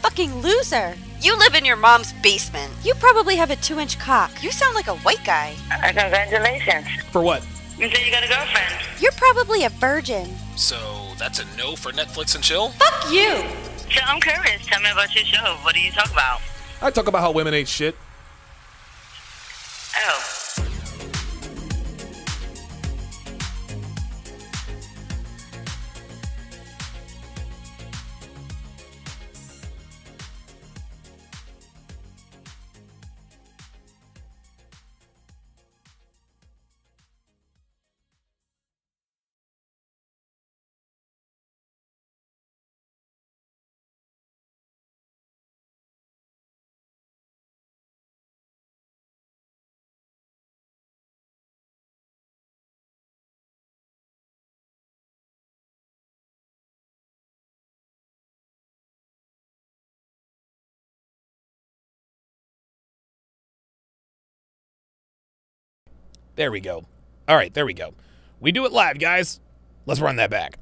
fucking loser. You live in your mom's basement. You probably have a 2-inch cock. You sound like a white guy. Congratulations. For what? You said you got a girlfriend. You're probably a virgin. So that's a no for Netflix and chill? Fuck you. So I'm curious. Tell me about your show. What do you talk about? I talk about how women ain't shit. Oh. There we go. All right, there we go. We do it live, guys. Let's run that back.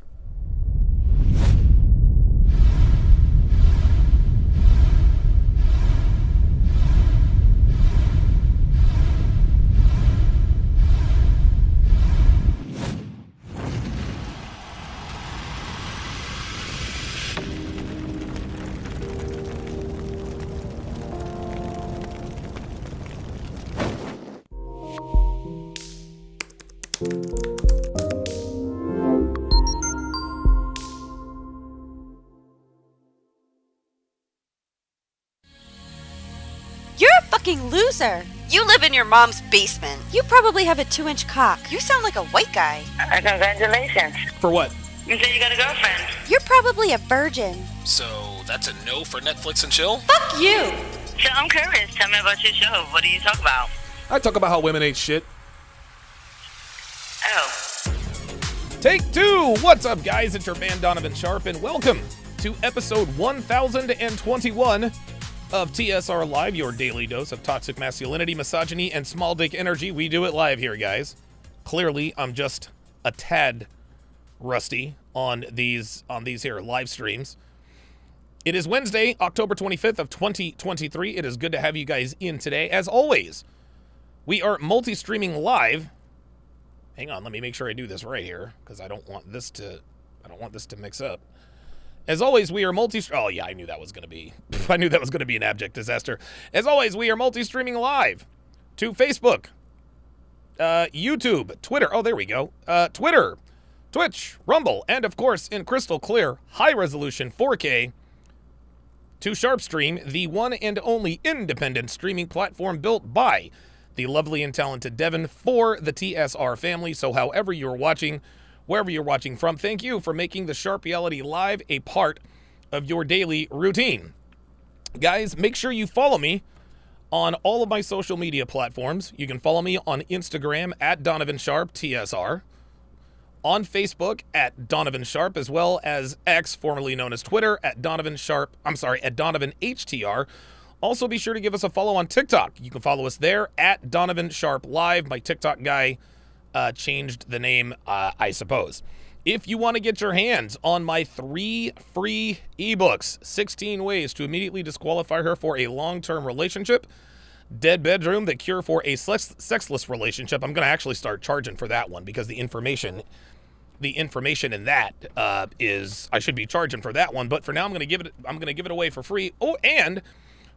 You're a fucking loser. You live in your mom's basement. You probably have a 2-inch cock. You sound like a white guy. Congratulations. For what? You said you got a girlfriend. You're probably a virgin. So that's a no for Netflix and chill? Fuck you. So I'm curious. Tell me about your show. What do you talk about? I talk about how women ain't shit. Oh. Take two! What's up, guys? It's your man, Donovan Sharpe, and welcome to episode 1021 of TSR Live, your daily dose of toxic masculinity, misogyny, and small dick energy. We do it live here, guys. Clearly, I'm just a tad rusty on these here live streams. It is Wednesday, October 25th of 2023. It is good to have you guys in today. As always, we are multi-streaming live. Hang on, let me make sure I do this right here, because I don't want this to mix up. As always, we are oh yeah, I knew that was going to be an abject disaster. As always, we are multi-streaming live to Facebook, YouTube, Twitter. Oh, there we go. Twitter, Twitch, Rumble, and of course, in crystal clear, high-resolution 4K, to SharpeStream, the one and only independent streaming platform built by the lovely and talented Devin for the TSR family. So however you're watching, wherever you're watching from, thank you for making the Sharpe Reality Live a part of your daily routine. Guys, make sure you follow me on all of my social media platforms. You can follow me on Instagram at Donovan Sharpe TSR, on Facebook at Donovan Sharpe, as well as X, formerly known as Twitter, at Donovan HTR. Also, be sure to give us a follow on TikTok. You can follow us there at Donovan Sharpe Live. My TikTok guy changed the name, I suppose. If you want to get your hands on my 3 free ebooks, 16 ways to immediately disqualify her for a long-term relationship, Dead Bedroom, the cure for a sexless relationship. I'm going to actually start charging for that one because the information in that is I should be charging for that one. But for now, I'm going to give it away for free. Oh, and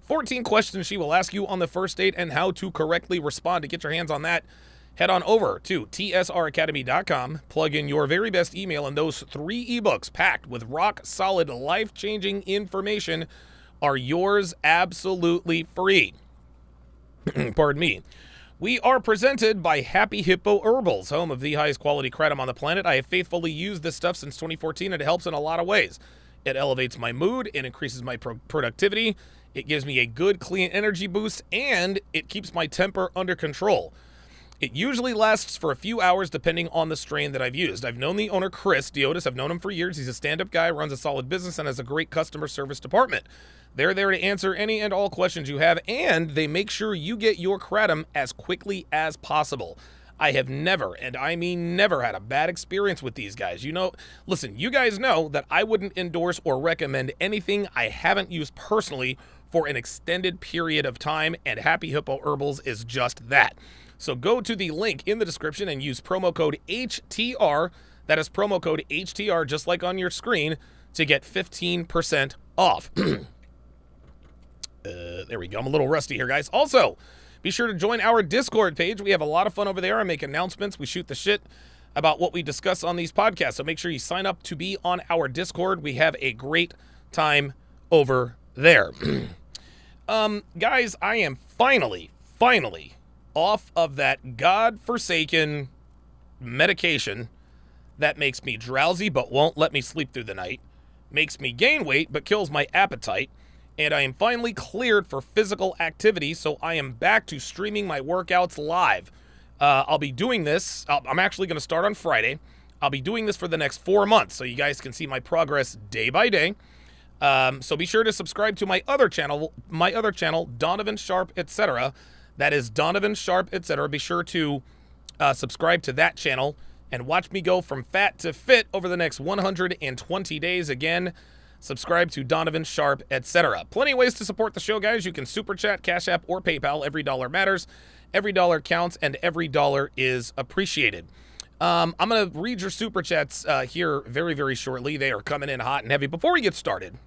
14 questions she will ask you on the first date and how to correctly respond. To get your hands on that, head on over to tsracademy.com, plug in your very best email, and those 3 ebooks packed with rock-solid, life-changing information are yours absolutely free. Pardon me. We are presented by Happy Hippo Herbals, home of the highest quality kratom on the planet. I have faithfully used this stuff since 2014, and it helps in a lot of ways. It elevates my mood, it increases my productivity, it gives me a good, clean energy boost, and it keeps my temper under control. It usually lasts for a few hours depending on the strain that I've used. I've known the owner, Chris Diotis. I've known him for years. He's a stand-up guy, runs a solid business, and has a great customer service department. They're there to answer any and all questions you have, and they make sure you get your kratom as quickly as possible. I have never, and I mean never, had a bad experience with these guys. You know, listen, you guys know that I wouldn't endorse or recommend anything I haven't used personally for an extended period of time, and Happy Hippo Herbals is just that. So go to the link in the description and use promo code HTR. That is promo code HTR, just like on your screen, to get 15% off. There we go. I'm a little rusty here, guys. Also, be sure to join our Discord page. We have a lot of fun over there. I make announcements. We shoot the shit about what we discuss on these podcasts. So make sure you sign up to be on our Discord. We have a great time over there. Guys, I am finally off of that godforsaken medication that makes me drowsy but won't let me sleep through the night, makes me gain weight but kills my appetite, and I am finally cleared for physical activity, so I am back to streaming my workouts live. I'll be doing this. I'm actually going to start on Friday. I'll be doing this for the next 4 months, so you guys can see my progress day by day. So be sure to subscribe to my other channel, Donovan, Sharpe, etc. That is Donovan, Sharpe, etc. Be sure to subscribe to that channel and watch me go from fat to fit over the next 120 days. Again, subscribe to Donovan, Sharpe, etc. Plenty of ways to support the show, guys. You can Super Chat, Cash App, or PayPal. Every dollar matters. Every dollar counts, and every dollar is appreciated. I'm going to read your Super Chats here very, very shortly. They are coming in hot and heavy. Before we get started,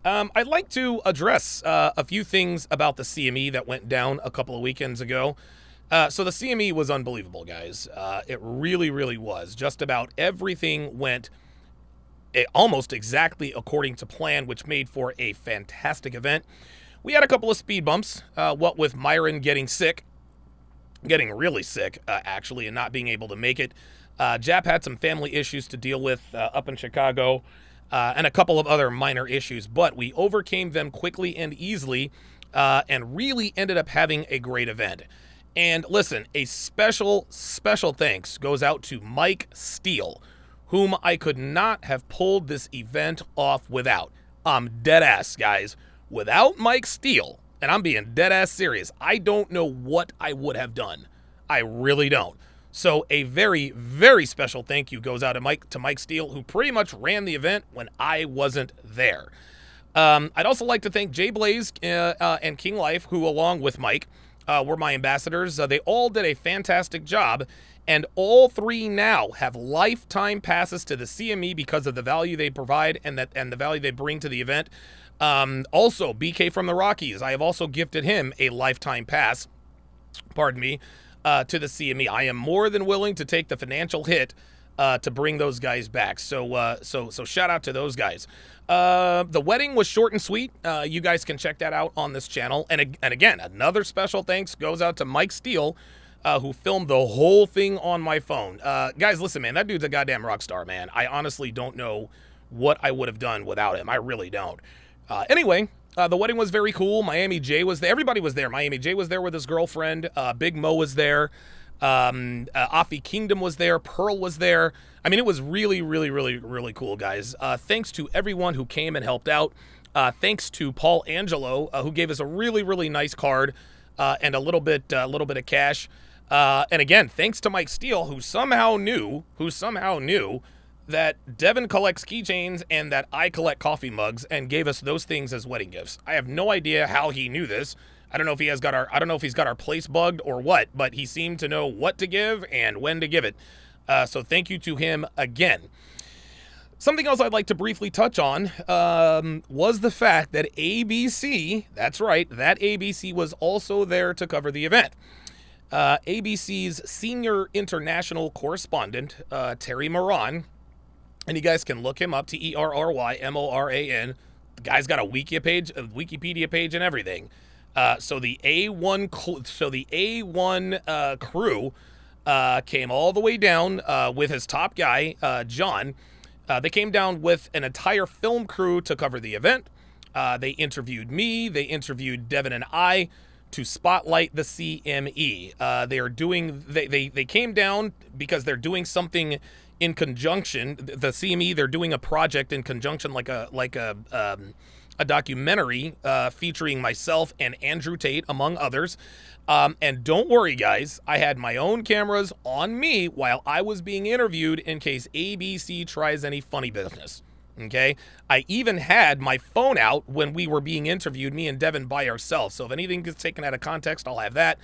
I'd like to address a few things about the CME that went down a couple of weekends ago. So the CME was unbelievable, guys. It really, really was. Just about everything went almost exactly according to plan, which made for a fantastic event. We had a couple of speed bumps, what with Myron getting really sick, actually, and not being able to make it. Jap had some family issues to deal with up in Chicago, and a couple of other minor issues, but we overcame them quickly and easily, and really ended up having a great event. And listen, a special thanks goes out to Mike Steele, whom I could not have pulled this event off without. I'm dead ass, guys. Without Mike Steele, and I'm being dead ass serious, I don't know what I would have done. I really don't. So a very, very special thank you goes out to Mike Steele, who pretty much ran the event when I wasn't there. I'd also like to thank Jay Blaze and King Life, who along with Mike were my ambassadors. They all did a fantastic job, and all three now have lifetime passes to the CME because of the value they provide and the value they bring to the event. Also, BK from the Rockies, I have also gifted him a lifetime pass, to the CME. I am more than willing to take the financial hit to bring those guys back. So shout out to those guys. The wedding was short and sweet. You guys can check that out on this channel. And again, another special thanks goes out to Mike Steele, who filmed the whole thing on my phone. Guys, listen, man, that dude's a goddamn rock star, man. I honestly don't know what I would have done without him. I really don't. Anyway, the wedding was very cool. Miami J was there. Everybody was there. Miami J was there with his girlfriend. Big Mo was there. Afi Kingdom was there. Pearl was there. I mean, it was really, really, really, really cool, guys. Thanks to everyone who came and helped out. Thanks to Paul Angelo, who gave us a really, really nice card and a little bit of cash. And again, thanks to Mike Steele, who somehow knew that Devin collects keychains and that I collect coffee mugs, and gave us those things as wedding gifts. I have no idea how he knew this. I don't know if he's got our place bugged or what, but he seemed to know what to give and when to give it. So thank you to him again. Something else I'd like to briefly touch on was the fact that ABC, that's right, that ABC was also there to cover the event. ABC's senior international correspondent, Terry Moran, and you guys can look him up, TerryMoran. The guy's got a Wikipedia page and everything. So the A1 crew came all the way down with his top guy, John. They came down with an entire film crew to cover the event. They interviewed me. They interviewed Devin and I to spotlight the CME. They came down because they're doing something in conjunction. The CME, they're doing a project in conjunction, like a a documentary featuring myself and Andrew Tate, among others. And don't worry, guys, I had my own cameras on me while I was being interviewed in case ABC tries any funny business. Okay? I even had my phone out when we were being interviewed, me and Devin by ourselves. So if anything gets taken out of context, I'll have that.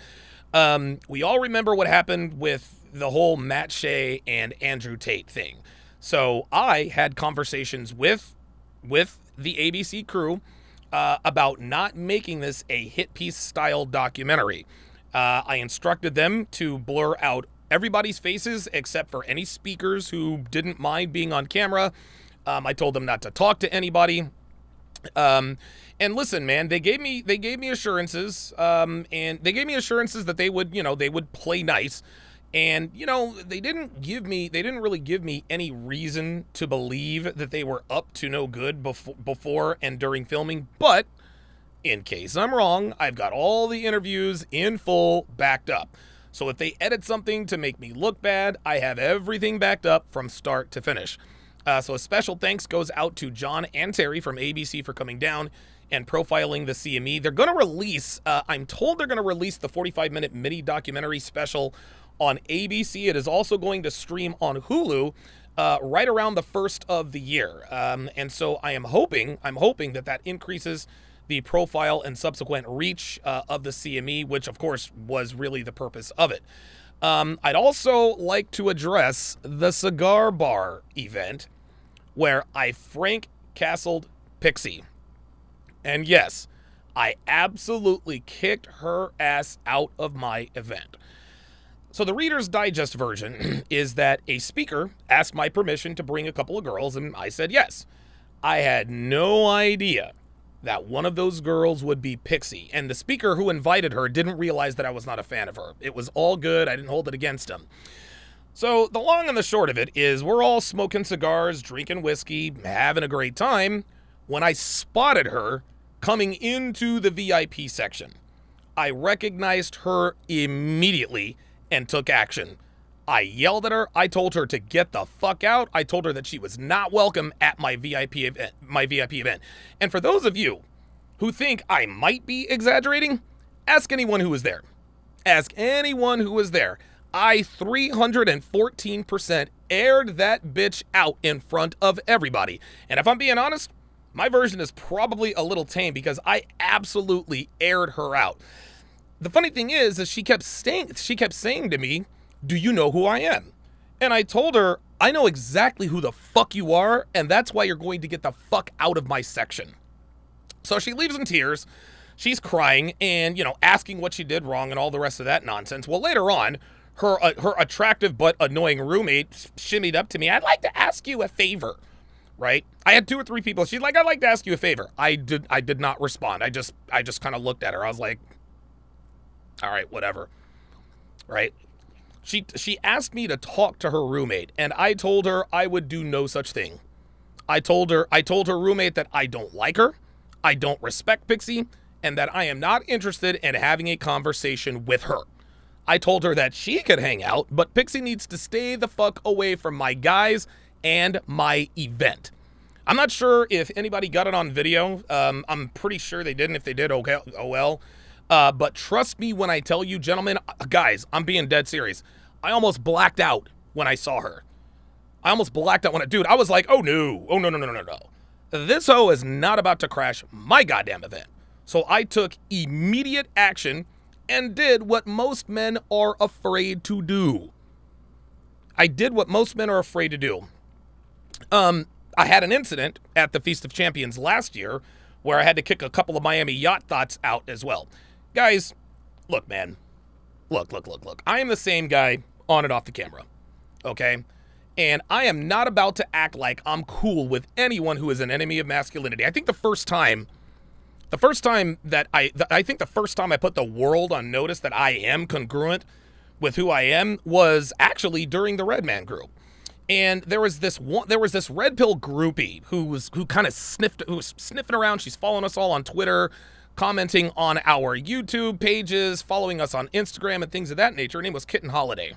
We all remember what happened with the whole Matt Shea and Andrew Tate thing. So I had conversations with the ABC crew about not making this a hit piece style documentary. I instructed them to blur out everybody's faces except for any speakers who didn't mind being on camera. I told them not to talk to anybody. And listen, man, they gave me assurances, and they gave me assurances that they would play nice. And, they didn't really give me any reason to believe that they were up to no good before and during filming. But in case I'm wrong, I've got all the interviews in full backed up. So if they edit something to make me look bad, I have everything backed up from start to finish. So a special thanks goes out to John and Terry from ABC for coming down and profiling the CME. They're going to release, I'm told they're going to release the 45-minute mini documentary special on ABC. It is also going to stream on Hulu right around the first of the year. And so I'm hoping that increases the profile and subsequent reach of the CME, which of course was really the purpose of it. I'd also like to address the cigar bar event where I Frank Castled Pixie. And yes, I absolutely kicked her ass out of my event. So the Reader's Digest version is that a speaker asked my permission to bring a couple of girls, and I said yes. I had no idea that one of those girls would be Pixie, and the speaker who invited her didn't realize that I was not a fan of her. It was all good. I didn't hold it against him. So the long and the short of it is we're all smoking cigars, drinking whiskey, having a great time when I spotted her coming into the VIP section. I recognized her immediately and took action. I yelled at her. I told her to get the fuck out. I told her that she was not welcome at my VIP event. And for those of you who think I might be exaggerating, ask anyone who was there. Ask anyone who was there. I 314% aired that bitch out in front of everybody. And if I'm being honest, my version is probably a little tame because I absolutely aired her out. The funny thing is she kept saying to me, "Do you know who I am?" And I told her, "I know exactly who the fuck you are, and that's why you're going to get the fuck out of my section." So she leaves in tears. She's crying and, asking what she did wrong and all the rest of that nonsense. Well, later on, her attractive but annoying roommate shimmied up to me. "I'd like to ask you a favor." Right? I had 2 or 3 people. She's like, "I'd like to ask you a favor." I did not respond. I just kind of looked at her. I was like, all right, whatever. Right? She asked me to talk to her roommate, and I told her I would do no such thing. I told her roommate that I don't like her, I don't respect Pixie, and that I am not interested in having a conversation with her. I told her that she could hang out, but Pixie needs to stay the fuck away from my guys and my event. I'm not sure if anybody got it on video. I'm pretty sure they didn't. If they did, okay, oh well. But trust me when I tell you, gentlemen, guys, I'm being dead serious. I almost blacked out when I saw her. I was like, oh no. This hoe is not about to crash my goddamn event. So I took immediate action and did what most men are afraid to do. I had an incident at the Feast of Champions last year where I had to kick a couple of Miami yacht thoughts out as well. Guys, look, man. Look. I am the same guy on and off the camera, okay? And I am not about to act like I'm cool with anyone who is an enemy of masculinity. I think the first time I put the world on notice that I am congruent with who I am was actually during the Red Man group. And there was this red pill groupie who was sniffing around. She's following us all on Twitter, commenting on our YouTube pages, following us on Instagram and things of that nature. Her name was Kitten Holiday.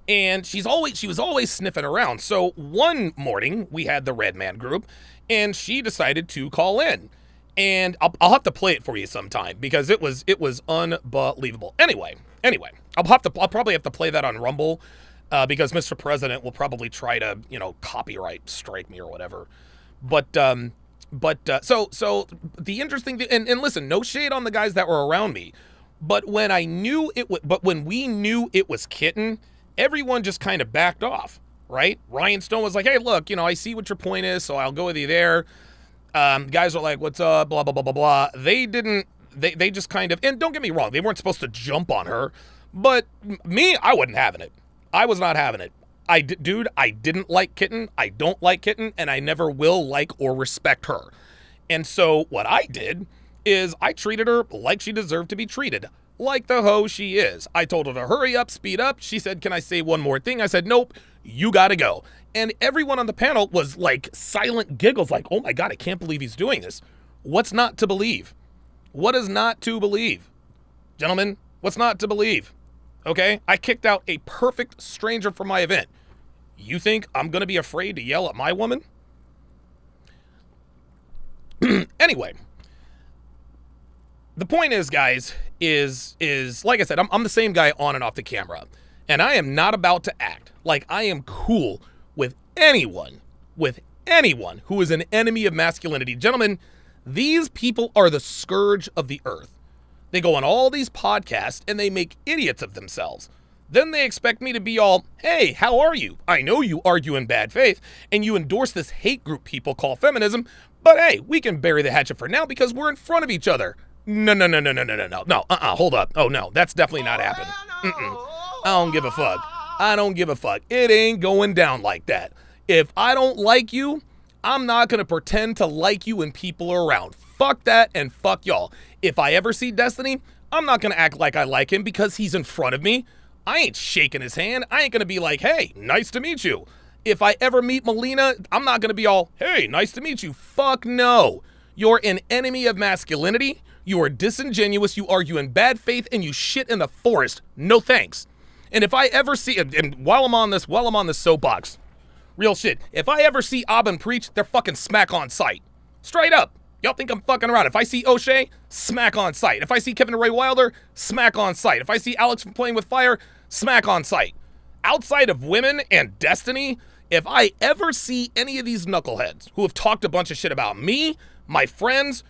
And she was always sniffing around. So one morning we had the Red Man group, and she decided to call in. And I'll have to play it for you sometime because it was unbelievable. Anyway, I'll probably have to play that on Rumble because Mr. President will probably try to copyright strike me or whatever. But so the interesting thing, and listen, no shade on the guys that were around me, but when we knew it was Kitten, everyone just kind of backed off, right? Ryan Stone was like, hey, look, I see what your point is, so I'll go with you there. Guys are like, what's up, blah, blah, blah, blah, blah. They just kind of, and don't get me wrong, they weren't supposed to jump on her, but me, I wasn't having it. I was not having it. I didn't like Kitten. I don't like Kitten, and I never will like or respect her. And so what I did is I treated her like she deserved to be treated, like the hoe she is. I told her to hurry up, speed up. She said, can I say one more thing? I said, nope, you gotta go. And everyone on the panel was like silent giggles, like, oh my God, I can't believe he's doing this. What's not to believe? What is not to believe? Gentlemen, what's not to believe? Okay, I kicked out a perfect stranger from my event. You think I'm going to be afraid to yell at my woman? Anyway, the point is, guys, is like I said, I'm the same guy on and off the camera. And I am not about to act like I am cool with anyone who is an enemy of masculinity. Gentlemen, these people are the scourge of the earth. They go on all these podcasts and they make idiots of themselves. Then they expect me to be all, hey, how are you? I know you argue in bad faith and you endorse this hate group people call feminism, but hey, we can bury the hatchet for now because we're in front of each other. No, hold up. Oh no, that's definitely not happening. I don't give a fuck. It ain't going down like that. If I don't like you, I'm not going to pretend to like you when people are around. Fuck that and fuck y'all. If I ever see Destiny, I'm not going to act like I like him because he's in front of me. I ain't shaking his hand. I ain't going to be like, hey, nice to meet you. If I ever meet Melina, I'm not going to be all, hey, nice to meet you. Fuck no. You're an enemy of masculinity. You are disingenuous. You argue in bad faith and you shit in the forest. No thanks. And if I ever see, and while I'm on this soapbox, real shit, if I ever see Aben preach, they're fucking smack on sight. Straight up. Y'all think I'm fucking around. If I see O'Shea, smack on sight. If I see Kevin Ray Wilder, smack on sight. If I see Alex from Playing with Fire, smack on sight. Outside of women and Destiny, if I ever see any of these knuckleheads who have talked a bunch of shit about me, my friends,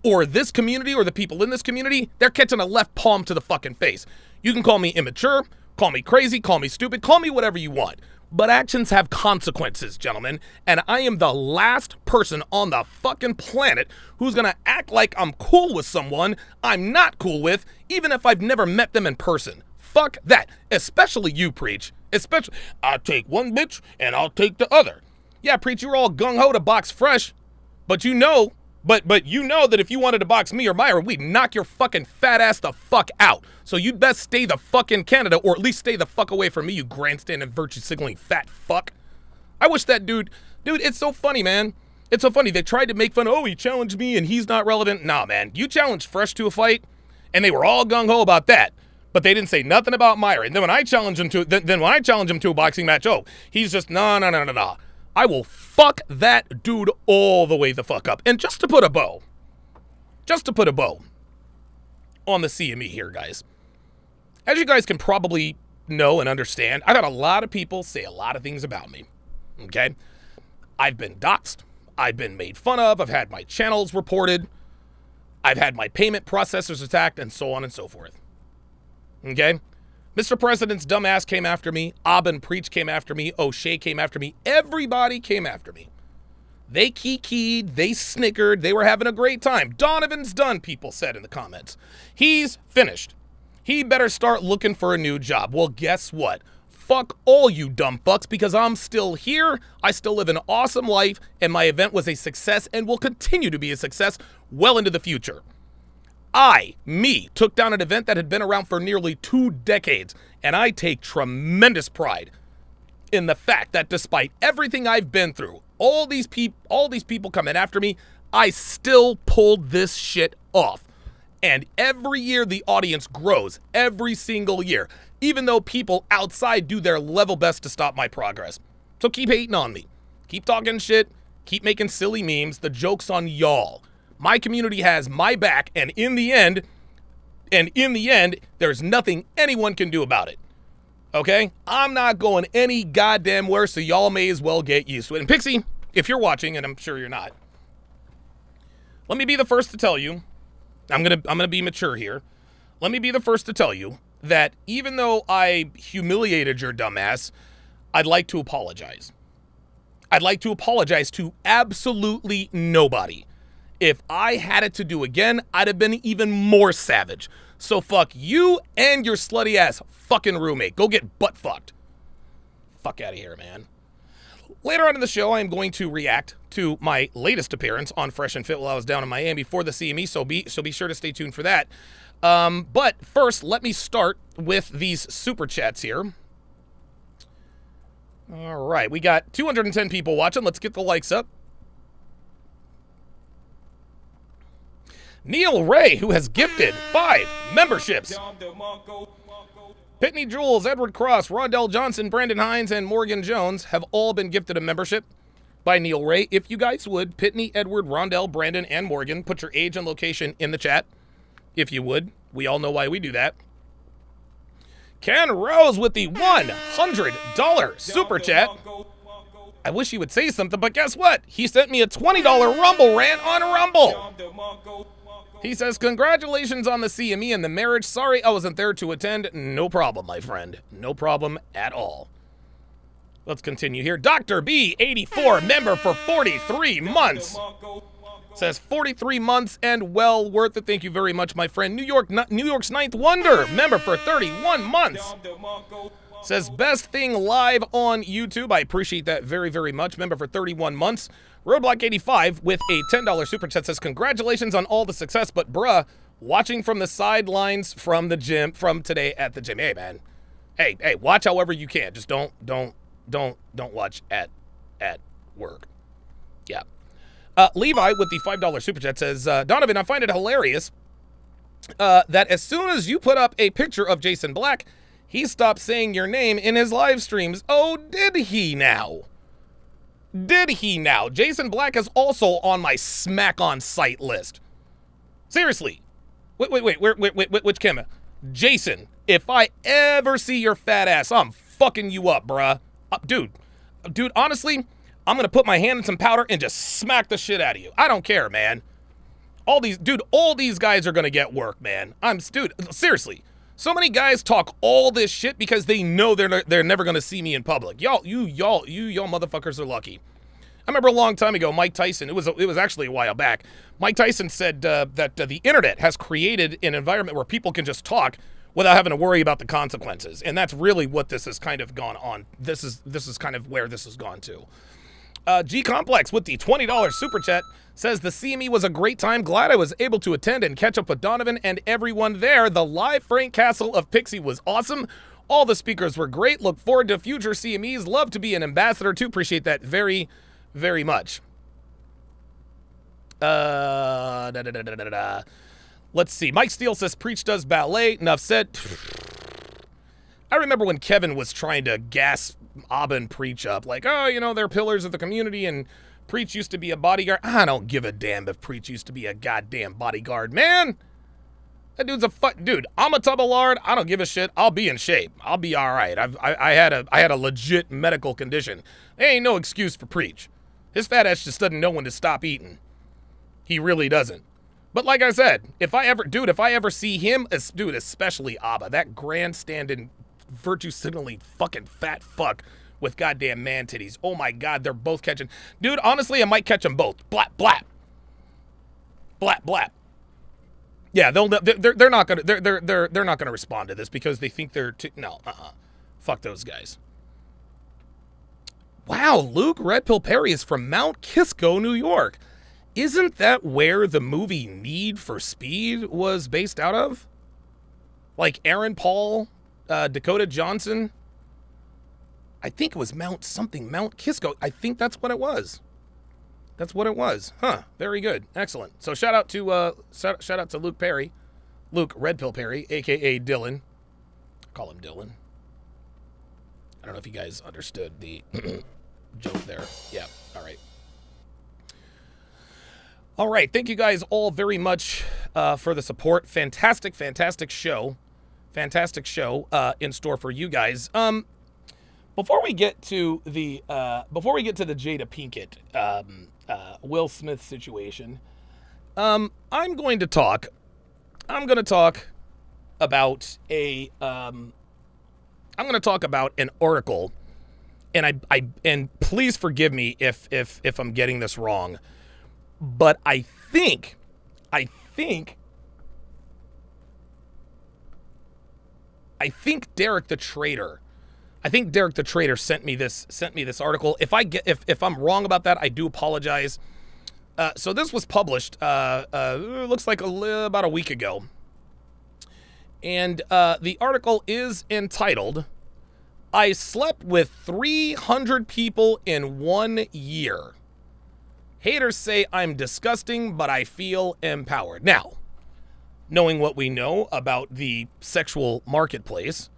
or this community or the people in this community, they're catching a left palm to the fucking face. You can call me immature, call me crazy, call me stupid, call me whatever you want. But actions have consequences, gentlemen, and I am the last person on the fucking planet who's gonna act like I'm cool with someone I'm not cool with, even if I've never met them in person. Fuck that, especially you, Preach. Especially, I'll take one bitch and I'll take the other. Yeah, Preach, you're all gung-ho to box Fresh, but you know that if you wanted to box me or Myra, we'd knock your fucking fat ass the fuck out. So you'd best stay the fuck in Canada, or at least stay the fuck away from me, you grandstanding virtue signaling fat fuck. I wish that dude, it's so funny, man. It's so funny. They tried to make fun, oh, he challenged me and he's not relevant. Nah, man, you challenged Fresh to a fight, and they were all gung-ho about that. But they didn't say nothing about Myra. And then when I challenge him to a boxing match, oh, he's just, no. I will fuck that dude all the way the fuck up. And just to put a bow on the CME here, guys. As you guys can probably know and understand, I've had a lot of people say a lot of things about me, okay? I've been doxxed. I've been made fun of. I've had my channels reported. I've had my payment processors attacked, and so on and so forth, okay? Mr. President's dumbass came after me. Aben Preach came after me. O'Shea came after me. Everybody came after me. They kikied. They snickered. They were having a great time. Donovan's done, people said in the comments. He's finished. He better start looking for a new job. Well, guess what? Fuck all you dumb fucks, because I'm still here. I still live an awesome life, and my event was a success and will continue to be a success well into the future. Me, took down an event that had been around for nearly 2 decades, and I take tremendous pride in the fact that despite everything I've been through, all these people coming after me, I still pulled this shit off. And every year the audience grows, every single year, even though people outside do their level best to stop my progress. So keep hating on me. Keep talking shit. Keep making silly memes. The joke's on y'all. My community has my back, and in the end, there's nothing anyone can do about it. Okay? I'm not going any goddamn where, so y'all may as well get used to it. And Pixie, if you're watching, and I'm sure you're not, let me be the first to tell you, I'm gonna be mature here. Let me be the first to tell you that even though I humiliated your dumbass, I'd like to apologize. I'd like to apologize to absolutely nobody. If I had it to do again, I'd have been even more savage. So fuck you and your slutty ass fucking roommate. Go get butt fucked. Fuck out of here, man. Later on in the show, I am going to react to my latest appearance on Fresh and Fit while I was down in Miami for the CME, so be sure to stay tuned for that. But first, let me start with these super chats here. All right, we got 210 people watching. Let's get the likes up. Neil Ray, who has gifted 5 memberships. Pitney Jules, Edward Cross, Rondell Johnson, Brandon Hines, and Morgan Jones have all been gifted a membership by Neil Ray. If you guys would, Pitney, Edward, Rondell, Brandon, and Morgan, put your age and location in the chat. If you would. We all know why we do that. Ken Rose with the $100 super chat. I wish he would say something, but guess what? He sent me a $20 Rumble rant on Rumble. He says, congratulations on the CME and the marriage. Sorry I wasn't there to attend. No problem, my friend. No problem at all. Let's continue here. Dr. B84, member for 43 months. Says 43 months and well worth it. Thank you very much, my friend. New York's Ninth Wonder, member for 31 months. Says best thing live on YouTube. I appreciate that very, very much. Member for 31 months. Roadblock 85 with a $10 super chat says congratulations on all the success, but bruh, watching from the sidelines from the gym from today at the gym. Hey man, hey, watch however you can. Just don't watch at work. Yeah. Levi with the $5 super chat says, Donovan, I find it hilarious that as soon as you put up a picture of Jason Black, he stopped saying your name in his live streams. Oh, did he now? Did he now? Jason Black is also on my smack on sight list. Seriously. Wait, which camera? Jason, if I ever see your fat ass, I'm fucking you up, bruh. Dude, honestly, I'm gonna put my hand in some powder and just smack the shit out of you. I don't care, man. All these guys are gonna get work, man. Dude, seriously. So many guys talk all this shit because they know they're never gonna see me in public. Y'all motherfuckers are lucky. I remember a long time ago, Mike Tyson, it was actually a while back, Mike Tyson said that the internet has created an environment where people can just talk without having to worry about the consequences. And that's really what this has kind of gone on. This is kind of where this has gone to. G Complex with the $20 super chat says the CME was a great time. Glad I was able to attend and catch up with Donovan and everyone there. The live Frank Castle of Pixie was awesome. All the speakers were great. Look forward to future CMEs. Love to be an ambassador too. Appreciate that very, very much. Let's see. Mike Steele says Preach does ballet. Enough said. I remember when Kevin was trying to gas Abba and Preach up, like, oh, you know, they're pillars of the community, and Preach used to be a bodyguard. I don't give a damn if Preach used to be a goddamn bodyguard, man. That dude's dude. I'm a tub of lard. I don't give a shit. I'll be in shape. I'll be all right. I had a legit medical condition. There ain't no excuse for Preach. His fat ass just doesn't know when to stop eating. He really doesn't. But like I said, if I ever see him, especially Abba, that grandstanding, virtue signaling fucking fat fuck with goddamn man titties. Oh my God, they're both catching. Dude, honestly, I might catch them both. Blap, blap. Blap, blap. Yeah, they're not gonna respond to this because they think they're fuck those guys. Wow, Luke Red Pill Perry is from Mount Kisco, New York. Isn't that where the movie Need for Speed was based out of? Like Aaron Paul, Dakota Johnson. I think it was Mount Kisco. I think that's what it was. That's what it was. Huh. Very good. Excellent. So shout out to Luke Perry. Luke Red Pill Perry, a.k.a. Dylan. Call him Dylan. I don't know if you guys understood the joke there. Yeah, all right. All right, thank you guys all very much for the support. Fantastic show. Fantastic show in store for you guys. Before we get to the Jada Pinkett Will Smith situation, I'm going to talk about an article, and please forgive me if I'm getting this wrong, but I think Derek the Traitor sent me this article. If I'm wrong about that, I do apologize. So this was published looks like about a week ago. And the article is entitled, "I slept with 300 people in 1 year. Haters say I'm disgusting, but I feel empowered." Now, knowing what we know about the sexual marketplace,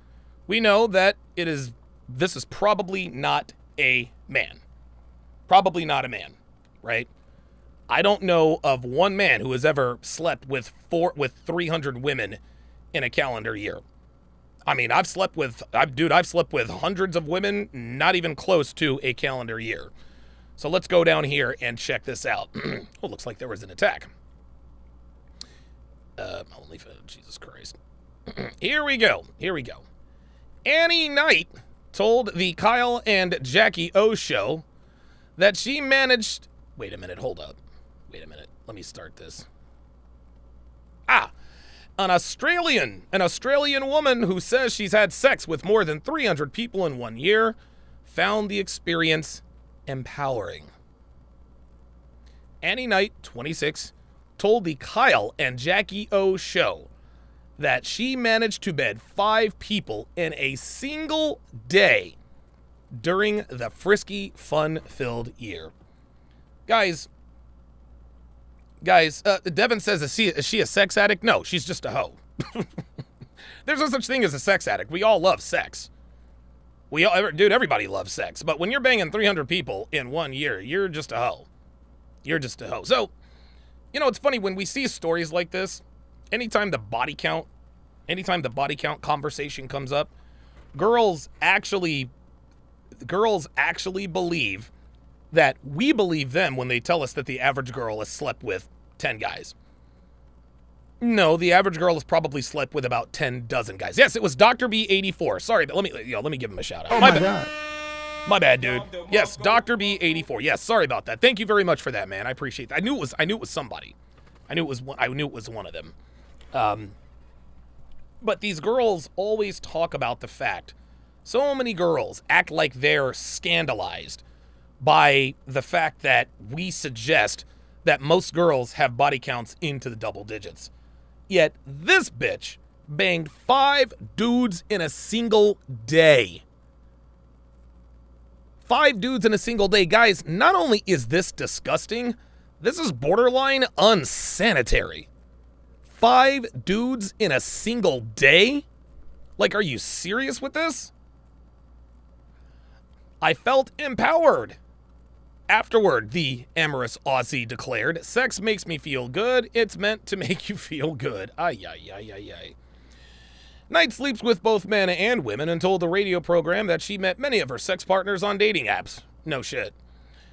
we know that this is probably not a man. Probably not a man, right? I don't know of one man who has ever slept with 300 women in a calendar year. I mean, I've slept with hundreds of women, not even close to a calendar year. So let's go down here and check this out. Oh, looks like there was an attack. Jesus Christ. Here we go. Annie Knight told the Kyle and Jackie O show that she managed... Wait a minute, hold up. Let me start this. An Australian woman who says she's had sex with more than 300 people in 1 year found the experience empowering. Annie Knight, 26, told the Kyle and Jackie O show that she managed to bed 5 people in a single day during the frisky, fun-filled year. Guys, Devin says, is she a sex addict? No, she's just a hoe. There's no such thing as a sex addict. We all love sex. Everybody loves sex. But when you're banging 300 people in 1 year, you're just a hoe. So, it's funny when we see stories like this, anytime the body count conversation comes up, girls actually believe that we believe them when they tell us that the average girl has slept with 10 guys. No, the average girl has probably slept with about 10 dozen guys. Yes, it was Dr. B84. Sorry, but let me give him a shout out. Oh my God. My bad, dude. Yes, Dr. B84. Yes, sorry about that. Thank you very much for that, man. I appreciate that. I knew it was somebody. I knew it was one of them. But these girls always talk about the fact, so many girls act like they're scandalized by the fact that we suggest that most girls have body counts into the double digits. Yet this bitch banged 5 dudes in a single day. 5 dudes in a single day. Guys, not only is this disgusting, this is borderline unsanitary. 5 dudes in a single day? Like, are you serious with this? I felt empowered. Afterward, the amorous Aussie declared, "Sex makes me feel good. It's meant to make you feel good." Ay. Knight sleeps with both men and women and told the radio program that she met many of her sex partners on dating apps. No shit.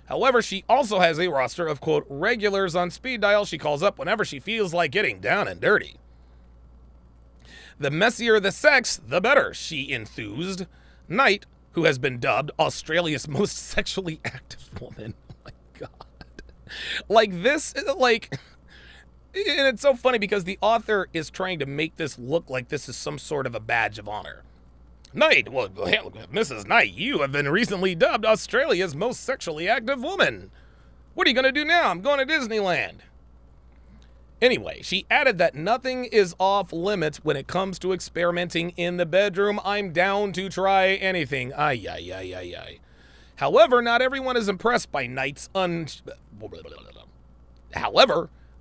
However, she also has a roster of, quote, regulars on speed dial she calls up whenever she feels like getting down and dirty. The messier the sex, the better, she enthused. Knight, who has been dubbed Australia's most sexually active woman. Oh my God. And it's so funny because the author is trying to make this look like this is some sort of a badge of honor. Knight, well, Mrs. Knight, you have been recently dubbed Australia's most sexually active woman. What are you going to do now? I'm going to Disneyland. Anyway, she added that nothing is off limits when it comes to experimenting in the bedroom. I'm down to try anything. Ay. However, not everyone is impressed by Knight's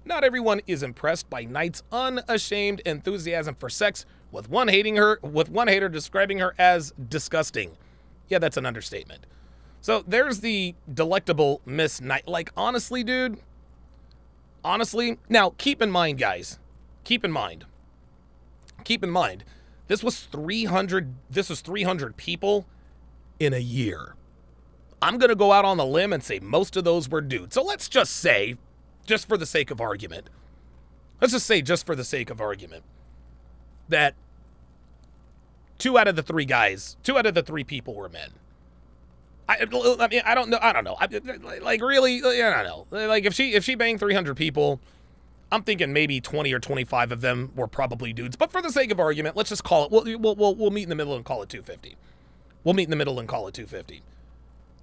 Not everyone is impressed by Knight's unashamed enthusiasm for sex, with one hater describing her as disgusting. Yeah, that's an understatement. So there's the delectable Miss Knight. Like, honestly, dude, honestly, now keep in mind, guys, keep in mind, this was 300 people in a year. I'm going to go out on the limb and say most of those were dudes. So let's just say, just for the sake of argument, that two out of the three people were men. I mean, I don't know. Like, really, I don't know. Like, if she banged 300 people, I'm thinking maybe 20 or 25 of them were probably dudes. But for the sake of argument, let's just call it. We'll meet in the middle and call it 250. We'll meet in the middle and call it 250.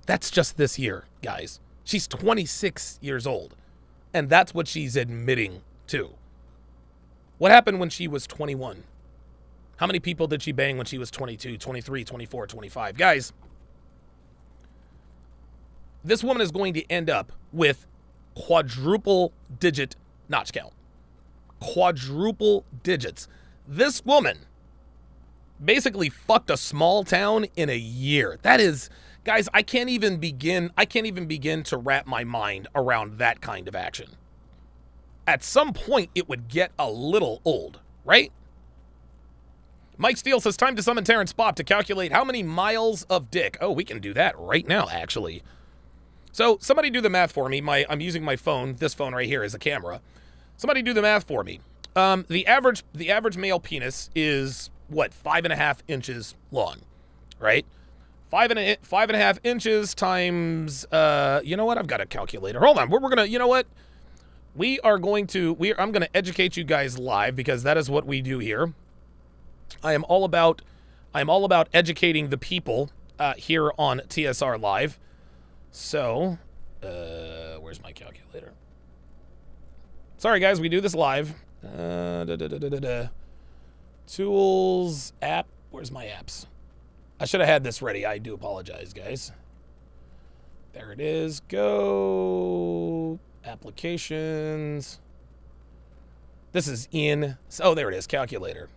That's just this year, guys. She's 26 years old, and that's what she's admitting to. What happened when she was 21? How many people did she bang when she was 22, 23, 24, 25? Guys, this woman is going to end up with quadruple digit notch count. Quadruple digits. This woman basically fucked a small town in a year. That is, guys, I can't even begin to wrap my mind around that kind of action. At some point, it would get a little old, right? Mike Steele says, time to summon Terrence Bopp to calculate how many miles of dick. Oh, we can do that right now, actually. So somebody do the math for me. I'm using my phone. This phone right here is a camera. Somebody do the math for me. The average male penis is what, 5.5 inches long, right? 5.5 inches times. You know what? I've got a calculator. Hold on. We're gonna. You know what? I'm gonna educate you guys live because that is what we do here. I am all about educating the people here on TSR Live. So, where's my calculator? Sorry, guys, we do this live. Tools, app. Where's my apps? I should have had this ready. I do apologize, guys. There it is. Go. Applications. This is in. Oh, there it is. Calculator.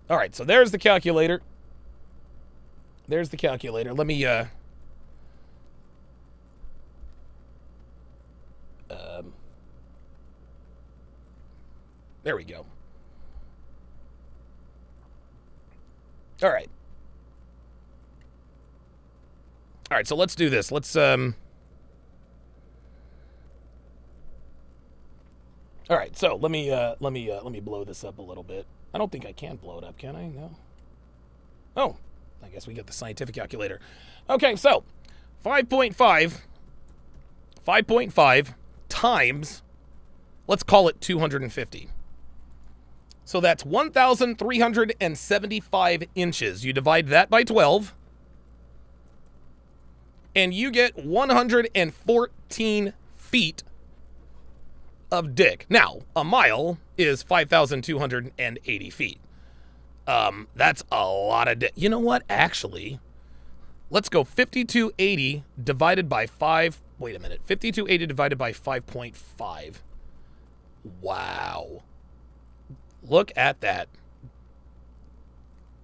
All right, so there's the calculator. There's the calculator. Let me, there we go. All right. All right, so let's do this. Let's, all right, so let me blow this up a little bit. I don't think I can blow it up, can I? No. Oh, I guess we get the scientific calculator. Okay, so 5.5 times, let's call it 250. So that's 1,375 inches. You divide that by 12, and you get 114 feet of dick. Now, a mile is 5,280 feet. That's a lot of dick. You know what? Actually, let's go 5280 divided by 5. Wait a minute. 5280 divided by 5.5. Wow. Look at that.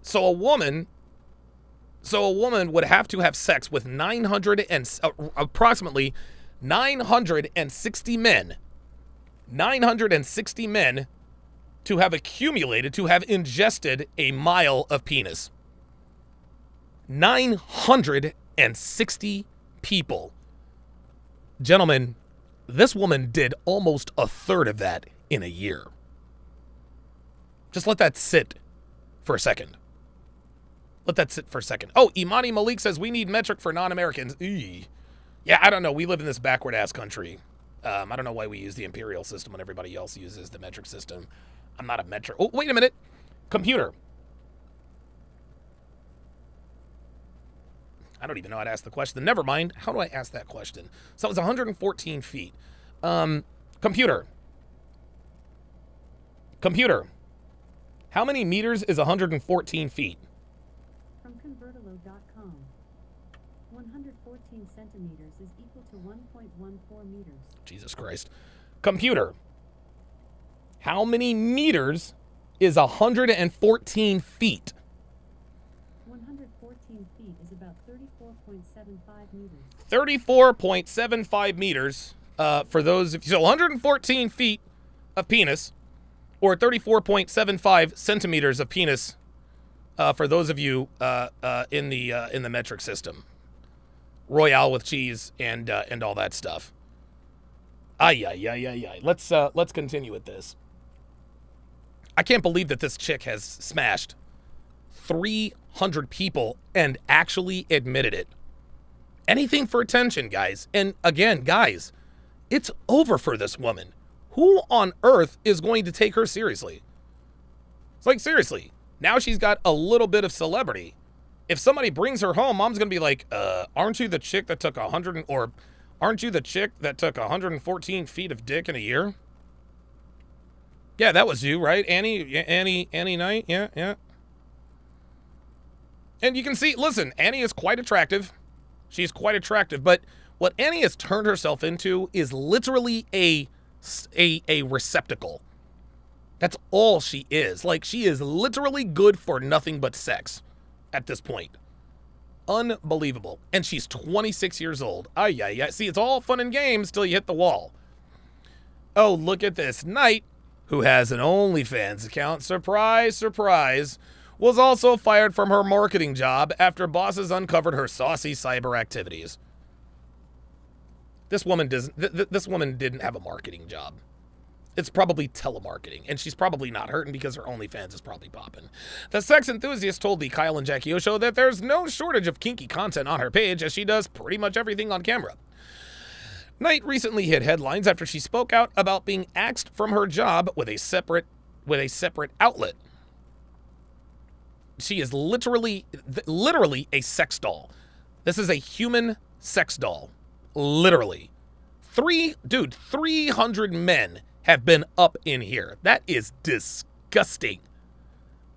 So a woman would have to have sex with approximately 960 men. 960 men to have ingested a mile of penis. 960 people. Gentlemen, this woman did almost a third of that in a year. Just let that sit for a second. Let that sit for a second. Oh, Imani Malik says we need metric for non-Americans. Eey. Yeah, I don't know. We live in this backward-ass country. I don't know why we use the imperial system when everybody else uses the metric system. I'm not a metric. Oh, wait a minute. Computer. I don't even know how to ask the question. Never mind. How do I ask that question? So it's 114 feet. Computer. How many meters is 114 feet? From convertilo.com. 114 centimeters is equal to 1.14 meters. Jesus Christ. Computer, how many meters is 114 feet? 114 feet is about 34.75 meters. 34.75 meters for those of you. So 114 feet of penis, or 34.75 centimeters of penis for those of you in the metric system. Royale with cheese and all that stuff. Ay. Let's continue with this. I can't believe that this chick has smashed 300 people and actually admitted it. Anything for attention, guys. And again, guys, it's over for this woman. Who on earth is going to take her seriously? It's like, seriously, now she's got a little bit of celebrity. If somebody brings her home, mom's going to be like, aren't you the chick that took 114 feet of dick in a year? Yeah, that was you, right? Annie Knight? Yeah. And you can see, listen, Annie is quite attractive. She's quite attractive, but what Annie has turned herself into is literally a receptacle. That's all she is. Like, she is literally good for nothing but sex at this point. Unbelievable. And she's 26 years old. Ay. See, it's all fun and games till you hit the wall. Oh, look at this. Knight, who has an OnlyFans account, surprise, surprise, was also fired from her marketing job after bosses uncovered her saucy cyber activities. This woman didn't have a marketing job. It's probably telemarketing, and she's probably not hurting because her OnlyFans is probably popping. The sex enthusiast told the Kyle and Jackie O show that there's no shortage of kinky content on her page, as she does pretty much everything on camera. Knight recently hit headlines after she spoke out about being axed from her job with a separate outlet. She is literally a sex doll. This is a human sex doll. Literally. 300 men have been up in here. That is disgusting.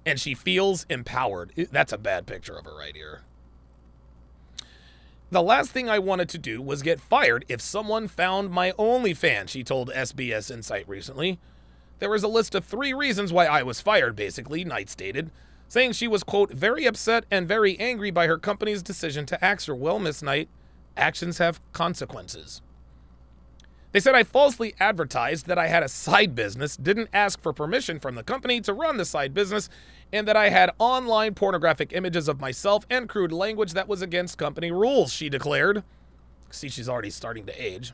And she feels empowered. That's a bad picture of her right here. The last thing I wanted to do was get fired if someone found my OnlyFans, she told SBS Insight recently. There was a list of 3 reasons why I was fired, basically, Knight stated, saying she was, quote, very upset and very angry by her company's decision to axe her. Well, Miss Knight, actions have consequences. They said I falsely advertised that I had a side business, didn't ask for permission from the company to run the side business, and that I had online pornographic images of myself and crude language that was against company rules, she declared. See, she's already starting to age.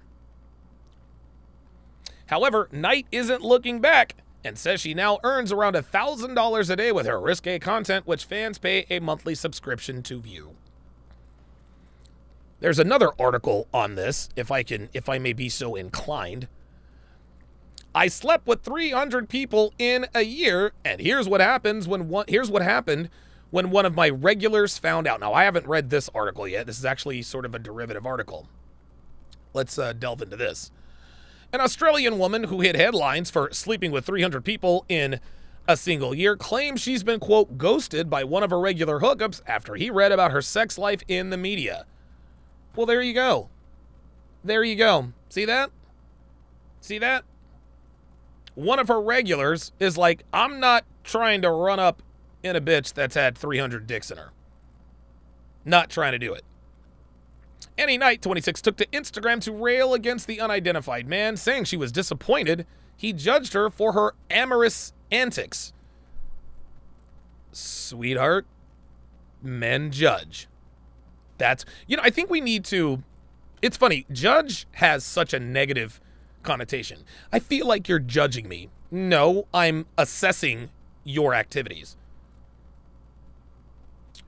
However, Knight isn't looking back and says she now earns around $1,000 a day with her risque content, which fans pay a monthly subscription to view. There's another article on this, if I may be so inclined. I slept with 300 people in a year, and here's what happened when one of my regulars found out. Now, I haven't read this article yet. This is actually sort of a derivative article. Let's delve into this. An Australian woman who hit headlines for sleeping with 300 people in a single year claims she's been, quote, ghosted by one of her regular hookups after he read about her sex life in the media. Well, there you go. There you go. See that? See that? One of her regulars is like, I'm not trying to run up in a bitch that's had 300 dicks in her. Not trying to do it. Annie Knight, 26, took to Instagram to rail against the unidentified man, saying she was disappointed he judged her for her amorous antics. Sweetheart, men judge. That's, I think we need to, it's funny, judge has such a negative connotation. I feel like you're judging me. No, I'm assessing your activities.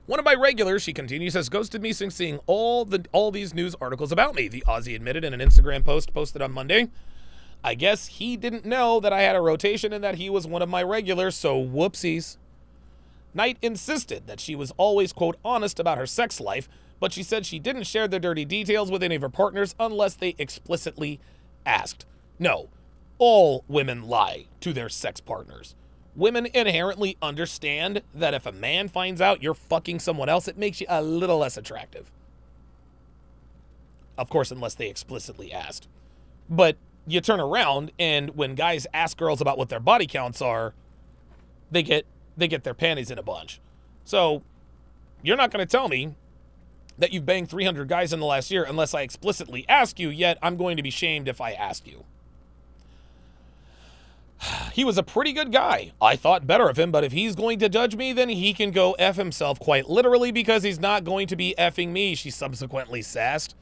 One of my regulars, she continues, has ghosted me since seeing all these news articles about me, the Aussie admitted in an Instagram post posted on Monday. I guess he didn't know that I had a rotation and that he was one of my regulars, so whoopsies. Knight insisted that she was always, quote, honest about her sex life, but she said she didn't share the dirty details with any of her partners unless they explicitly asked. No, all women lie to their sex partners. Women inherently understand that if a man finds out you're fucking someone else, it makes you a little less attractive. Of course, unless they explicitly asked. But you turn around, and when guys ask girls about what their body counts are, they get their panties in a bunch. So you're not going to tell me that you've banged 300 guys in the last year unless I explicitly ask you, yet I'm going to be shamed if I ask you. He was a pretty good guy. I thought better of him, but if he's going to judge me, then he can go F himself quite literally, because he's not going to be effing me, she subsequently sassed.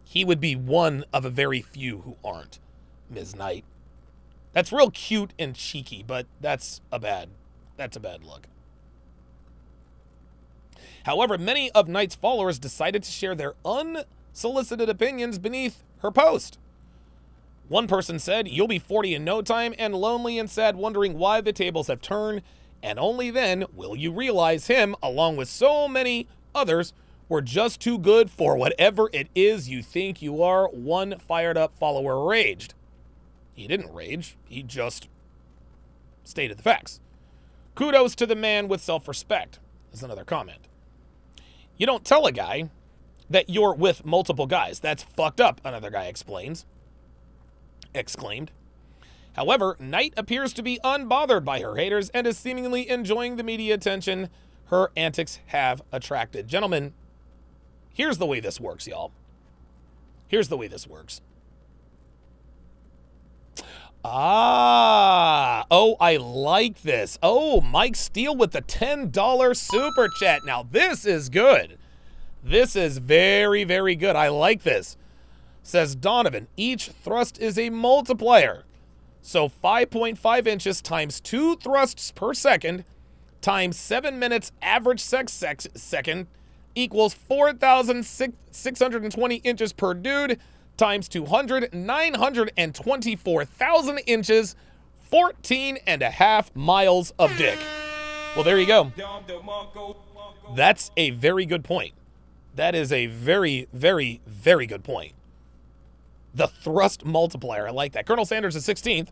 He would be one of a very few who aren't, Ms. Knight. That's real cute and cheeky, but that's a bad look. However, many of Knight's followers decided to share their unsolicited opinions beneath her post. One person said, "You'll be 40 in no time and lonely and sad, wondering why the tables have turned, and only then will you realize him, along with so many others, were just too good for whatever it is you think you are," one fired-up follower raged. He didn't rage. He just stated the facts. "Kudos to the man with self-respect," is another comment. "You don't tell a guy that you're with multiple guys. That's fucked up," another guy exclaimed. However, Knight appears to be unbothered by her haters and is seemingly enjoying the media attention her antics have attracted. Gentlemen, here's the way this works, y'all. Here's the way this works. Oh, I like this. Oh, Mike Steele with the $10 super chat. Now, this is good. This is very, very good. I like this. Says Donovan, each thrust is a multiplier. So 5.5 inches times 2 thrusts per second times 7 minutes average sex second equals 4,620 inches per dude times 200, 924,000 inches, 14.5 miles of dick. Well, there you go. That's a very good point. That is a very, very, very good point. The thrust multiplier. I like that. Colonel Sanders is 16th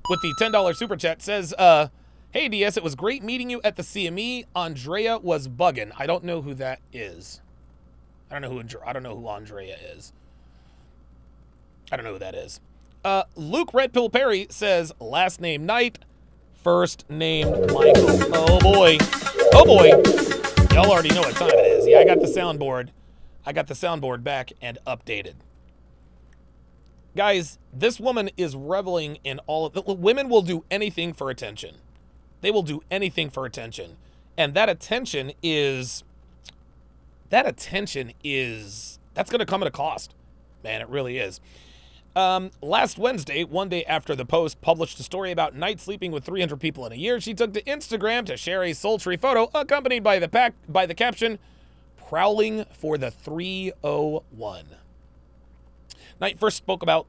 with the $10 super chat. Says, "Hey, DS, it was great meeting you at the CME. Andrea was bugging." I don't know who that is. I don't know who Andrea is. I don't know who that is. Luke Red Pill Perry says, "Last name Knight, first name Michael." Oh boy. Oh boy. Y'all already know what time it is. Yeah, I got the soundboard. Back and updated. Guys, this woman is reveling in all of the women will do anything for attention. They will do anything for attention. And that attention is that's going to come at a cost. Man, it really is. Last Wednesday, one day after the Post published a story about Knight sleeping with 300 people in a year, she took to Instagram to share a sultry photo accompanied by the caption, "Prowling for the 301." Knight first spoke about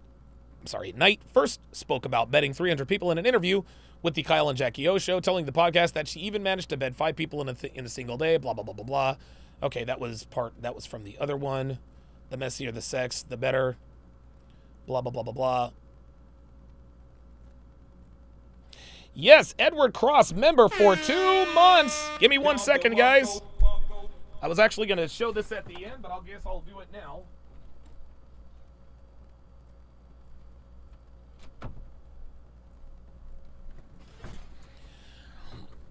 bedding 300 people in an interview with the Kyle and Jackie O show, telling the podcast that she even managed to bed 5 people in a single day, blah, blah, blah, blah, blah. Okay, that was from the other one. The messier the sex, the better, blah, blah, blah, blah, blah. Yes, Edward Cross, member for 2 months. Give me 1 second, guys. I was actually going to show this at the end, but I guess I'll do it now.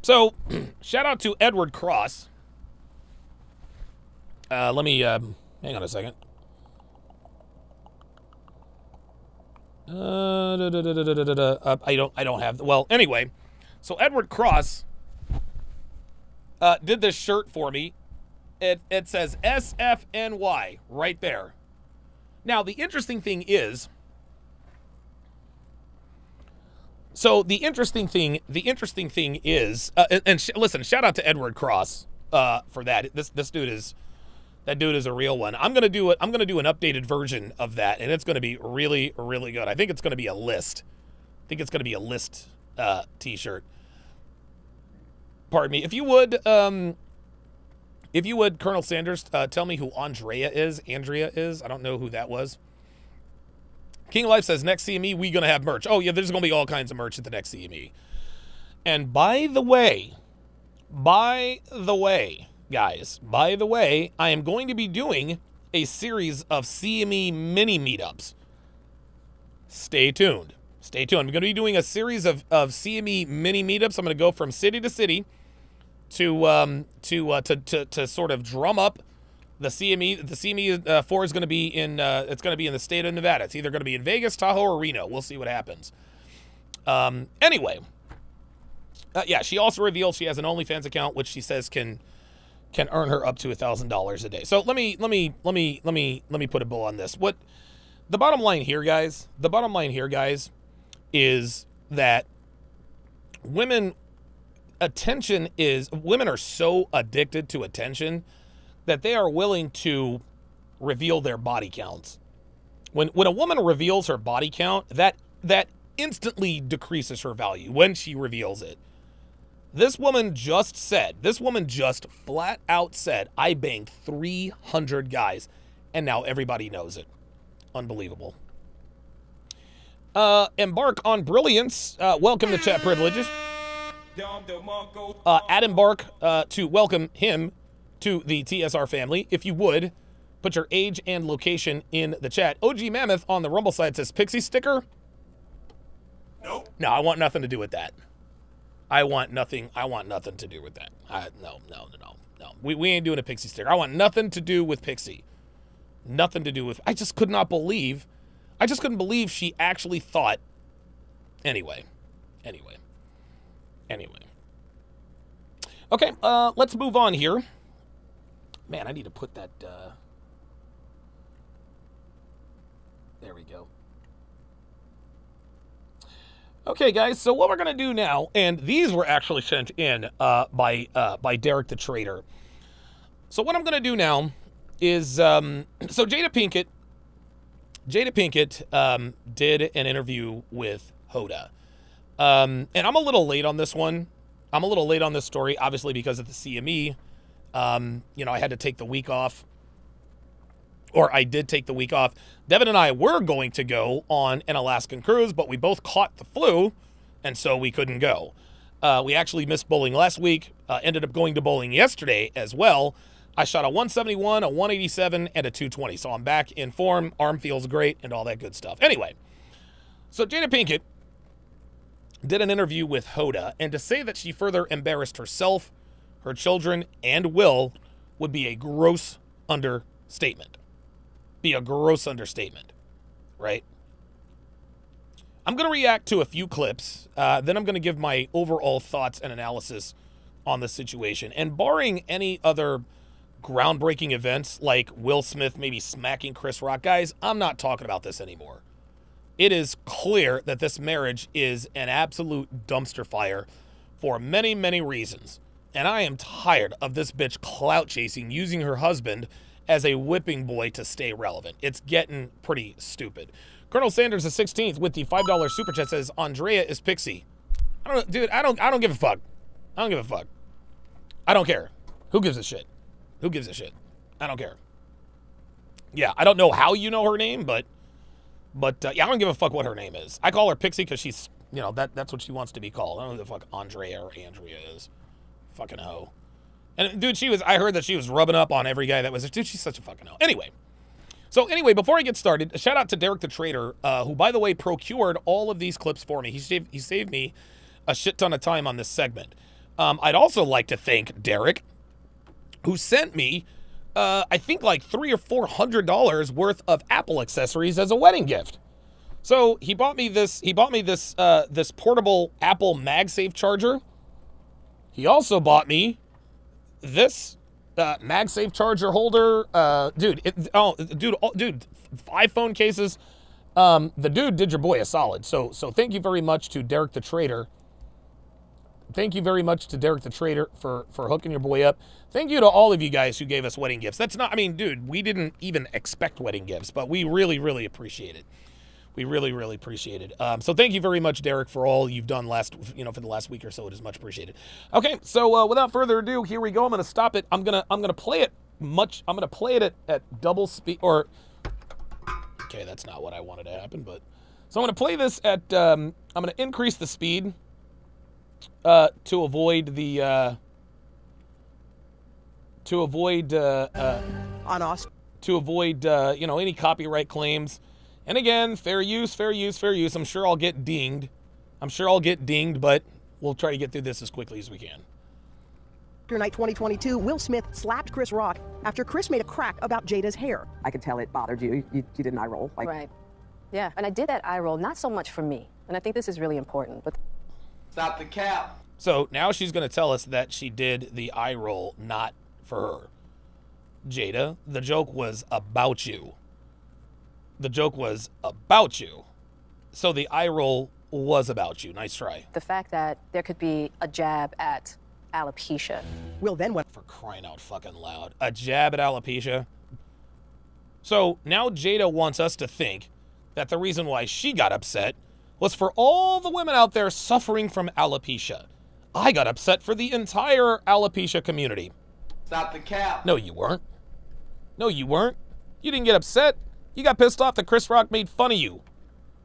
So, shout out to Edward Cross. Let me, hang on a second. I don't have, well, anyway. So, Edward Cross did this shirt for me. It says SFNY right there. Now, the interesting thing is, listen, shout out to Edward Cross for that. That dude is a real one. I'm gonna do an updated version of that, and it's gonna be really, really good. I think it's gonna be a list. T-shirt. Pardon me. If you would, Colonel Sanders, tell me who Andrea is. I don't know who that was. King Life says, next CME, we going to have merch. Oh, yeah, there's going to be all kinds of merch at the next CME. And by the way, guys, I am going to be doing a series of CME mini meetups. stay tuned. Stay tuned. I'm going to be doing a series of CME mini meetups. I'm going to go from city to city to sort of drum up the CME. The CME 4 is going to be in it's going to be in the state of Nevada. It's either going to be in Vegas, Tahoe, or Reno. We'll see what happens. Anyway, yeah, she also revealed she has an OnlyFans account, which she says can earn her up to $1,000 a day. So let me put a bow on this. What the bottom line here, guys? The bottom line here, guys, is that women are so addicted to attention that they are willing to reveal their body counts. When a woman reveals her body count, that instantly decreases her value when she reveals it. This woman just flat out said, I banged 300 guys, and now everybody knows it. Unbelievable. Embark on brilliance. Welcome to chat privileges. Add Embark to welcome him to the TSR family. If you would, put your age and location in the chat. OG Mammoth on the Rumble side says Pixie sticker. Nope. No, I want nothing to do with that. I want nothing to do with that. No. We ain't doing a Pixie sticker. I want nothing to do with Pixie. Nothing to do with... I just couldn't believe she actually thought... Anyway. Okay, let's move on here. Man, I need to put that... There we go. Okay, guys, so what we're going to do now, and these were actually sent in by Derek the Trader. So what I'm going to do now is, so Jada Pinkett did an interview with Hoda. And I'm a little late on this one. I'm a little late on this story, obviously, because of the CME. I had to take the week off. Or I did take the week off. Devin and I were going to go on an Alaskan cruise, but we both caught the flu, and so we couldn't go. We actually missed bowling last week, ended up going to bowling yesterday as well. I shot a 171, a 187, and a 220, so I'm back in form. Arm feels great, and all that good stuff. Anyway, so Jada Pinkett did an interview with Hoda, and to say that she further embarrassed herself, her children, and Will would be a gross understatement. Right? I'm going to react to a few clips, then I'm going to give my overall thoughts and analysis on the situation. And barring any other groundbreaking events like Will Smith maybe smacking Chris Rock, guys, I'm not talking about this anymore. It is clear that this marriage is an absolute dumpster fire for many, many reasons. And I am tired of this bitch clout chasing, using her husband as a whipping boy to stay relevant. It's getting pretty stupid. Colonel Sanders the 16th with the $5 super chat says Andrea is Pixie. I don't know, dude. I don't give a fuck. I don't give a fuck. I don't care. Who gives a shit? Who gives a shit? I don't care. Yeah, I don't know how you know her name, but yeah, I don't give a fuck what her name is. I call her Pixie because she's, that's what she wants to be called. I don't know who the fuck Andrea or Andrea is. Fucking hoe. And dude, I heard that she was rubbing up on every guy that was, dude, she's such a fucking hoe. Anyway, before I get started, a shout out to Derek the Trader, who, by the way, procured all of these clips for me. He saved me a shit ton of time on this segment. I'd also like to thank Derek, who sent me, I think like $300 or $400 worth of Apple accessories as a wedding gift. So he bought me this portable Apple MagSafe charger. He also bought me this MagSafe charger holder. Dude, iPhone cases. The dude did your boy a solid. So thank you very much to Derek the Trader. Thank you very much to Derek the Trader for hooking your boy up. Thank you to all of you guys who gave us wedding gifts. Dude, we didn't even expect wedding gifts, but we really, really appreciate it. We really, really appreciate it. So thank you very much, Derek, for all you've done for the last week or so. It is much appreciated. Okay, so without further ado, here we go. I'm gonna stop it. I'm gonna play it at double speed. Okay, that's not what I wanted to happen, but so I'm gonna play this at. I'm gonna increase the speed to avoid the any copyright claims And again, fair use, fair use, fair use. I'm sure I'll get dinged. But we'll try to get through this as quickly as we can. Night 2022, Will Smith slapped Chris Rock after Chris made a crack about Jada's hair. I could tell it bothered you. You did an eye roll. Right. Yeah, and I did that eye roll not so much for me, and I think this is really important. But Stop the cap. So now she's going to tell us that she did the eye roll not for her. Jada, the joke was about you. The joke was about you. So the eye roll was about you. Nice try. the fact that there could be a jab at alopecia. Will then went For crying out fucking loud. A jab at alopecia. So now Jada wants us to think that the reason why she got upset was for all the women out there suffering from alopecia. I got upset for the entire alopecia community. Stop the cap. No, you weren't. No, you weren't. You didn't get upset. You got pissed off that Chris Rock made fun of you.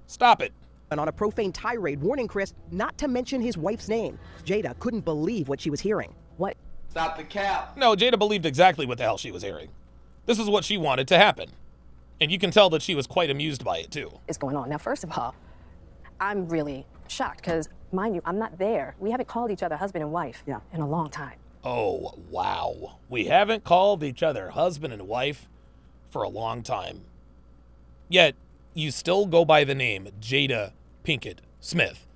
Stop it. on a profane tirade warning Chris not to mention his wife's name. Jada couldn't believe what she was hearing. What Stop the cap. No, Jada believed exactly what the hell she was hearing. This is what she wanted to happen. And you can tell that she was quite amused by it, too. is going on? Now, first of all, I'm really shocked because, mind you, I'm not there. We haven't called each other husband and wife in a long time. Oh, wow. We haven't called each other husband and wife for a long time. Yet, you still go by the name Jada Pinkett Smith.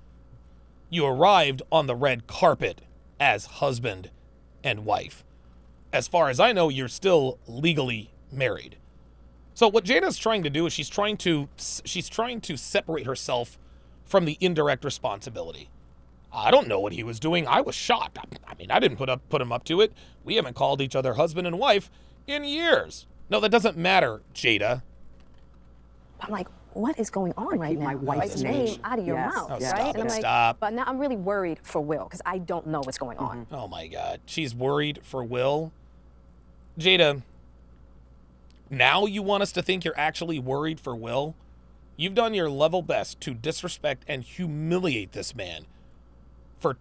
You arrived on the red carpet as husband and wife. As far as I know, you're still legally married. So what Jada's trying to do is she's trying to separate herself from the indirect responsibility. I don't know what he was doing. I was shocked. I mean, I didn't put him up to it. We haven't called each other husband and wife in years. No, that doesn't matter, Jada. I'm like, what is going on right keep now? my wife's name name. out of your Yes. mouth, Oh, right? stop And I'm it, like, stop. But now I'm really worried for Will because I don't know what's going on. Oh my God. She's worried for Will. Jada, now you want us to think you're actually worried for Will? You've done your level best to disrespect and humiliate this man for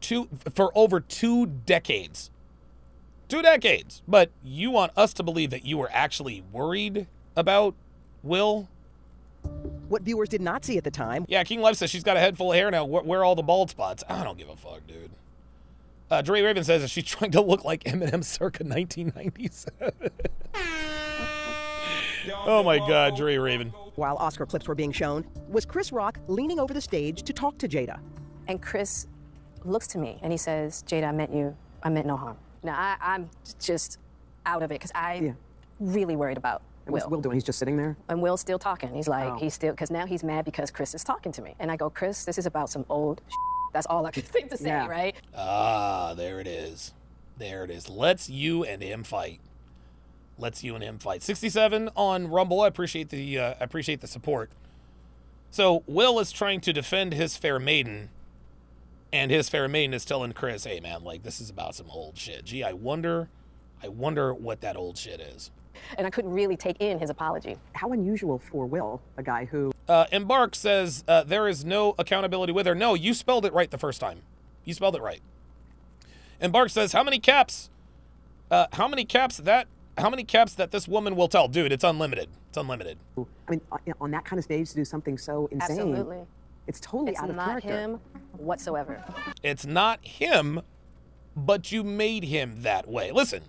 over 2 decades. 2 decades. But you want us to believe that you were actually worried about Will? What viewers did not see at the time Yeah, King Life says she's got a head full of hair now. Where are all the bald spots? I don't give a fuck, dude. Dre Raven says that she's trying to look like Eminem circa 1997. Oh my God, Dre Raven. while Oscar clips were being shown was Chris Rock leaning over the stage to talk to Jada. And Chris looks to me and he says, Jada, I meant no harm. Now, I'm just out of it because I'm really worried about And what's Will doing? He's just sitting there? And Will's still talking. He's like, Oh. he's still, because now he's mad because Chris is talking to me. And I go, Chris, this is about some old That's all I could think to say, Yeah. right? Ah, there it is. There it is. Let's you and him fight. 67 on Rumble. I appreciate the support. So Will is trying to defend his fair maiden, and his fair maiden is telling Chris, "Hey man, like this is about some old shit. Gee, I wonder what that old shit is." And I couldn't really take in his apology. How unusual for Will, a guy who... Embark says there is no accountability with her. No, you spelled it right the first time. You spelled it right. Embark says how many caps that this woman will tell? Dude, it's unlimited. It's unlimited. I mean, on that kind of stage to do something so insane. Absolutely. It's totally It's out of not character. him whatsoever. It's not him, but you made him that way. Listen.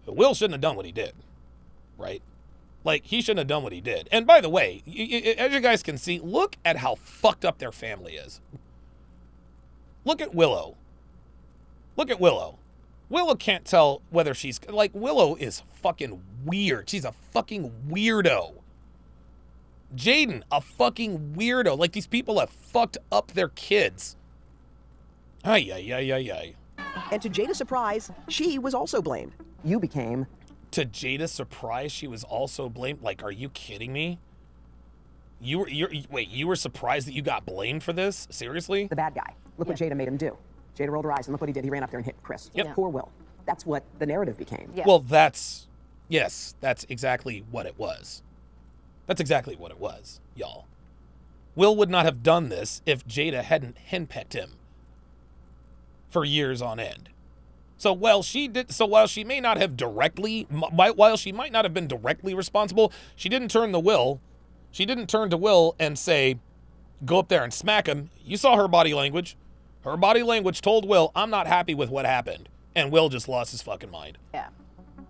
Will shouldn't have done what he did, right? Like, he shouldn't have done what he did. And by the way, as you guys can see, look at how fucked up their family is. Look at Willow. Willow can't tell whether she's... Like, Willow is fucking weird. She's a fucking weirdo. Jaden, a fucking weirdo. Like, these people have fucked up their kids. Ay. And to Jada's surprise, she was also blamed. You became To Jada's surprise, she was also blamed. Like, are you kidding me? You were surprised that you got blamed for this? Seriously? the bad guy. Look what Jada made him do. Jada rolled her eyes, and look what he did. He ran up there and hit Chris. Yep. Poor Will. That's what the narrative became. Yeah. Well, that's exactly what it was. That's exactly what it was, y'all. Will would not have done this if Jada hadn't henpecked him for years on end. So while she might not have been directly responsible, she didn't turn the will She didn't turn to Will and say, go up there and smack him. You saw her body language. Her body language told Will, I'm not happy with what happened. And Will just lost his fucking mind. Yeah.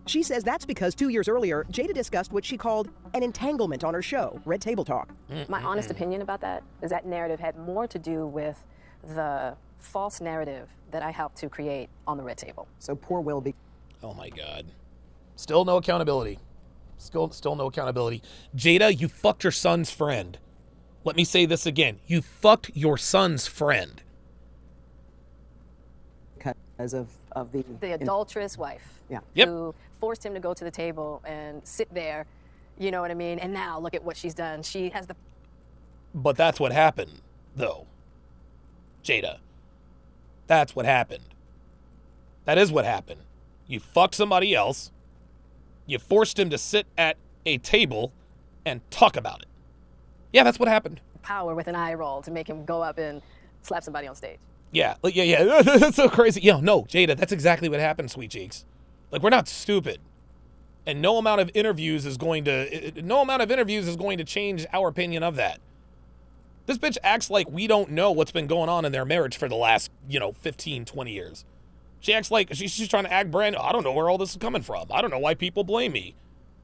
She says that's because 2 years earlier, Jada discussed what she called an entanglement on her show, Red Table Talk. My honest opinion about that is that narrative had more to do with the false narrative that I helped to create on the Red Table. So poor Will be. Oh my God. Still no accountability. Still no accountability. Jada, you fucked your son's friend. Let me say this again. You fucked your son's friend. Because of The adulterous wife. Yeah. Yep. Who forced him to go to the table and sit there, you know what I mean? And now look at what she's done. She has the... But that's what happened, though. Jada. That's what happened. That is what happened. You fucked somebody else. You forced him to sit at a table and talk about it. Yeah, that's what happened. power with an eye roll to make him go up and slap somebody on stage. Yeah. That's so crazy. Yeah, no, Jada, that's exactly what happened, Sweet Cheeks. Like, we're not stupid. And no amount of interviews is going to change our opinion of that. This bitch acts like we don't know what's been going on in their marriage for the last, 15, 20 years. She acts like she's trying to act brand new. I don't know where all this is coming from. I don't know why people blame me.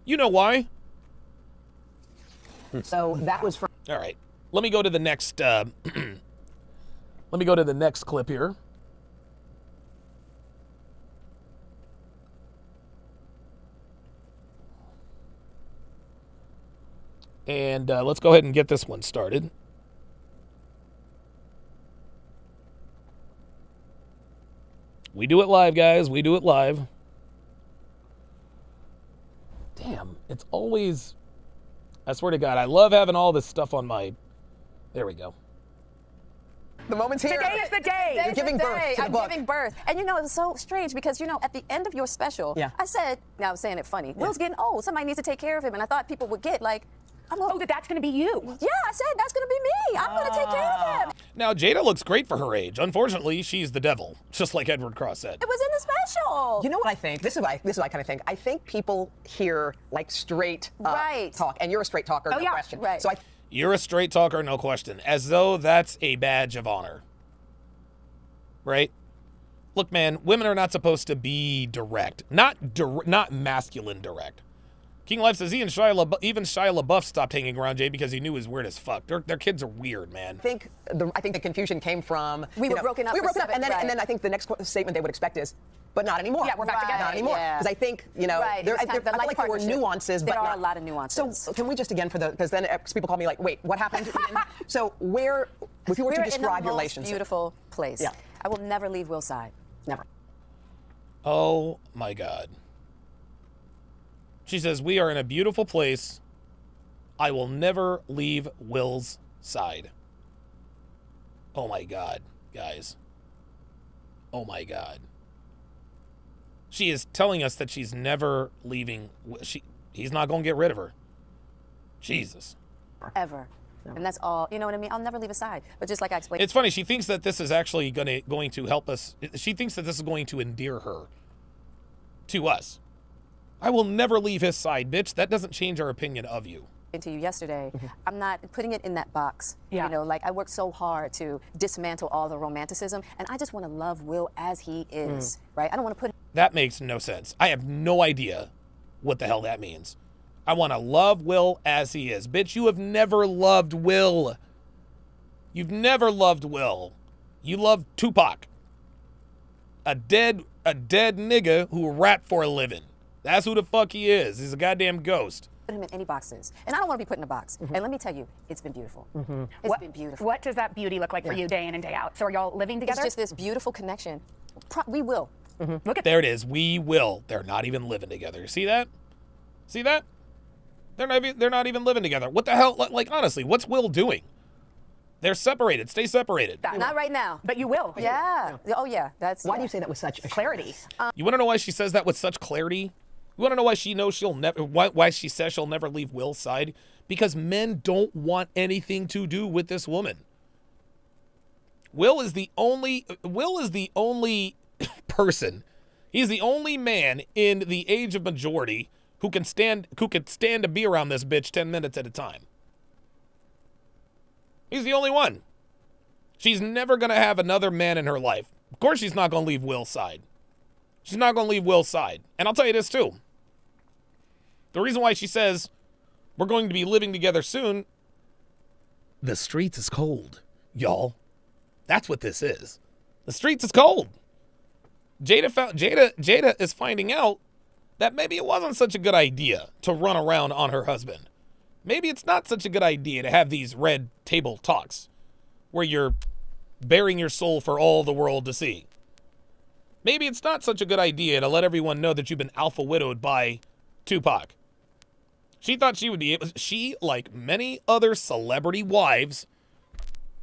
You know why. So that was from. All right. Let me go to the next let me go to the next clip here. And let's go ahead and get this one started. We do it live, guys. We do it live. Damn, it's always... I swear to God, I love having all this stuff on my... There we go. The moment's here. Today is the day. You're giving birth to the I'm book. giving birth. And it was so strange because, at the end of your special, I said, now I'm saying it funny, Will's getting old. Somebody needs to take care of him. And I thought people would get that's going to be you. Yeah, I said, that's going to be me. I'm going to take care of him. Now, Jada looks great for her age. Unfortunately, she's the devil, just like Edward Cross said. It was in the special. You know what I think? This is what I kind of think. I think people hear like straight talk, and you're a straight talker, no question. Right. So You're a straight talker, no question. As though that's a badge of honor. Right? Look, man, women are not supposed to be direct. Not masculine direct. King Life says even Shia LaBeouf stopped hanging around Jay because he knew he was weird as fuck. Their kids are weird, man. I think the confusion came from we were broken up. And then I think the next statement they would expect is, but not anymore. Yeah, we're back together. Not anymore. Because I think I feel like there were nuances, but there are a lot of nuances. So can we just because then people call me like, wait, what happened? So where, if you were to describe your relationship, beautiful place. Yeah. I will never leave Will's side. Never. Oh my God. She says, we are in a beautiful place. I will never leave Will's side. Oh my God, guys. Oh my God. She is telling us that she's never leaving. He's not going to get rid of her. Jesus. Ever. And that's all. You know what I mean? I'll never leave his side. But just like I explained. It's funny. She thinks that this is actually going to help us. She thinks that this is going to endear her to us. I will never leave his side, bitch. That doesn't change our opinion of you. To you yesterday, I'm not putting it in that box. Yeah. I worked so hard to dismantle all the romanticism, and I just want to love Will as he is, right? I don't want to put... That makes no sense. I have no idea what the hell that means. I want to love Will as he is. Bitch, you have never loved Will. You've never loved Will. You loved Tupac. A dead nigga who rapped for a living. That's who the fuck he is. He's a goddamn ghost. Put him in any boxes. And I don't want to be put in a box. And let me tell you, it's been beautiful. It's been beautiful. What does that beauty look like for you day in and day out? So are y'all living together? It's just this beautiful connection. We will. Look at there it is. We will. They're not even living together. See that? See that? They're not even living together. What the hell? Like, honestly, what's Will doing? They're separated. Stay separated. Not right now. But you will. Yeah. Oh, yeah. Why do you say that with such clarity? You want to know why she says that with such clarity? You want to know why she knows why she says she'll never leave Will's side? Because men don't want anything to do with this woman. Will is the only person. He's the only man in the age of majority who could stand to be around this bitch 10 minutes at a time. He's the only one. She's never going to have another man in her life. Of course she's not going to leave Will's side. She's not going to leave Will's side. And I'll tell you this too. The reason why she says we're going to be living together soon, the streets is cold, y'all. That's what this is. The streets is cold. Jada is finding out that maybe it wasn't such a good idea to run around on her husband. Maybe it's not such a good idea to have these red table talks where you're bearing your soul for all the world to see. Maybe it's not such a good idea to let everyone know that you've been alpha widowed by Tupac. She thought she would be able, she, like many other celebrity wives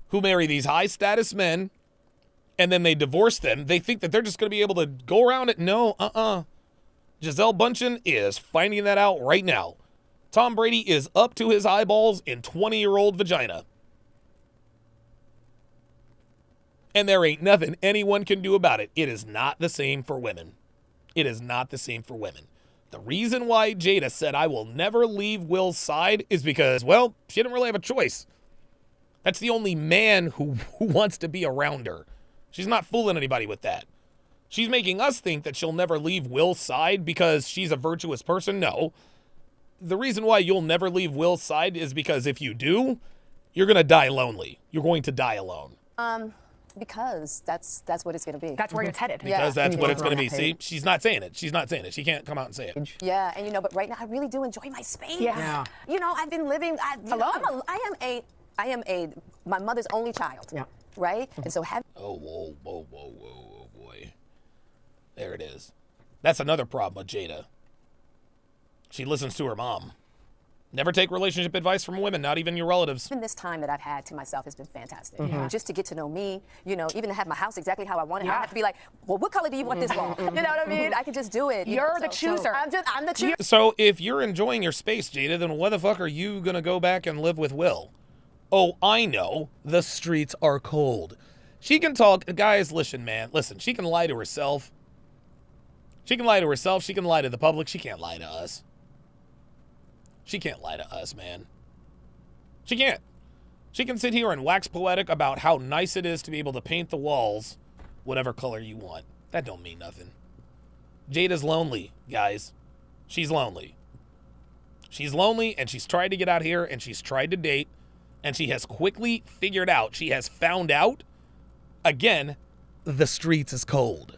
who marry these high status men and then they divorce them, they think that they're just going to be able to go around it. No, Gisele Bündchen is finding that out right now. Tom Brady is up to his eyeballs in 20-year-old vagina. And there ain't nothing anyone can do about it. It is not the same for women. It is not the same for women. The reason why Jada said I will never leave Will's side is because, well, she didn't really have a choice. That's the only man who wants to be around her. She's not fooling anybody with that. She's making us think that she'll never leave Will's side because she's a virtuous person. No. The reason why you'll never leave Will's side is because if you do, you're going to die lonely. You're going to die alone. Because that's what it's going to be. That's where it's headed. Because that's what it's going to be. See, she's not saying it. She's not saying it. She can't come out and say it. Yeah, and but right now I really do enjoy my space. Yeah. I've been living alone. I am my mother's only child. Yeah. Right? And so whoa, boy. There it is. That's another problem with Jada. She listens to her mom. Never take relationship advice from women, not even your relatives. Even this time that I've had to myself has been fantastic. Just to get to know me, even to have my house exactly how I want it. I don't have to be like, well, what color do you want this wall? You know what I mean? I can just do it. You're the chooser. I'm the chooser. So if you're enjoying your space, Jada, then why the fuck are you going to go back and live with Will? Oh, I know. The streets are cold. She can talk. Guys, listen, man. Listen, she can lie to herself. She can lie to herself. She can lie to the public. She can't lie to us. She can't lie to us, man. She can't. She can sit here and wax poetic about how nice it is to be able to paint the walls whatever color you want. That don't mean nothing. Jada's lonely, guys. She's lonely. She's lonely, and she's tried to get out here, and she's tried to date, and she has quickly figured out, she has found out, again, the streets is cold.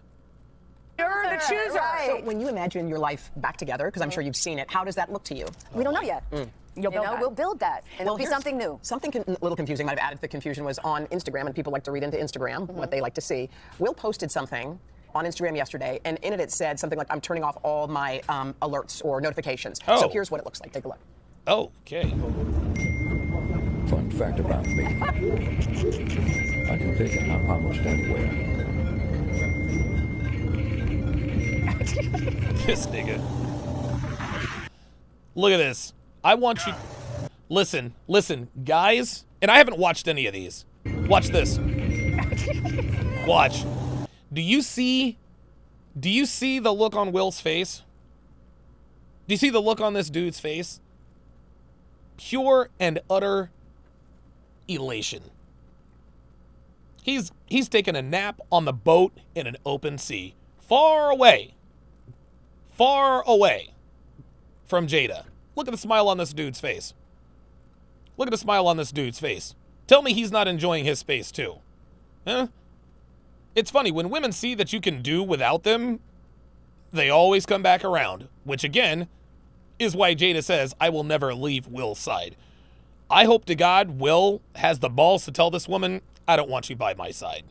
You're the chooser. Right. So when you imagine your life back together, because I'm sure you've seen it, how does that look to you? We don't know yet. We'll build that, and it'll be something new. Something a little confusing might have added to the confusion was on Instagram, and people like to read into Instagram what they like to see. Will posted something on Instagram yesterday, and in it said something like, I'm turning off all my alerts or notifications. So here's what it looks like. Take a look. Okay. Fun fact about me. I can take a nap almost anywhere. This nigga. Look at this. I want you... Listen, guys. And I haven't watched any of these. Watch this. Watch. Do you see the look on Will's face? Do you see the look on this dude's face? Pure and utter elation. He's taking a nap on the boat in an open sea. Far away from Jada. Look at the smile on this dude's face. Look at the smile on this dude's face. Tell me he's not enjoying his space too. Huh? It's funny, when women see that you can do without them, they always come back around, which again is why Jada says, I will never leave Will's side. I hope to God Will has the balls to tell this woman, I don't want you by my side.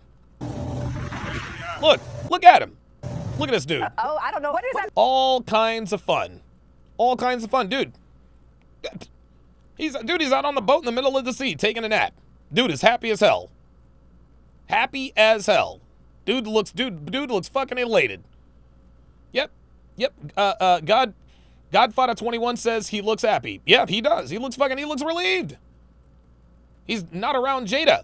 Look at him. Look at this dude. I don't know. What is that? All kinds of fun. All kinds of fun. Dude. He's out on the boat in the middle of the sea taking a nap. Dude is happy as hell. Happy as hell. Dude looks fucking elated. Yep. Godfather 21 says he looks happy. Yeah, he does. He looks relieved. He's not around Jada.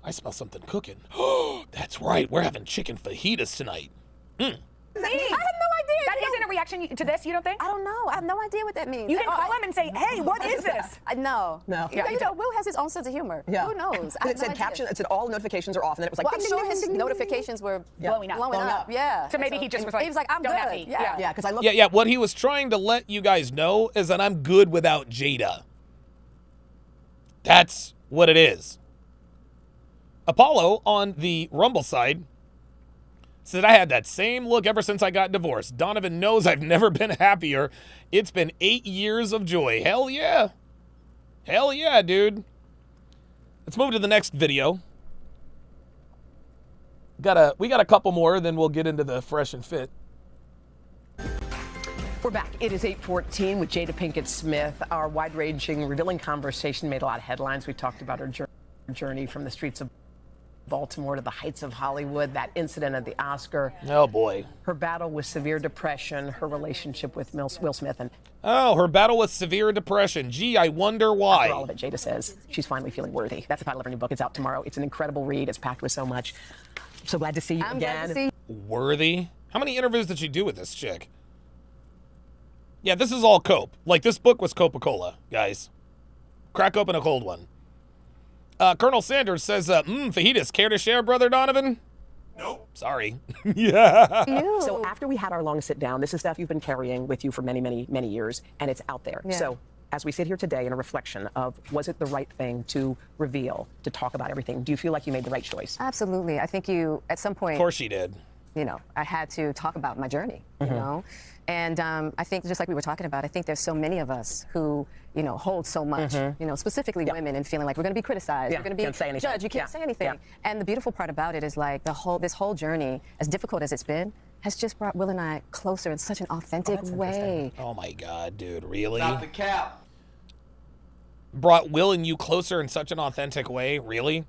I smell something cooking. Oh, that's right. We're having chicken fajitas tonight. I had no idea. That isn't a reaction to this, you don't think? I don't know. I have no idea what that means. You didn't call him and say, hey, what is this? No. No. Yeah, Yeah, you know, Will has his own sense of humor. Yeah. Who knows? I have It said no idea. caption. It said all notifications are off, and then it was like. Well, I'm ding, sure ding, his ding, ding, ding, ding. notifications were Blowing up. Blowing up. Yeah. So maybe he just was like, he was like, I'm don't at good. me. Yeah. Yeah, because I looked. Yeah. What he was trying to let you guys know is that I'm good without Jada. That's what it is. Apollo on the Rumble side said, I had that same look ever since I got divorced. Donovan knows I've never been happier. It's been 8 years of joy. Hell yeah. Hell yeah, dude. Let's move to the next video. We got a couple more, then we'll get into the fresh and fit. We're back. It is 8:14 with Jada Pinkett Smith. Our wide-ranging, revealing conversation made a lot of headlines. We talked about her journey from the streets of Baltimore to the heights of Hollywood, that incident at the Oscar. Oh, boy. Her battle with severe depression, her relationship with Will Smith, and Oh, her battle with severe depression. Gee, I wonder why. after all of it, Jada says she's finally feeling worthy. That's the title of her new book. It's out tomorrow. It's an incredible read. It's packed with so much. So glad to see you I'm again. glad to see you. Worthy? How many interviews did she do with this chick? Yeah, this is all cope. Like, this book was Coca-Cola, guys. Crack open a cold one. Colonel Sanders says, fajitas, care to share, Brother Donovan? Nope. Sorry. Yeah. So after we had our long sit down, this is stuff you've been carrying with you for many, many, many years, and it's out there. Yeah. So as we sit here today in a reflection of, was it the right thing to reveal, to talk about everything? Do you feel like you made the right choice? Absolutely. I think you, at some point, Of course she did. you know, I had to talk about my journey, you know? And I think, just like we were talking about, I think there's so many of us who, you know, hold so much, you know, specifically women, and feeling like we're going to be criticized, we're going to be can't say anything. judged, you can't say anything. And the beautiful part about it is, like, this whole journey, as difficult as it's been, has just brought Will and I closer in such an authentic way. Oh, my God, dude. Really? Stop the cap. Brought Will and you closer in such an authentic way? Really?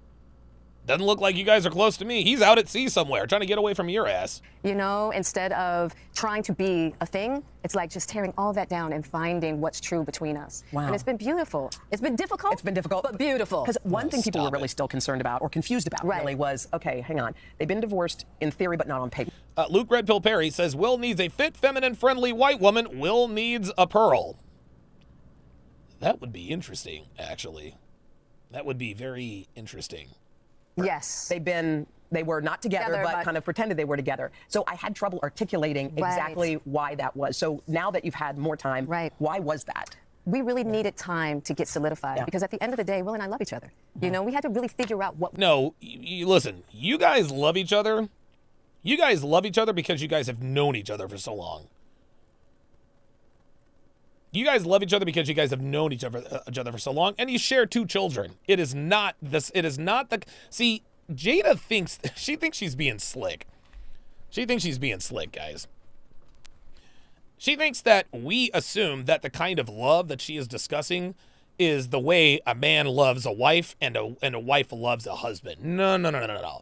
Doesn't look like you guys are close to me. He's out at sea somewhere trying to get away from your ass. You know, instead of trying to be a thing, it's like just tearing all that down and finding what's true between us. Wow. And it's been beautiful. It's been difficult. It's been difficult. But beautiful. Because one thing people were stop really it. still concerned about, or confused about, really, was, okay, hang on. They've been divorced in theory, but not on paper. Luke Red Pill Perry says, Will needs a fit, feminine, friendly white woman. Will needs a pearl. That would be interesting, actually. That would be very interesting. Yes. They were not together, but kind of pretended they were together. So I had trouble articulating exactly why that was. So now that you've had more time, why was that? We really needed time to get solidified, because at the end of the day, Will and I love each other. You know, we had to really figure out what. No, listen, you guys love each other. You guys love each other because you guys have known each other for so long. You guys love each other because you guys have known each other for so long, and you share 2 children. It is not this. It is not the. See, Jada thinks she's being slick. She thinks she's being slick, guys. She thinks that we assume that the kind of love that she is discussing is the way a man loves a wife and a wife loves a husband. No.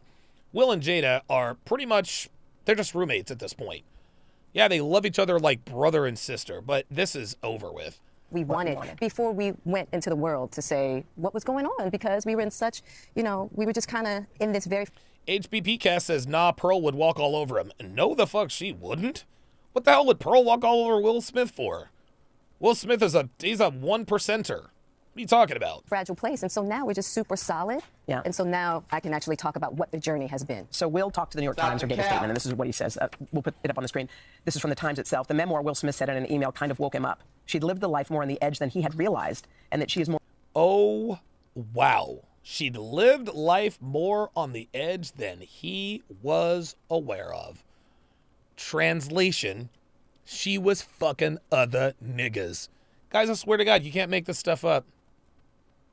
Will and Jada are pretty much, they're just roommates at this point. Yeah, they love each other like brother and sister, but this is over with. We wanted before we went into the world to say what was going on, because we were in such, you know, we were just kind of in this very. HBP Cast says, nah, Pearl would walk all over him. No, the fuck she wouldn't. What the hell would Pearl walk all over Will Smith for? Will Smith he's a 1%er. What are you talking about? Fragile place. And so now we're just super solid. Yeah. And so now I can actually talk about what the journey has been. So Will talked to the New York Times or gave a statement, and this is what he says. We'll put it up on the screen. This is from the Times itself. The memoir, Will Smith said in an email, kind of woke him up. She'd lived the life more on the edge than he had realized, and that she is more. Oh, wow. She'd lived life more on the edge than he was aware of. Translation, she was fucking other niggas. Guys, I swear to God, you can't make this stuff up.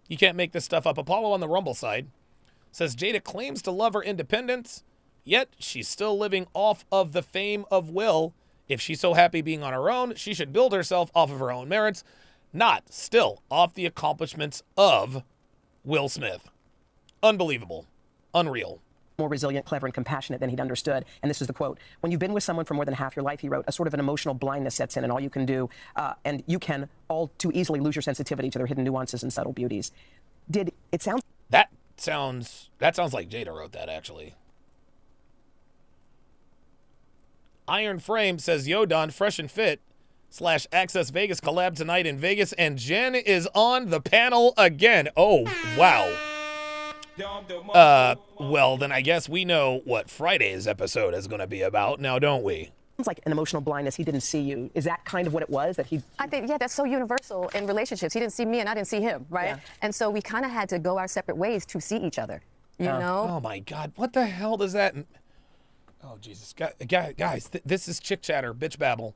You can't make this stuff up. Apollo on the Rumble side says Jada claims to love her independence, yet she's still living off of the fame of Will. If she's so happy being on her own, she should build herself off of her own merits, not still off the accomplishments of Will Smith. Unbelievable. Unreal. More resilient, clever, and compassionate than he'd understood. And this is the quote. When you've been with someone for more than half your life, he wrote, a sort of an emotional blindness sets in, and all you can do, and you can all too easily lose your sensitivity to their hidden nuances and subtle beauties. Did it sound? That sounds like Jada wrote that, actually. Iron Frame says, yo, Don, fresh and fit / Access Vegas collab tonight in Vegas, and Jen is on the panel again. Oh, wow. Well, then I guess we know what Friday's episode is going to be about now, don't we? It's like an emotional blindness. He didn't see you. Is that kind of what it was? That he? I think, yeah, that's so universal in relationships. He didn't see me and I didn't see him, right? Yeah. And so we kind of had to go our separate ways to see each other, you know? Oh, my God. What the hell does that... Oh, Jesus. Guys, this is chick chatter, bitch babble.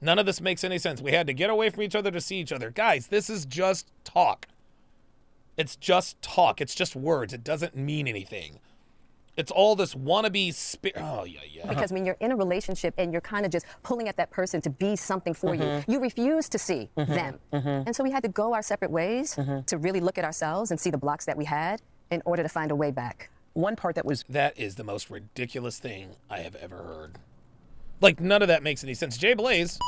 None of this makes any sense. We had to get away from each other to see each other. Guys, this is just talk. It's just talk. It's just words. It doesn't mean anything. It's all this wannabe oh, yeah. Because when you're in a relationship and you're kind of just pulling at that person to be something for you, you refuse to see them. And so we had to go our separate ways to really look at ourselves and see the blocks that we had in order to find a way back. One part that was... That is the most ridiculous thing I have ever heard. Like, none of that makes any sense. Jay Blaze,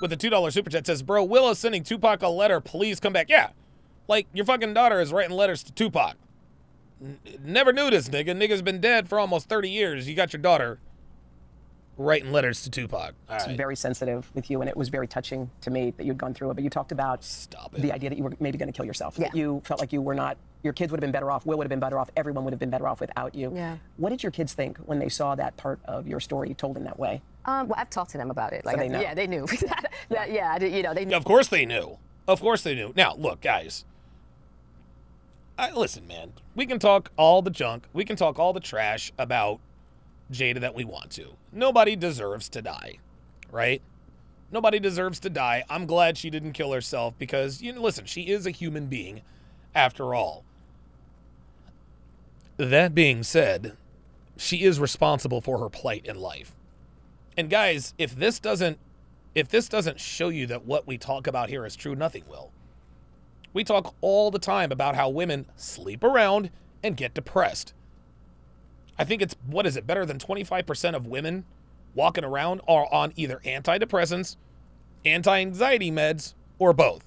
with a $2 super chat, says, bro, Willow's sending Tupac a letter. Please come back. Yeah. Like, your fucking daughter is writing letters to Tupac. Never knew this nigga. Nigga's been dead for almost 30 years. You got your daughter writing letters to Tupac. It's very sensitive with you, and it was very touching to me that you'd gone through it. But you talked about the idea that you were maybe going to kill yourself. Yeah. That you felt like you were not... Your kids would have been better off. Will would have been better off. Everyone would have been better off without you. Yeah. What did your kids think when they saw that part of your story told in that way? Well, I've talked to them about it. Like, So they know. Yeah, they knew. They knew. Of course they knew. Of course they knew. Now, look, guys. Listen, man. We can talk all the junk. We can talk all the trash about Jada that we want to. Nobody deserves to die, right? Nobody deserves to die. I'm glad she didn't kill herself because, listen, she is a human being after all. That being said, she is responsible for her plight in life. And guys, if this doesn't show you that what we talk about here is true, nothing will. We talk all the time about how women sleep around and get depressed. I think it's, better than 25% of women walking around are on either antidepressants, anti-anxiety meds, or both.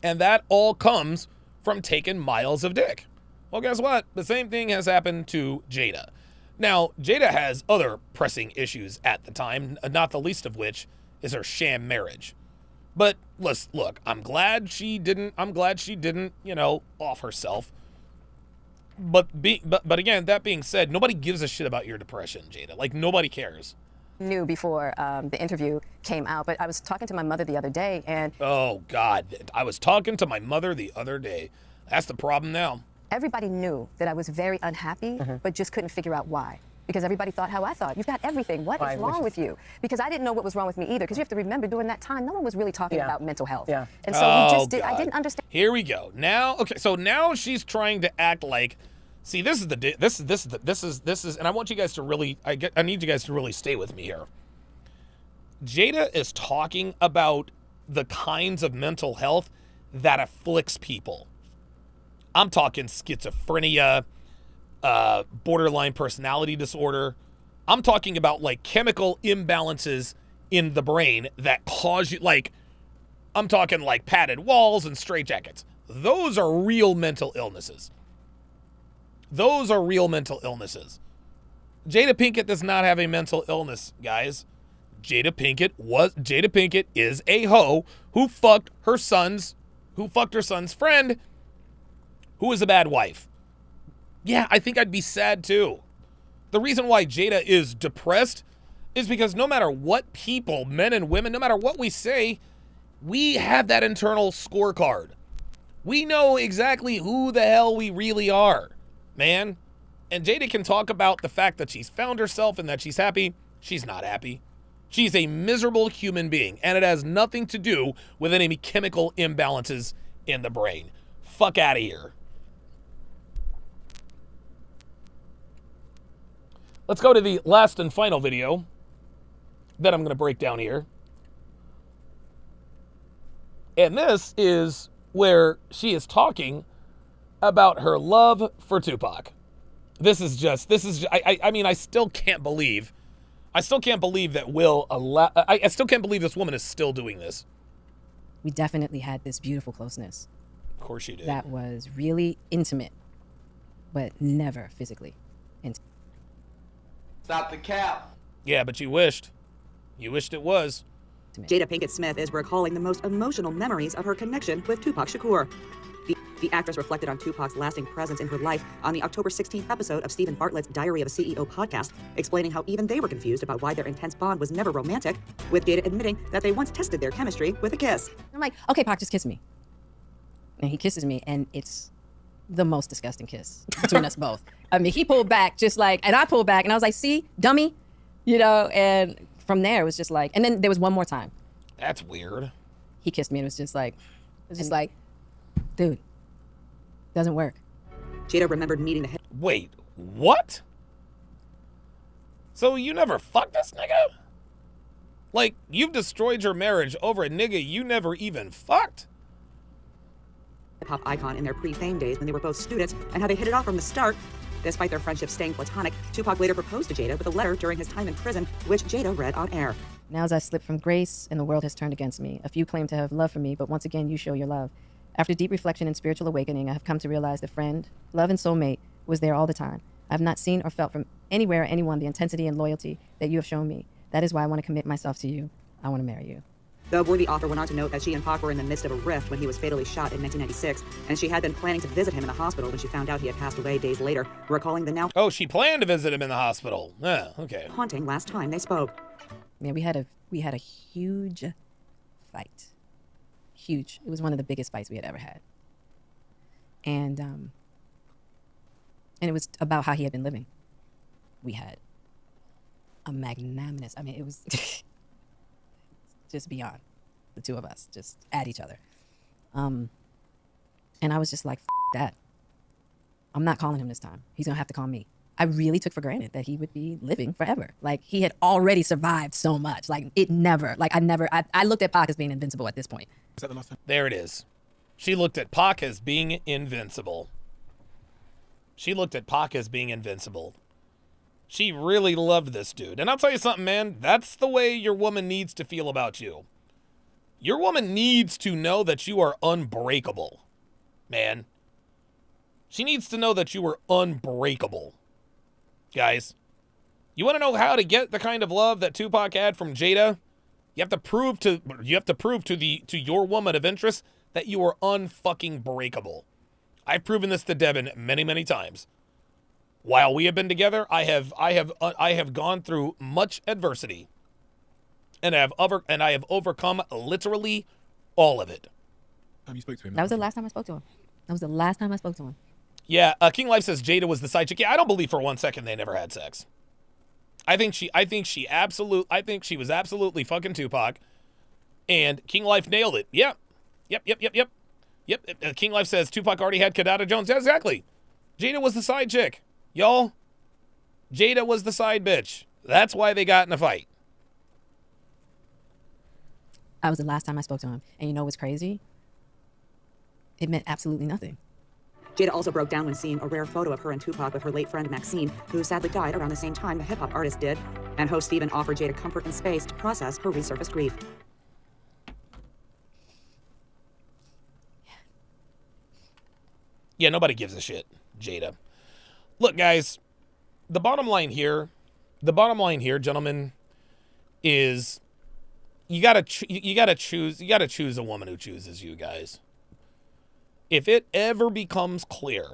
And that all comes from taking miles of dick. Well, guess what? The same thing has happened to Jada. Now, Jada has other pressing issues at the time, not the least of which is her sham marriage. But look, I'm glad she didn't, off herself. But again, that being said, nobody gives a shit about your depression, Jada. Like, nobody cares. Knew before the interview came out, but I was talking to my mother the other day, and oh God, I was talking to my mother the other day. That's the problem now. Everybody knew that I was very unhappy, but just couldn't figure out why. Because everybody thought how I thought. You've got everything. What is wrong with you? Because I didn't know what was wrong with me either. Because you have to remember, during that time, no one was really talking about mental health. Yeah. And so I didn't understand. Here we go. Now, okay, so now she's trying to act like. See, this is, and I want you guys to really, I need you guys to really stay with me here. Jada is talking about the kinds of mental health that afflicts people. I'm talking schizophrenia, borderline personality disorder. I'm talking about like chemical imbalances in the brain that cause you, like, I'm talking like padded walls and straitjackets. Those are real mental illnesses. Those are real mental illnesses. Jada Pinkett does not have a mental illness, guys. Jada Pinkett is a hoe who fucked her son's friend, who is a bad wife. Yeah, I think I'd be sad too. The reason why Jada is depressed is because no matter what people, men and women, no matter what we say, we have that internal scorecard. We know exactly who the hell we really are, man. And Jada can talk about the fact that she's found herself and that she's happy. She's not happy. She's a miserable human being, and it has nothing to do with any chemical imbalances in the brain. Fuck out of here. Let's go to the last and final video that I'm going to break down here. And this is where she is talking about her love for Tupac. I still can't believe that I still can't believe this woman is still doing this. We definitely had this beautiful closeness. Of course you did. That was really intimate, but never physically intimate. Stop the cap. Yeah, but you wished. You wished it was. Jada Pinkett Smith is recalling the most emotional memories of her connection with Tupac Shakur. The actress reflected on Tupac's lasting presence in her life on the October 16th episode of Stephen Bartlett's Diary of a CEO podcast, explaining how even they were confused about why their intense bond was never romantic, with Jada admitting that they once tested their chemistry with a kiss. I'm like, okay, Pac, just kiss me. And he kisses me, and it's the most disgusting kiss between us both. I mean, he pulled back just like, and I pulled back, and I was like, see, dummy, you know, and from there it was just like, and then there was one more time. That's weird. He kissed me, and it was just like, dude, doesn't work. Jada remembered meeting the Wait, what? So you never fucked this nigga? Like, you've destroyed your marriage over a nigga you never even fucked? hip-hop icon in their pre-fame days when they were both students and how they hit it off from the start. Despite their friendship staying platonic, Tupac later proposed to Jada with a letter during his time in prison, which Jada read on air. Now as I slip from grace and the world has turned against me, a few claim to have love for me, but once again you show your love. After deep reflection and spiritual awakening, I have come to realize that friend, love and soulmate was there all the time. I have not seen or felt from anywhere or anyone the intensity and loyalty that you have shown me. That is why I want to commit myself to you. I want to marry you. The worthy author went on to note that she and Pac were in the midst of a rift when he was fatally shot in 1996, and she had been planning to visit him in the hospital when she found out he had passed away days later, recalling the now she planned to visit him in the hospital. Okay. haunting last time they spoke. Yeah, we had a huge fight. Huge. It was one of the biggest fights we had ever had. And it was about how he had been living. We had a magnanimous, it was just beyond the two of us, just at each other. And I was just like, that. I'm not calling him this time. He's gonna have to call me. I really took for granted that he would be living forever. Like, he had already survived so much. Like, I looked at Pac as being invincible at this point. Is that the last time? There it is. She looked at Pac as being invincible. She looked at Pac as being invincible. She really loved this dude. And I'll tell you something, man. That's the way your woman needs to feel about you. Your woman needs to know that you are unbreakable, man. She needs to know that you are unbreakable. Guys, you want to know how to get the kind of love that Tupac had from Jada? You have to prove to your woman of interest that you are unfucking breakable. I've proven this to Devin many, many times. While we have been together, I have gone through much adversity, and I have overcome literally all of it. You spoke to him. That was the last time I spoke to him. Yeah, King Life says Jada was the side chick. Yeah, I don't believe for 1 second they never had sex. I think she was absolutely fucking Tupac, and King Life nailed it. Yep. King Life says Tupac already had Kadada Jones. Yeah, exactly. Jada was the side chick, y'all. Jada was the side bitch. That's why they got in a fight. That was the last time I spoke to him, and you know what's crazy? It meant absolutely nothing. Jada also broke down when seeing a rare photo of her and Tupac with her late friend Maxine, who sadly died around the same time the hip-hop artist did, and host Steven offered Jada comfort and space to process her resurfaced grief. Yeah, nobody gives a shit, Jada. Look, guys, the bottom line here, gentlemen, is you gotta choose a woman who chooses you, guys. If it ever becomes clear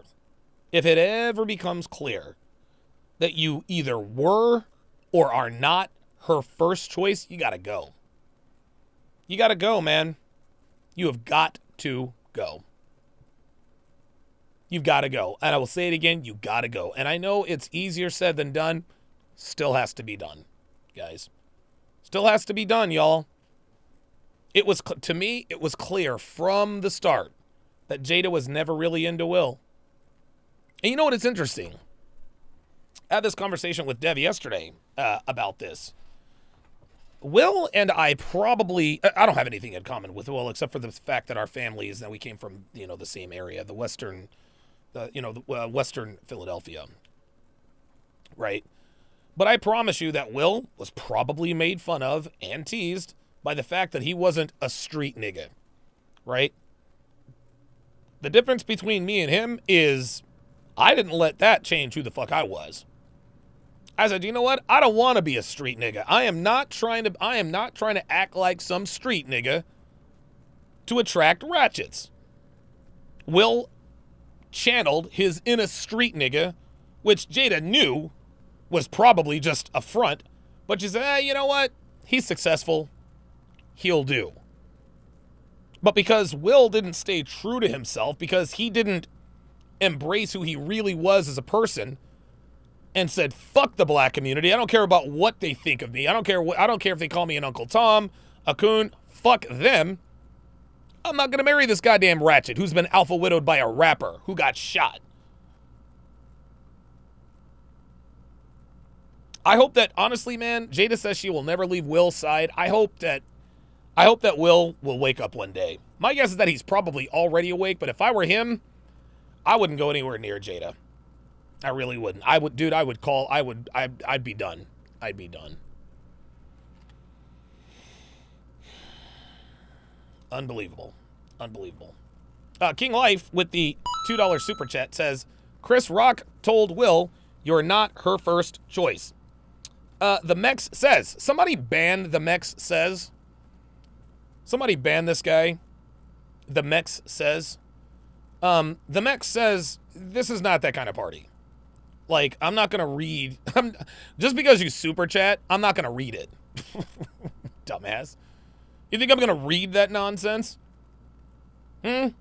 that you either were or are not her first choice, you gotta go. You gotta go, man. You have got to go. You've got to go. And I will say it again, you got to go. And I know it's easier said than done. Still has to be done, guys. Still has to be done, y'all. To me, it was clear from the start that Jada was never really into Will. And you know what? It's interesting. I had this conversation with Dev yesterday about this. Will and I don't have anything in common with Will except for the fact that our families, that we came from, the same area, the Western Philadelphia, right? But I promise you that Will was probably made fun of and teased by the fact that he wasn't a street nigga, right? The difference between me and him is I didn't let that change who the fuck I was. I said, you know what? I don't want to be a street nigga. I am not trying to act like some street nigga to attract ratchets. Will channeled his inner street nigga, which Jada knew was probably just a front, but she said, you know what? He's successful. He'll do. But because Will didn't stay true to himself, because he didn't embrace who he really was as a person, and said, fuck the black community. I don't care about what they think of me. I don't care if they call me an Uncle Tom, a coon. Fuck them. I'm not going to marry this goddamn ratchet who's been alpha widowed by a rapper who got shot. I hope that, honestly, man, Jada says she will never leave Will's side. I hope that Will wake up one day. My guess is that he's probably already awake, but if I were him, I wouldn't go anywhere near Jada. I really wouldn't. I'd be done. I'd be done. Unbelievable. King Life with the $2 super chat says, Chris Rock told Will, you're not her first choice. The Mex says, somebody ban the Mex says. Somebody ban this guy. The Mex says. The Mex says, this is not that kind of party. Like, I'm not going to read. Just because you super chat, I'm not going to read it. Dumbass. You think I'm going to read that nonsense? The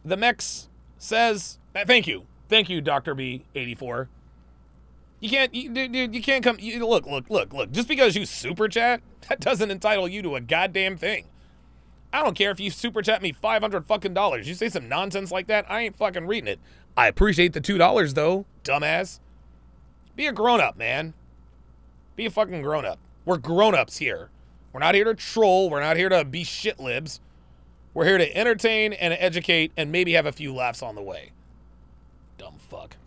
Mex says, thank you. Thank you, Dr. B84. You can't come. Look. Just because you super chat, that doesn't entitle you to a goddamn thing. I don't care if you super chat me $500 fucking dollars. You say some nonsense like that, I ain't fucking reading it. I appreciate the $2 though, dumbass. Be a grown-up, man. Be a fucking grown-up. We're grown-ups here. We're not here to troll. We're not here to be shit libs. We're here to entertain and educate and maybe have a few laughs on the way. Dumb fuck.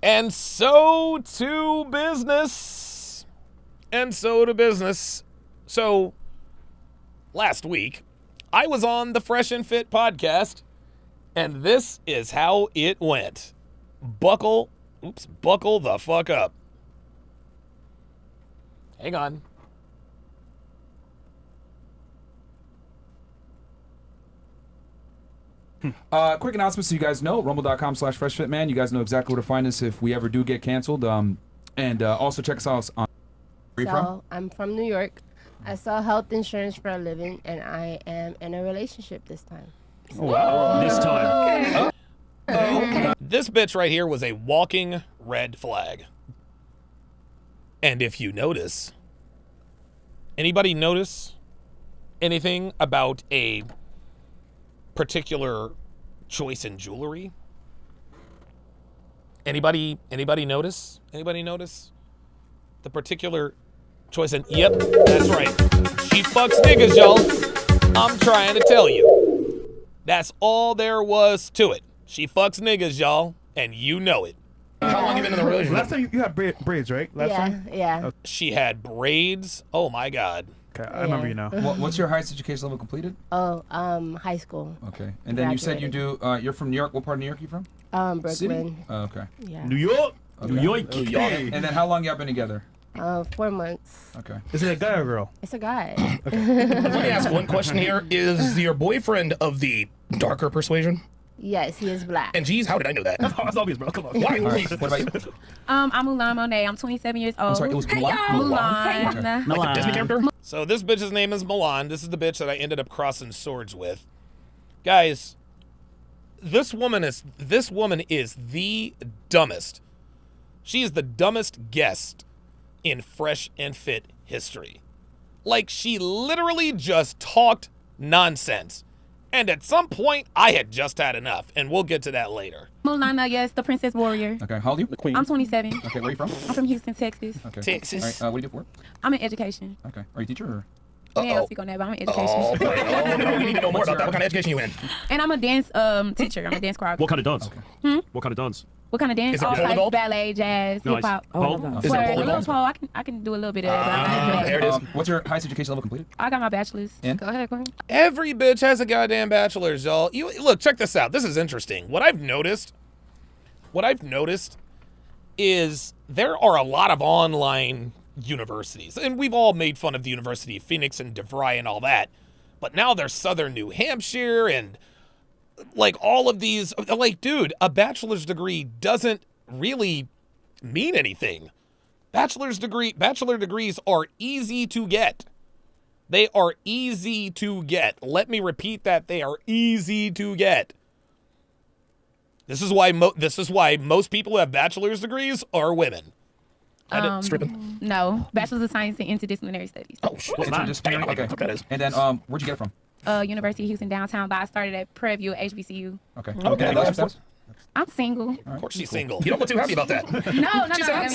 And so to business. So, last week, I was on the Fresh and Fit podcast, and this is how it went. Buckle the fuck up. Hang on. Quick announcement so you guys know, rumble.com/freshfitman. You guys know exactly where to find us if we ever do get canceled. And also check us out on... Where are you from? I'm from New York. I sell health insurance for a living, and I am in a relationship this time. Oh, wow. This time. Okay. This bitch right here was a walking red flag. And if you notice, anybody notice anything about a particular choice in jewelry? Anybody notice? Anybody notice the particular choice in... Yep, that's right. She fucks niggas, y'all. I'm trying to tell you. That's all there was to it. She fucks niggas, y'all, and you know it. How long you been in the relationship? Last time you had braids, right? Last time? Yeah. She had braids. Oh my God. Okay, I remember you now. What's your highest education level completed? Oh, high school. Okay, and then you said you do. You're from New York. What part of New York are you from? Brooklyn. City? Oh, okay. Yeah. New York. Okay. New York. And then how long y'all been together? 4 months. Okay. Is it a guy or a girl? It's a guy. Let me ask one question here. Is your boyfriend of the darker persuasion? Yes, he is black. And geez, how did I know that? That's obvious, bro. Come on. Why? Right. What about you? I'm Mulan Monet. I'm 27 years old. I'm sorry, it was Mulan? Mulan. Okay. Like a Disney character? So this bitch's name is Milan. This is the bitch that I ended up crossing swords with. Guys, this woman is the dumbest. She is the dumbest guest in Fresh and Fit history. Like, she literally just talked nonsense. And at some point, I had just had enough, and we'll get to that later. Mulana, yes, the Princess Warrior. Okay, how old are you? The Queen. I'm 27. Okay, where are you from? I'm from Houston, Texas. Okay. Texas. All right, what do you do for work? I'm in education. Okay. Are you a teacher or? Yeah, I'll speak on that, but I'm in education. Oh, no, we need to know more about that. What kind of education you in? And I'm a dance teacher. I'm a dance choreographer. What kind of dance? Hmm? What kind of dance? What kind of dance? Is it All pole types, vault? ballet, jazz, No, hip hop. pole? Is it For pole a little vault? pole, I can do a little bit of it. But I'm not there it good. is. What's your highest education level completed? I got my bachelor's. And? Go ahead, Queen. Every bitch has a goddamn bachelor's, y'all. You look, check this out. This is interesting. What I've noticed is there are a lot of online universities, and we've all made fun of the University of Phoenix and DeVry and all that. But now there's Southern New Hampshire and like all of these. Like, dude, a bachelor's degree doesn't really mean anything. Bachelor degrees are easy to get. They are easy to get. Let me repeat that. They are easy to get. This is why most people who have bachelor's degrees are women. Stripping? No, bachelor's of science in interdisciplinary studies. Oh shit! Interdisciplinary? Okay. What that is. And then where'd you get it from? University of Houston downtown, but I started at Prairie View at HBCU. Okay. Okay. Relationship status? I'm single. Of course she's single. You don't look too happy about that. No. She said, I'm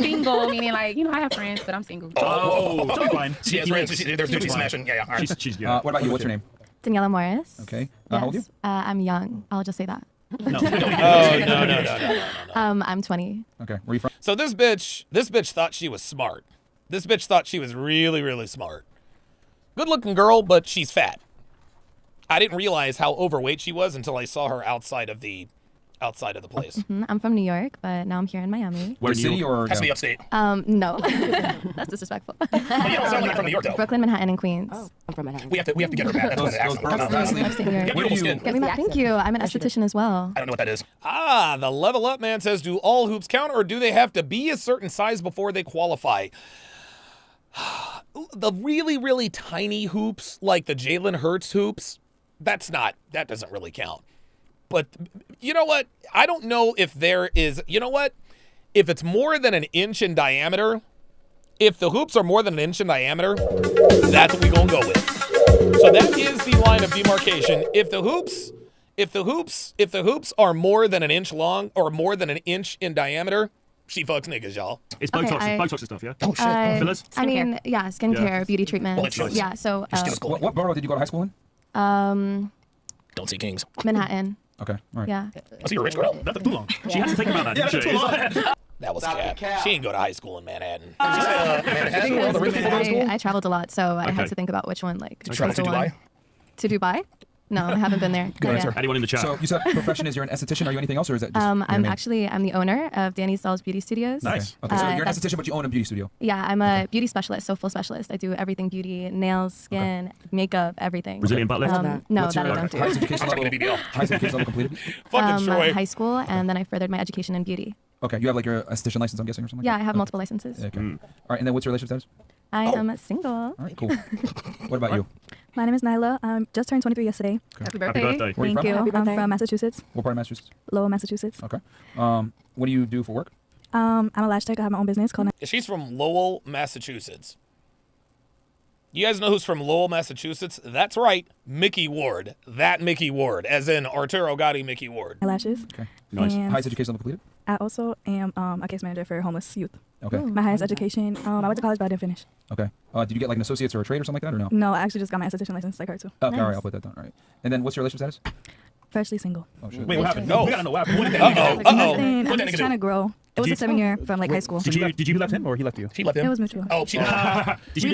single, meaning like, I have friends, but I'm single. Oh, she'll be fine. She has friends. There's dudes smashing. Yeah. All right. She's good. What about you? What's your name? Daniela Morris. Okay. How old are you? I'm young. I'll just say that. No. No. I'm 20. Okay. Where are you from? So this bitch thought she was smart. This bitch thought she was really, really smart. Good looking girl, but she's fat. I didn't realize how overweight she was until I saw her outside of the place. I'm from New York, but now I'm here in Miami. Where city or? Has to be upstate. No. That's disrespectful. But you don't sound like you're from New York though. Brooklyn, Manhattan, and Queens. I'm from Manhattan. We have to get her back. That's why the accent. Upstate New York. Get beautiful skin. Get me back. Thank you. I'm an esthetician as well. I don't know what that is. The level up man says, do all hoops count or do they have to be a certain size before they qualify? The really, really tiny hoops, like the Jalen Hurts hoops, that doesn't really count. But you know what? I don't know if there is, if it's more than an inch in diameter, if the hoops are more than an inch in diameter, that's what we're going to go with. So that is the line of demarcation. If the hoops are more than an inch long or more than an inch in diameter, she fucks niggas, y'all. It's Botox and stuff, yeah? Oh, shit. Fillers? I mean, yeah, skincare, beauty treatments. Yeah, so. What borough did you go to high school in? Don't see kings. Manhattan. Okay, all right. Yeah. I see you're a rich girl. That's too long. She has to think about that. Yeah, that's too long. That was cap. She didn't go to high school in Manhattan. I traveled a lot, so I had to think about which one. Did you travel to Dubai? To Dubai? No, I haven't been there. Good answer. Anyone in the chat? So you said profession is you're an esthetician. Are you anything else, or is that just I'm the owner of Danny's Dolls Beauty Studios. Nice. Okay, so you're an esthetician, but you own a beauty studio. Yeah, I'm a beauty specialist, so full specialist. I do everything beauty, nails, skin, makeup, everything. Brazilian butt lift? No, What's that your I don't do. highest education level completed? High school, and then I furthered my education in beauty. Okay, you have like your esthetician license, I'm guessing, or something like Yeah, that? I have multiple licenses. Okay. All right, and then what's your relationship status? I am single. All right, cool. What about you? My name is Nyla. I just turned 23 yesterday. Okay. Happy birthday. Where are you Thank from? you. Happy I'm birthday. from Massachusetts. What part of Massachusetts? Lowell, Massachusetts. Okay. What do you do for work? I'm a lash tech. I have my own business called. She's from Lowell, Massachusetts. You guys know who's from Lowell, Massachusetts? That's right, Mickey Ward. That Mickey Ward, as in Arturo Gotti Mickey Ward. Eyelashes. Okay. Nice. Highest education level completed? I also am a case manager for homeless youth. Okay. My highest education. I went to college, but I didn't finish. Okay. Did you get like an associate's or a trade or something like that, or no? No, I actually just got my esthetician license like her too. Okay, all right, I'll put that down. All right. And then what's your relationship status? Freshly single. Oh shit. Wait, what happened? No. We gotta know what happened. What did that nigga do? Nothing. What I'm did that just nigga trying to do? grow. It was a 7-year from like high school. Did you left him or he left you? She left him. It was mutual. Oh, she we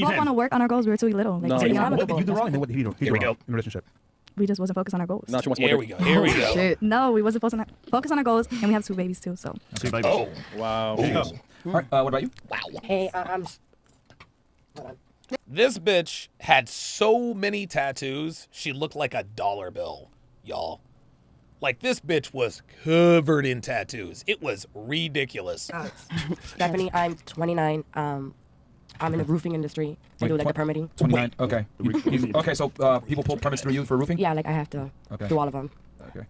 both want to work on our goals. We were too little. Like, No, to be honest. what did you do wrong and what did he do? Here we go. In a relationship. We just wasn't focused on our goals. No, she wants Here we go. Here we go. Shit. No, we wasn't focused on our goals, and we have 2 babies too. So. Oh, wow. All right. What about you? Wow. Hey, I'm. This bitch had so many tattoos, she looked like a dollar bill, y'all. Like, this bitch was covered in tattoos. It was ridiculous. Stephanie, I'm 29. I'm in the roofing industry. I do like the permitting. 29. Okay. Okay, so people pull permits through you for roofing? Yeah, like I have to do all of them. Okay.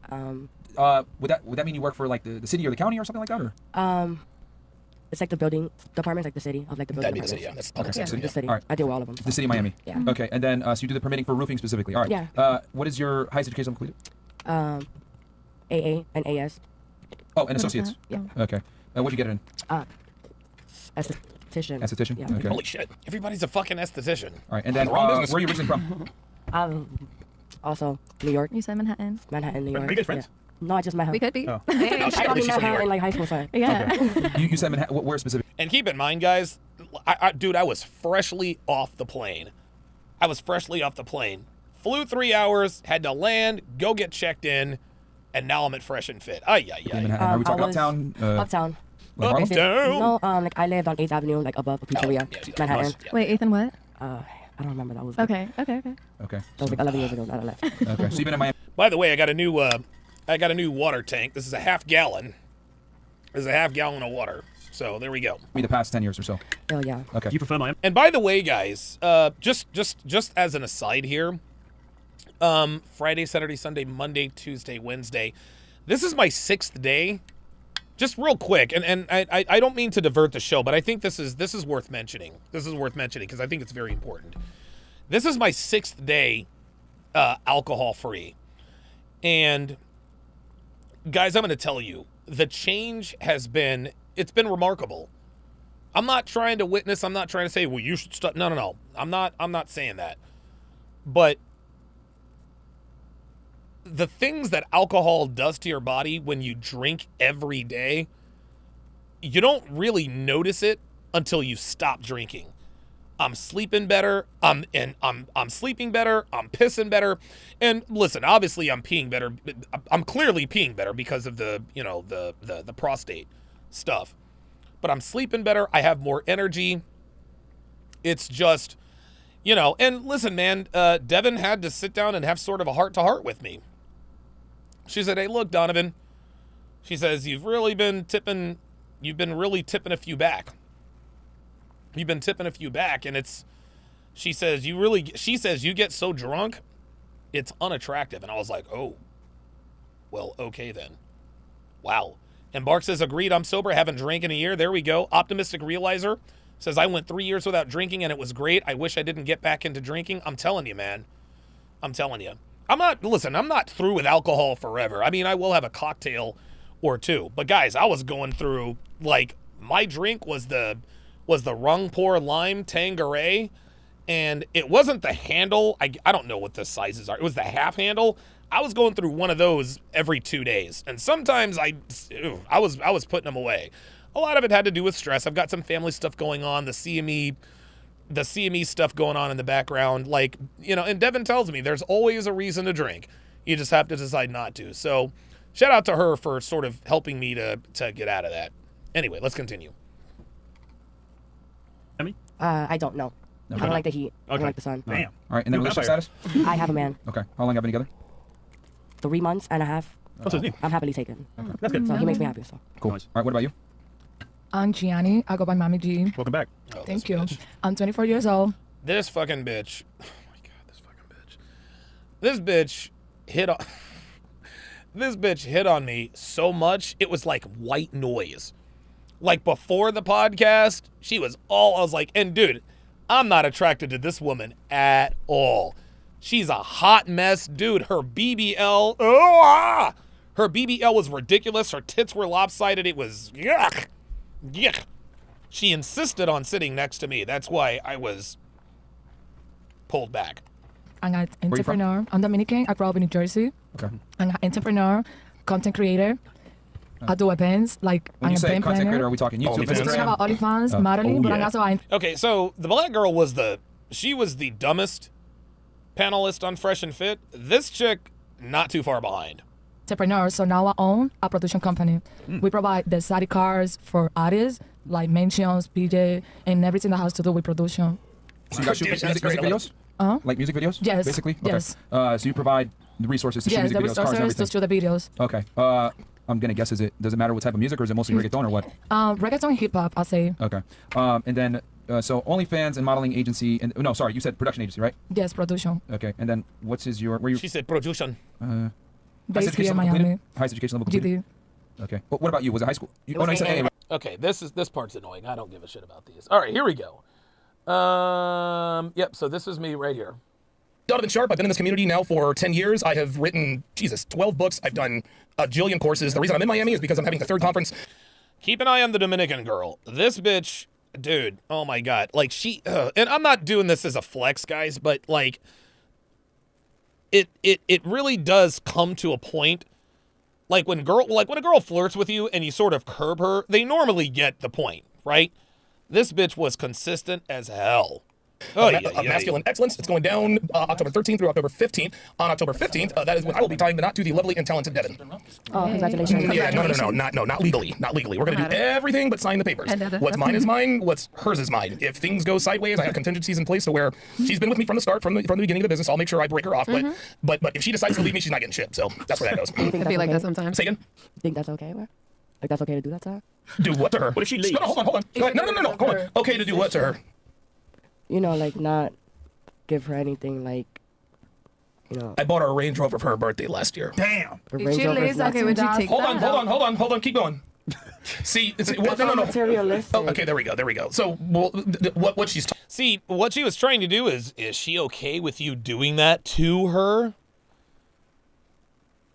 Would that mean you work for like the city or the county or something like that, or? It's like the building departments, like the city of like the building. That'd be the city, yeah. That's public Okay. sector. The city. All right. I do all of them. The city of Miami. Yeah. Okay, and then so you do the permitting for roofing specifically. All right. Yeah. What is your highest education completed? AA and AS. Oh, and associates. Yeah. Okay. What'd you get it in? Esthetician. Esthetician. Yeah. Okay. Holy shit. Everybody's a fucking esthetician. All right, and then Wrong where business. are you originally from? Also, New York. You said Manhattan. Manhattan, New York. Are you guys friends? Yeah. No, I just met her. We could be. Oh. I thought we met her in like high school. Sorry. Yeah. Okay. You said Manhattan. Where specific? And keep in mind, guys, dude, I was freshly off the plane. Flew 3 hours, had to land, go get checked in, and now I'm at Fresh and Fit. Ay, ay, ay. Manhattan. Are we talking uptown? Uptown. Like Harlem? Uptown. No, like I lived on 8th Avenue, like above Pizzeria, Manhattan. Wait, Ethan, what? I don't remember. That was Okay. Okay. That was like 11 years ago that I left. Okay. So you've been in Miami. By the way, I got a new water tank. This is a half gallon. This is a half gallon of water. So there we go. The past 10 years or so. Oh yeah. Okay. You prefer Miami? And by the way, guys, just as an aside here, Friday, Saturday, Sunday, Monday, Tuesday, Wednesday. This is my 6th day. Just real quick, and I don't mean to divert the show, but I think this is worth mentioning. This is worth mentioning because I think it's very important. This is my 6th day alcohol free. And guys, I'm going to tell you, the change it's been remarkable. I'm not trying to witness, I'm not trying to say, well, you should stop. No. I'm not saying that. But the things that alcohol does to your body when you drink every day, you don't really notice it until you stop drinking. I'm sleeping better. I'm sleeping better. I'm pissing better. And listen, obviously I'm peeing better. I'm clearly peeing better because of the prostate stuff. But I'm sleeping better. I have more energy. It's just, and listen, man, Devin had to sit down and have sort of a heart-to-heart with me. She said, hey, look, Donovan. She says, you've really been tipping a few back. You've been tipping a few back, and she says, you get so drunk, it's unattractive. And I was like, oh, well, okay then. Wow. And Bark says, agreed, I'm sober, haven't drank in a year. There we go. Optimistic Realizer says, I went 3 years without drinking, and it was great. I wish I didn't get back into drinking. I'm telling you, man. I'm telling you. I'm not through with alcohol forever. I mean, I will have a cocktail or two. But guys, I was going through, like, my drink was the Rung Pour Lime Tanqueray, and it wasn't the handle. I don't know what the sizes are. It was the half handle. I was going through one of those every 2 days, and sometimes I was putting them away. A lot of it had to do with stress. I've got some family stuff going on, the CME stuff going on in the background, like, and Devin tells me there's always a reason to drink. You just have to decide not to. So shout out to her for sort of helping me to get out of that. Anyway, let's continue. I don't know. I don't like the heat. I don't like the sun. Damn. All right. And then relationship status? I have a man. Okay. How long have you been together? 3 months and a half. What's his name? I'm happily taken. Okay. That's good. So he makes me happy. So cool. All right. What about you? I'm Gianni. I go by Mommy G. Welcome back. Oh, Thank you. Bitch. I'm 24 years old. This fucking bitch. Oh my God, this fucking bitch. This bitch hit on. This bitch hit on me so much it was like white noise. Like before the podcast, I was like, and dude, I'm not attracted to this woman at all. She's a hot mess, dude. Her BBL, her BBL was ridiculous. Her tits were lopsided. It was yuck. She insisted on sitting next to me. That's why I was pulled back. I'm an entrepreneur. I'm Dominican. I grew up in New Jersey. Okay. I'm an entrepreneur, content creator. I do events. Like, When I'm you a say event content planner. creator, are we talking YouTube, I'm talking Instagram? about OnlyFans, modeling, but I'm also Okay, so the black girl was the dumbest panelist on Fresh and Fit. This chick, not too far behind. entrepreneur. So now I own a production company. We provide the side cars for artists, like mentions, PJ, and everything that has to do with production. So you guys shoot music videos? Like music videos? Yes. Basically? Okay. Yes. So you provide the resources to shoot music the videos, cars, and resources to everything? shoot the videos. Okay. I'm gonna guess, does it matter what type of music, or is it mostly reggaeton or what? Reggaeton and hip hop, I'll say. Okay. And then so OnlyFans and modeling agency, and no, sorry, you said production agency, right? Yes, production. Okay. And then what's your where you? She said production. Based here in Miami. Highest education level completed? GD. Okay. What about you? Was it high school? You said AA, right? Okay, this part's annoying. I don't give a shit about these. All right, here we go. Yep. So this is me right here. Donovan Sharpe. I've been in this community now for 10 years. I have written, 12 books. I've done a jillion courses. The reason I'm in Miami is because I'm having the third conference. Keep an eye on the Dominican girl. This bitch, dude, oh my God. Like and I'm not doing this as a flex, guys, but like, it really does come to a point, like when a girl flirts with you and you sort of curb her, they normally get the point, right? This bitch was consistent as hell. Masculine excellence. It's going down October 13th through October 15th. On October 15th, that is when I will be tying the knot to the lovely and talented Devin. Oh, congratulations. Yeah, no, not legally. Not legally. We're going to do everything but sign the papers. What's mine is mine. What's hers is mine. If things go sideways, I have contingencies in place to where she's been with me from the start, from the beginning of the business. I'll make sure I break her off. But if she decides to leave me, she's not getting shit. So that's where that goes. I feel like that sometimes. Say again? Think that's okay? Like that's okay to do that to her? Do what to her? What if she leaves? No, hold on. Go ahead. No. Hold on. Okay to do what to her? You know, like not give her anything, like, you know. I bought her a Range Rover for her birthday last year. Damn. If she leaves, okay, would you take that? Hold on. Keep going. See, no. Materialistic. Oh, okay, there we go. So, what she's see, what she was trying to do is she okay with you doing that to her?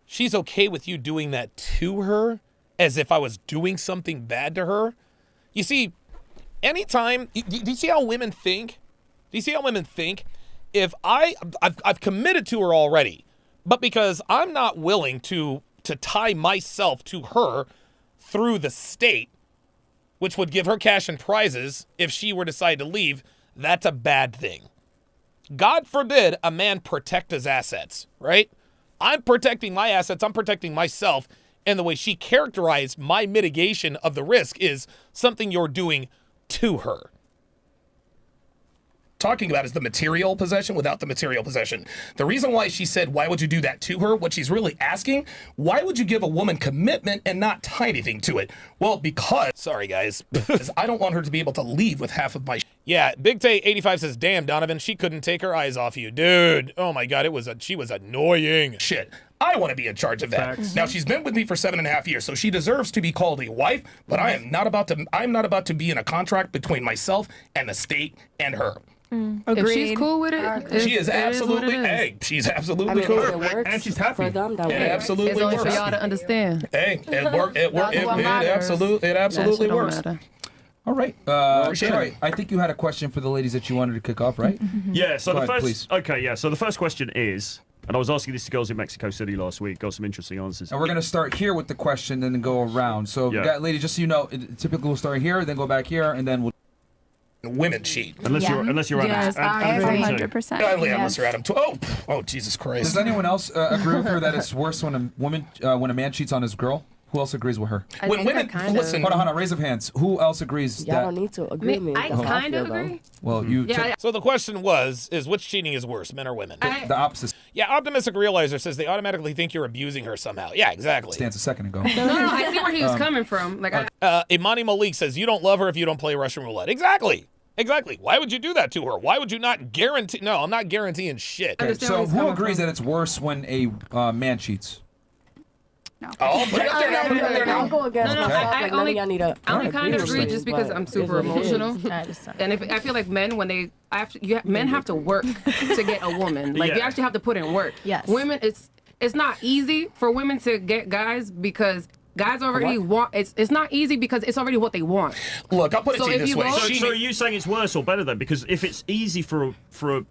She's okay with you doing that to her, as if I was doing something bad to her. You see, anytime, do you see how women think? Do you see how women think? If I've committed to her already, but because I'm not willing to tie myself to her through the state, which would give her cash and prizes if she were to decide to leave, that's a bad thing. God forbid a man protect his assets, right? I'm protecting my assets, I'm protecting myself, and the way she characterized my mitigation of the risk is something you're doing to her. Talking about is the material possession without the material possession. The reason why she said, why would you do that to her? What she's really asking, why would you give a woman commitment and not tie anything to it? Well, because... Sorry, guys. I don't want her to be able to leave with half of my... Yeah, Big Tay 85 says, damn, Donovan, she couldn't take her eyes off you. Dude, oh my God, she was annoying. Shit. I want to be in charge of that. Now, she's been with me for 7.5 years, so she deserves to be called a wife, but I'm not about to be in a contract between myself and the state and her. If she's cool with it, she is absolutely. She's absolutely cool. And she's happy. For them, that absolutely it's only for y'all to understand. Hey, it worked. It absolutely works. All right. Troy, I think you had a question for the ladies that you wanted to kick off, right? Yeah. So Go the ahead, first. please. Okay. Yeah. So the first question is, and I was asking this to girls in Mexico City last week. Got some interesting answers. And we're gonna start here with the question, and then go around. So, lady, just so you know, typically we'll start here, then go back here, and then we'll. Women cheat. Unless you're Yes, Adam. 100%. Unless you're Adam. Oh, Jesus Christ. Does anyone else agree with her that it's worse when a man cheats on his girl? Who else agrees with her? When women listen, hold on, raise of hands. Who else agrees? Y'all don't need to agree with me. I kind of agree. Well, you. So the question is which cheating is worse, men or women? The opposite. Yeah, optimistic realizer says they automatically think you're abusing her somehow. Yeah, exactly. Stance a second ago. No, I see where he was coming from. Like, Imani Malik says you don't love her if you don't play Russian roulette. Exactly. Why would you do that to her? Why would you not guarantee? No, I'm not guaranteeing shit. Okay, so who agrees that it's worse when a man cheats? No. Oh, put it up there now. Put it up there now. I'll go against I only kind of agree just because I'm super emotional. And if I feel like men, when they men have to work to get a woman. Like you actually have to put in work. Yes. Women, it's not easy for women to get guys because guys already want. It's not easy because it's already what they want. Look, I'll put it to you this way. So are you saying it's worse or better then? Because if it's easy for a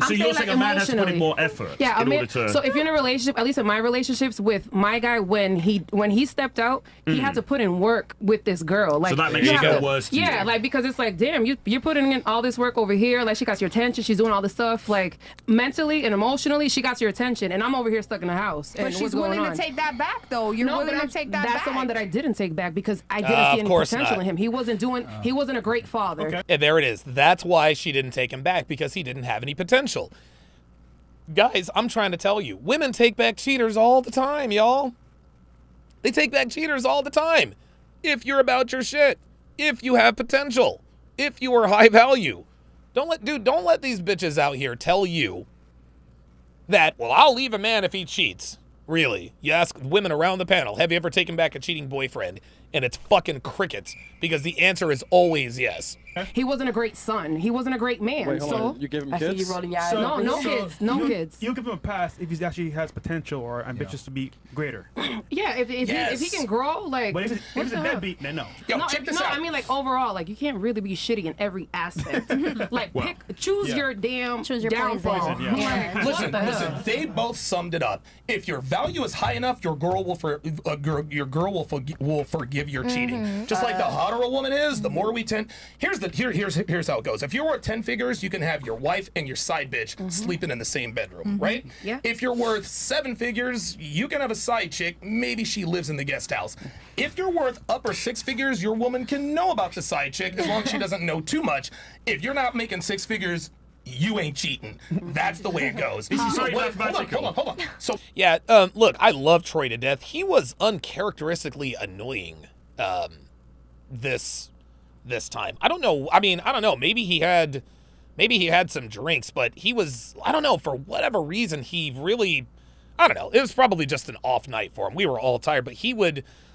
so you're saying a man has to put in more effort in order to... So if you're in a relationship, at least in my relationships with my guy, when he stepped out, he had to put in work with this girl. Like, so that makes it worse to you. Like, because it's like, damn, you're putting in all this work over here. Like, she got your attention. She's doing all this stuff. Like, mentally and emotionally, she got your attention. And I'm over here stuck in the house. But she's willing to take that back, though. You're willing to take that back. That's the one that I didn't take back because I didn't see any potential in him. He wasn't a great father. Okay. And there it is. That's why she didn't take him back, because he didn't have any potential. Guys, I'm trying to tell you, women take back cheaters all the time, y'all. They take back cheaters all the time. If you're about your shit, if you have potential, if you are high value. Don't let these bitches out here tell you that, well, I'll leave a man if he cheats. Really? You ask women around the panel, have you ever taken back a cheating boyfriend? And it's fucking crickets, because the answer is always yes. He wasn't a great son. He wasn't a great man. Wait, hold so on. You give him I see kids? you rolling your eyes. no kids. No kids. You'll give him a pass if he actually has potential or ambitious to be greater. Yeah, if he can grow, like. But if it's a deadbeat, then no. Yo, no, check this out. I mean, like overall, like you can't really be shitty in every aspect. Like choose your downfall. poison, yeah. Like, Listen, what the hell? they both summed it up. If your value is high enough, your girl will forgive your cheating. Just like the hotter a woman is, the more we tend. Here's how it goes. If you're worth 10 figures, you can have your wife and your side bitch sleeping in the same bedroom, right? Yeah. If you're worth 7 figures, you can have a side chick. Maybe she lives in the guest house. If you're worth upper 6 figures, your woman can know about the side chick as long as she doesn't know too much. If you're not making 6 figures, you ain't cheating. That's the way it goes. Hold on. So yeah, look, I love Troy to death. He was uncharacteristically annoying this time. I don't know. I mean, I don't know. Maybe he had some drinks, but he was, I don't know, for whatever reason, he really, I don't know. It was probably just an off night for him. We were all tired, but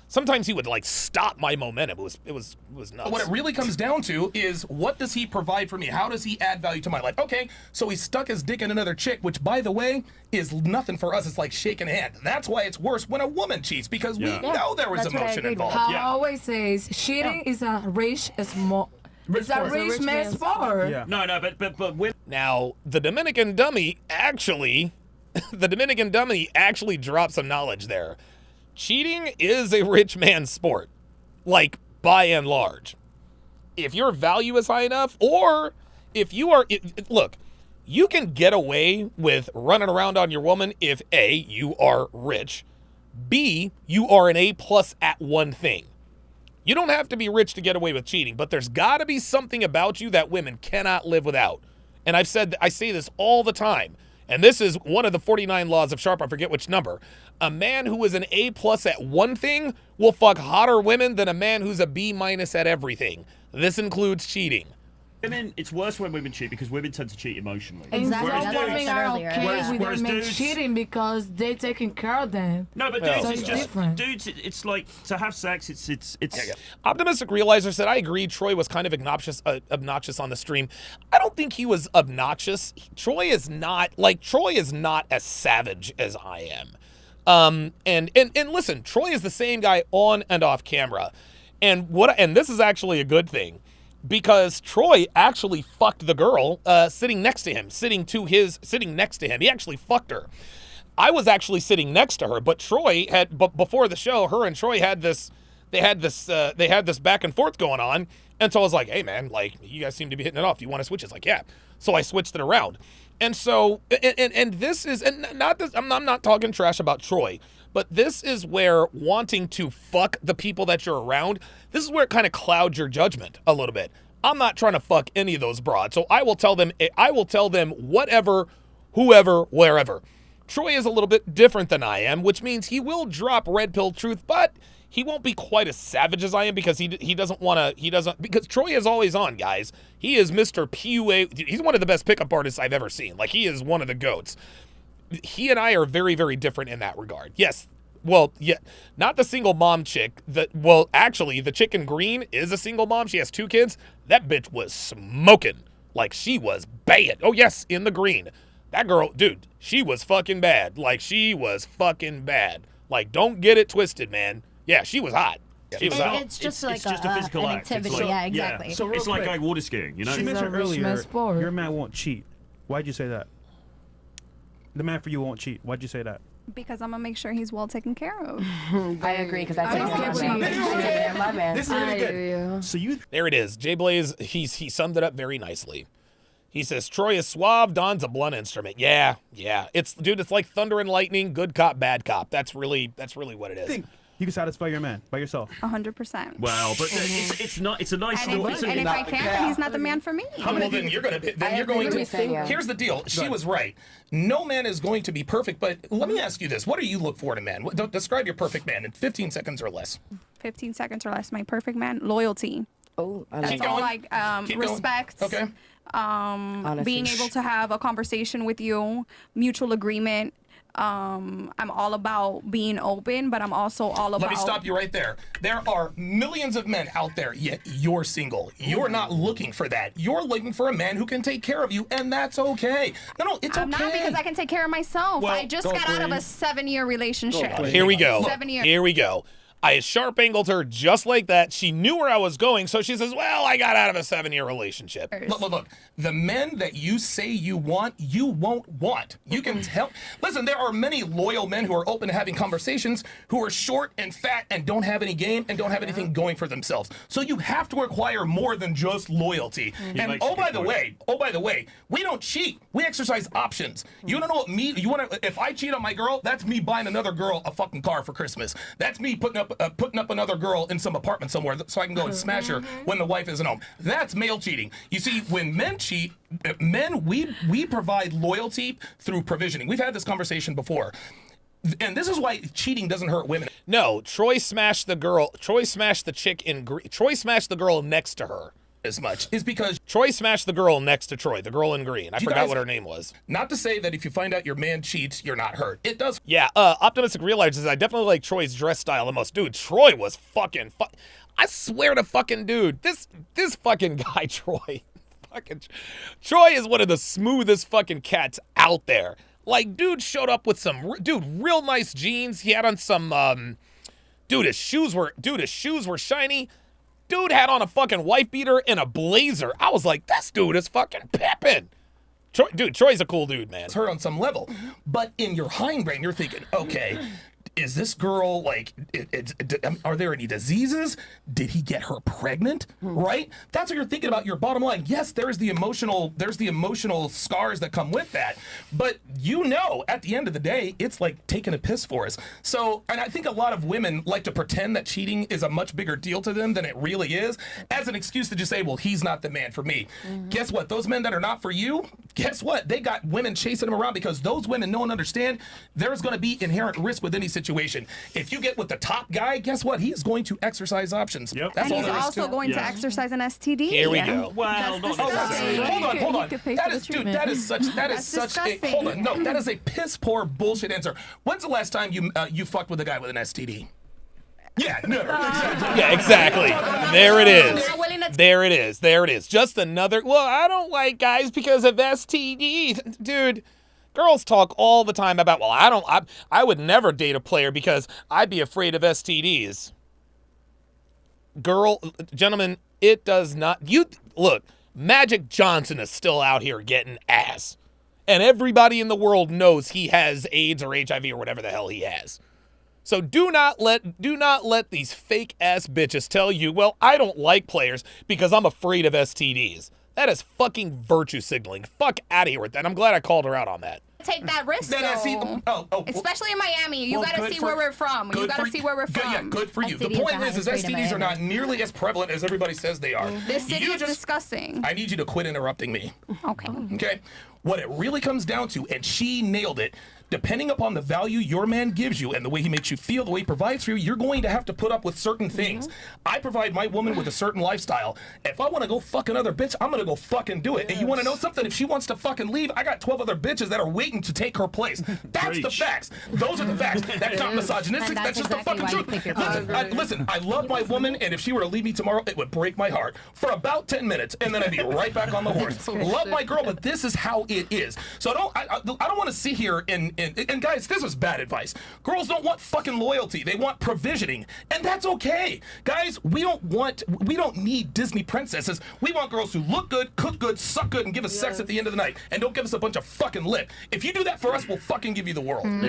sometimes he would like stop my momentum. It was nuts. What it really comes down to is, what does he provide for me? How does he add value to my life? Okay, so he stuck his dick in another chick, which, by the way, is nothing for us. It's like shaking a hand. That's why it's worse when a woman cheats, because we know there was emotion involved. I always says cheating is a rich man's sport. Yeah. No, but when now the Dominican dummy actually dropped some knowledge there. Cheating is a rich man's sport, like by and large. If your value is high enough, or if you are, look, you can get away with running around on your woman if A, you are rich, B, you are an A+ at one thing. You don't have to be rich to get away with cheating, but there's got to be something about you that women cannot live without. And I say this all the time. And this is one of the 49 laws of Sharpe, I forget which number. A man who is an A+ at one thing will fuck hotter women than a man who's a B- at everything. This includes cheating. Women, it's worse when women cheat because women tend to cheat emotionally. Exactly. Whereas Women dudes, are okay with men dudes, cheating because they taking care of them. No, but dudes, So it's it's just different. dudes. It's like to have sex. It's. Optimistic Realizer said, I agree, Troy was kind of obnoxious on the stream. I don't think he was obnoxious. Troy is not as savage as I am. And listen, Troy is the same guy on and off camera. And this is actually a good thing, because Troy actually fucked the girl sitting next to him. He actually fucked her. I was actually sitting next to her, but Troy had, before the show, her and Troy had this back and forth going on. And so I was like, hey man, like, you guys seem to be hitting it off. Do you want to switch? It's like, yeah. So I switched it around. And so, and this is, and not this, I'm not talking trash about Troy, but this is where wanting to fuck the people that you're around, this is where it kind of clouds your judgment a little bit. I'm not trying to fuck any of those broads. So I will tell them whatever, whoever, wherever. Troy is a little bit different than I am, which means he will drop red pill truth, but he won't be quite as savage as I am, because because Troy is always on, guys. He is Mr. PUA. He's one of the best pickup artists I've ever seen. Like, he is one of the GOATs. He and I are very, very different in that regard. Yes. Well, yeah, not the single mom chick. Actually, the chick in green is a single mom. She has 2 kids. That bitch was smoking. Like, she was bad. Oh, yes, in the green. That girl, dude, she was fucking bad. Like, she was fucking bad. Like, don't get it twisted, man. Yeah, she was hot. She was hot. It's just like a physical an act. activity. It's like, yeah, exactly. Yeah. So it's like going water skiing, you know? She mentioned earlier, your man won't cheat. Why'd you say that? The man for you won't cheat. Why'd you say that? Because I'm gonna make sure he's well taken care of. I agree, because I take care of my man. This is really good. So there it is. Jay Blaze, he summed it up very nicely. He says, Troy is suave, Don's a blunt instrument. Yeah. It's like thunder and lightning, good cop, bad cop. That's really what it is. Think you can satisfy your man by yourself. 100%. Well, but it's not. It's a nice And little. if I can't, then he's not the man for me. Well, then you're going to. Here's the deal. She was right. No man is going to be perfect, but let me ask you this: what do you look for in a man? Describe your perfect man in 15 seconds or less. 15 seconds or less. My perfect man, loyalty. Oh, that's all. Like respect. Okay. Being able to have a conversation with you, mutual agreement, I'm all about being open, but I'm also all about. Let me stop you right there. There are millions of men out there, yet you're single. You're not looking for that. You're looking for a man who can take care of you, and that's okay. No, it's I'm okay. not, because I can take care of myself. Well, I just got out of a 7-year relationship. Here we go. 7 years. Here we go. I sharp angled her just like that. She knew where I was going, so she says, well, I got out of a 7-year relationship. Look. The men that you say you want, you won't want. You can tell. Listen, there are many loyal men who are open to having conversations who are short and fat and don't have any game and don't have anything going for themselves. So you have to acquire more than just loyalty. And by the way, we don't cheat. We exercise options. You don't know what if I cheat on my girl, that's me buying another girl a fucking car for Christmas. That's me putting up another girl in some apartment somewhere so I can go and smash her when the wife isn't home. That's male cheating. You see, when men cheat, we provide loyalty through provisioning. We've had this conversation before. And this is why cheating doesn't hurt women. No, Troy smashed the girl. Troy smashed the chick in green. Troy smashed the girl next to her. As much is because Troy smashed the girl next to Troy, the girl in green. I forgot what her name was. Not to say that if you find out your man cheats, you're not hurt. It does. Yeah, Optimistic realizes I definitely like Troy's dress style the most. Dude, Troy was fucking I swear to fucking dude, this fucking guy, Troy. Troy is one of the smoothest fucking cats out there. Like, dude showed up with some real nice jeans. He had on some his shoes were shiny. Dude had on a fucking wife beater and a blazer. I was like, this dude is fucking pimpin'. Troy's a cool dude, man. It's hurt on some level. But in your hindbrain, you're thinking, okay, is this girl, like, are there any diseases? Did he get her pregnant? Right? That's what you're thinking about, your bottom line. Yes, there's the emotional scars that come with that. But at the end of the day, it's like taking a piss for us. So, and I think a lot of women like to pretend that cheating is a much bigger deal to them than it really is, as an excuse to just say, well, he's not the man for me. Guess what? Those men that are not for you, guess what? They got women chasing them around, because those women know and understand there's going to be inherent risk with any situation. If you get with the top guy, guess what? He's going to exercise options. Yep. That's and all he's there is also going to exercise an STD. Here we go. Well, hold on. That is such a hold on. No, that is a piss poor bullshit answer. When's the last time you fucked with a guy with an STD? Yeah, never. Yeah, exactly. There it is. Just another. Well, I don't like guys because of STDs, dude. Girls talk all the time about, well, I would never date a player because I'd be afraid of STDs. Gentlemen, it does not. Look, Magic Johnson is still out here getting ass. And everybody in the world knows he has AIDS or HIV or whatever the hell he has. So do not let these fake ass bitches tell you, well, I don't like players because I'm afraid of STDs. That is fucking virtue signaling. Fuck out of here with that. I'm glad I called her out on that. Take that risk, though. Especially in Miami. You got to see where we're from. You got to see where we're from. Yeah, good for you. The point is STDs are not nearly as prevalent as everybody says they are. This city is disgusting. I need you to quit interrupting me. Okay. What it really comes down to, and she nailed it, depending upon the value your man gives you and the way he makes you feel, the way he provides for you, you're going to have to put up with certain things. I provide my woman with a certain lifestyle. If I want to go fuck another bitch, I'm going to go fucking do it. And you want to know something? If she wants to fucking leave, I got 12 other bitches that are waiting to take her place. That's the facts. Those are the facts. That's not misogynistic. That's just the fucking truth. Listen, I love my woman, and if she were to leave me tomorrow, it would break my heart for about 10 minutes, and then I'd be right back on the horse. Love my girl, but this is how it is. So I don't want to sit here and guys, this is bad advice. Girls don't want fucking loyalty. They want provisioning, and that's okay. Guys, we don't need Disney princesses. We want girls who look good, cook good, suck good, and give us sex at the end of the night, and don't give us a bunch of fucking lip. If you do that for us, we'll fucking give you the world. Have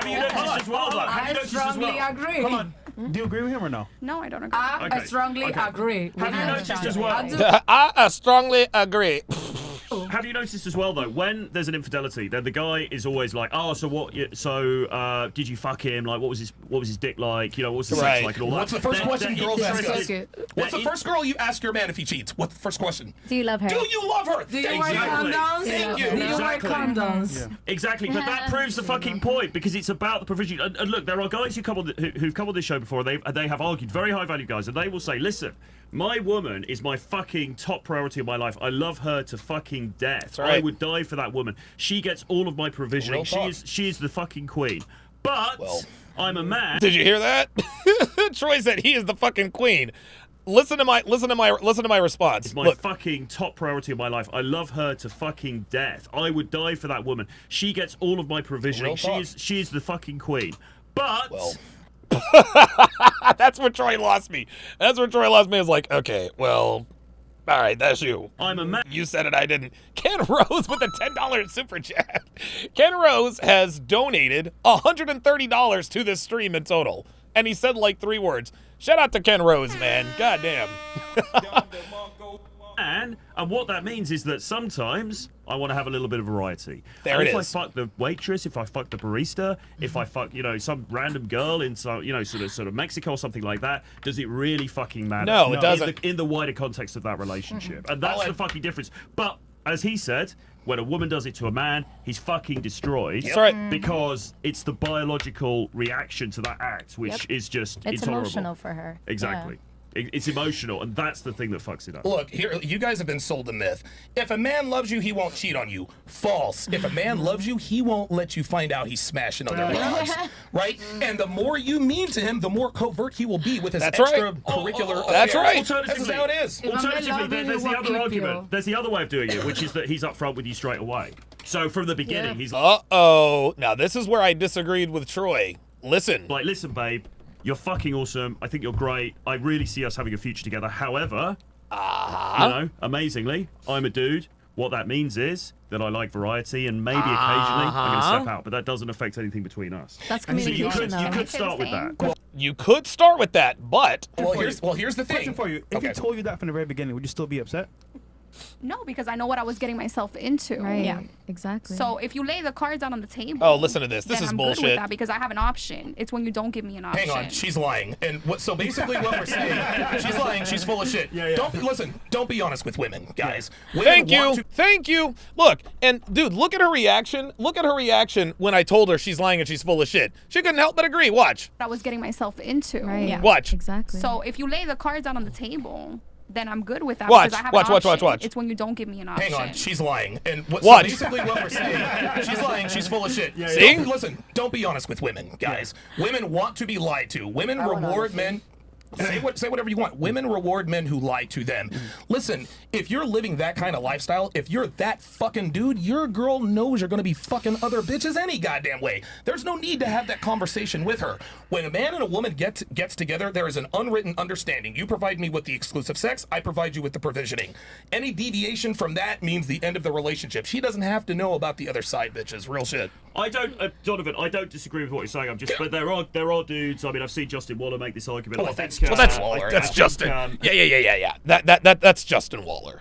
you noticed as well, though? I strongly agree. Come on. Do you agree with him or no? No, I don't agree. I strongly agree. Have you noticed as well? I strongly agree. Have you noticed as well, though, when there's an infidelity, then the guy is always like, "Oh, so what? So, did you fuck him? Like, what was his dick like? You know, what's the sex like and all that?" What's the first question girls ask us? What's the first girl you ask your man if he cheats? What's the first question? Do you love her? Do you love her? Do you wear condoms? Thank you. Do you wear condoms? Exactly, but that proves the fucking point, because it's about the provision. And look, there are guys who've come on this show before. They have argued, very high value guys, and they will say, "Listen, My woman is my fucking top priority in my life. I love her to fucking death. right. I would die for that woman. She gets all of my provisioning. She is the fucking queen. But I'm a man. Did you hear that? Troy said he is the fucking queen. Listen to my response. It's my fucking top priority in my life. I love her to fucking death. I would die for that woman. She gets all of my provisioning. She is the fucking queen. But that's where Troy lost me. That's where Troy lost me. Is like, okay, well, all right, that's you. I'm a man. You said it, I didn't. Ken Rose with a $10 super chat. Ken Rose has donated $130 to this stream in total. And he said like 3 words. Shout out to Ken Rose, man. God damn. And what that means is that sometimes I want to have a little bit of variety. There it if is. I fuck the waitress, if I fuck the barista, if I fuck, some random girl in some, sort of Mexico or something like that, does it really fucking matter? No, it doesn't. In the wider context of that relationship. And that's the fucking difference. But as he said, when a woman does it to a man, he's fucking destroyed. That's right. Because it's the biological reaction to that act, which is just It's intolerable. emotional for her. Exactly. It's emotional, and that's the thing that fucks it up. Look, here, you guys have been sold a myth. If a man loves you, he won't cheat on you. False. If a man loves you, he won't let you find out he's smashing other wives. Right? And the more you mean to him, the more covert he will be with his extracurricular That's right. Alternatively, That's how it is. Alternatively, there's the other keep argument. you. There's the other way of doing it, which is that he's upfront with you straight away. So from the beginning, he's like, Uh-oh. Now, this is where I disagreed with Troy. Listen. listen, babe, you're fucking awesome. I think you're great. I really see us having a future together. However, amazingly, I'm a dude. What that means is that I like variety, and maybe occasionally I'm going to step out, but that doesn't affect anything between us. That's So you communication, though. you could start with that. You could start with that, but... Here's the thing. Question for you. If he told you that from the very beginning, would you still be upset? No, because I know what I was getting myself into. Right. Yeah. Exactly. So if you lay the cards out on the table. Oh, listen to this. This then is I'm bullshit. Good with that because I have an option. It's when you don't give me an option. Hang on, she's lying. And so basically what we're saying, she's lying, she's full of shit. Don't be honest with women, guys. Women Thank you. Look, and dude, look at her reaction. Look at her reaction when I told her she's lying and she's full of shit. She couldn't help but agree. Watch. What I was getting myself into. Right. Yeah. Watch. Exactly. So if you lay the cards out on the table, then I'm good with that. Watch, because I have watch, an watch, option. watch. It's when you don't give me an option. Hang on, she's lying. And so Watch. basically what we're saying, she's lying, she's full of shit. See? Listen, don't be honest with women, guys. Women want to be lied to. Women reward men. Say whatever you want. Women reward men who lie to them. Listen, if you're living that kind of lifestyle, if you're that fucking dude, your girl knows you're gonna be fucking other bitches any goddamn way. There's no need to have that conversation with her. When a man and a woman gets together, there is an unwritten understanding. You provide me with the exclusive sex, I provide you with the provisioning. Any deviation from that means the end of the relationship. She doesn't have to know about the other side, bitches. Real shit. I don't, Donovan. I don't disagree with what you're saying. But there are dudes. I mean, I've seen Justin Waller make this argument. Well, that's Justin. Yeah. That's Justin Waller,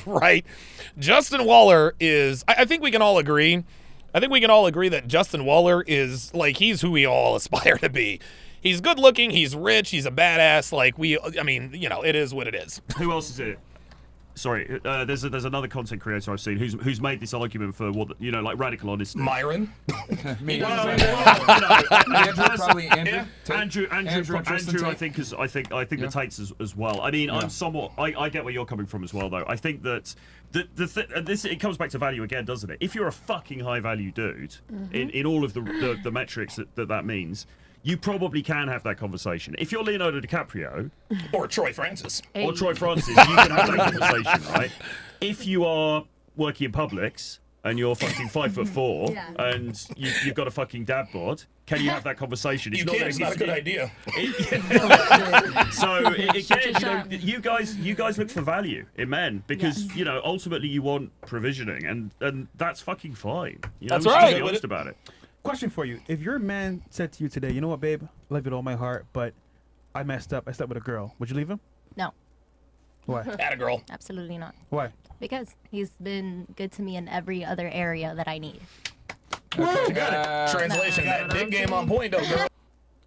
right? Justin Waller is. I think we can all agree. I think we can all agree that Justin Waller is like he's who we all aspire to be. He's good looking. He's rich. He's a badass. Like I mean, it is what it is. Who else is it? Sorry, there's another content creator I've seen who's made this argument for what like radical honesty. Myron. Andrew. I think the takes as well. I mean, I'm somewhat. I get where you're coming from as well, though. I think that it comes back to value again, doesn't it? If you're a fucking high value dude in all of the metrics that means, you probably can have that conversation. If you're Leonardo DiCaprio or Troy Francis, you can have that conversation, right? If you are working in Publix and you're fucking 5'4" and you've got a fucking dad bod, can you have that conversation? It's not a good idea. So again, you guys look for value in men because ultimately you want provisioning, and that's fucking fine. That's right. Just be honest about it. Question for you. If your man said to you today, you know what, babe, I love you with all my heart, but I messed up. I slept with a girl. Would you leave him? No. Why? Atta girl. Absolutely not. Why? Because he's been good to me in every other area that I need. Okay, got it. Translation. Big game on point, though, girl.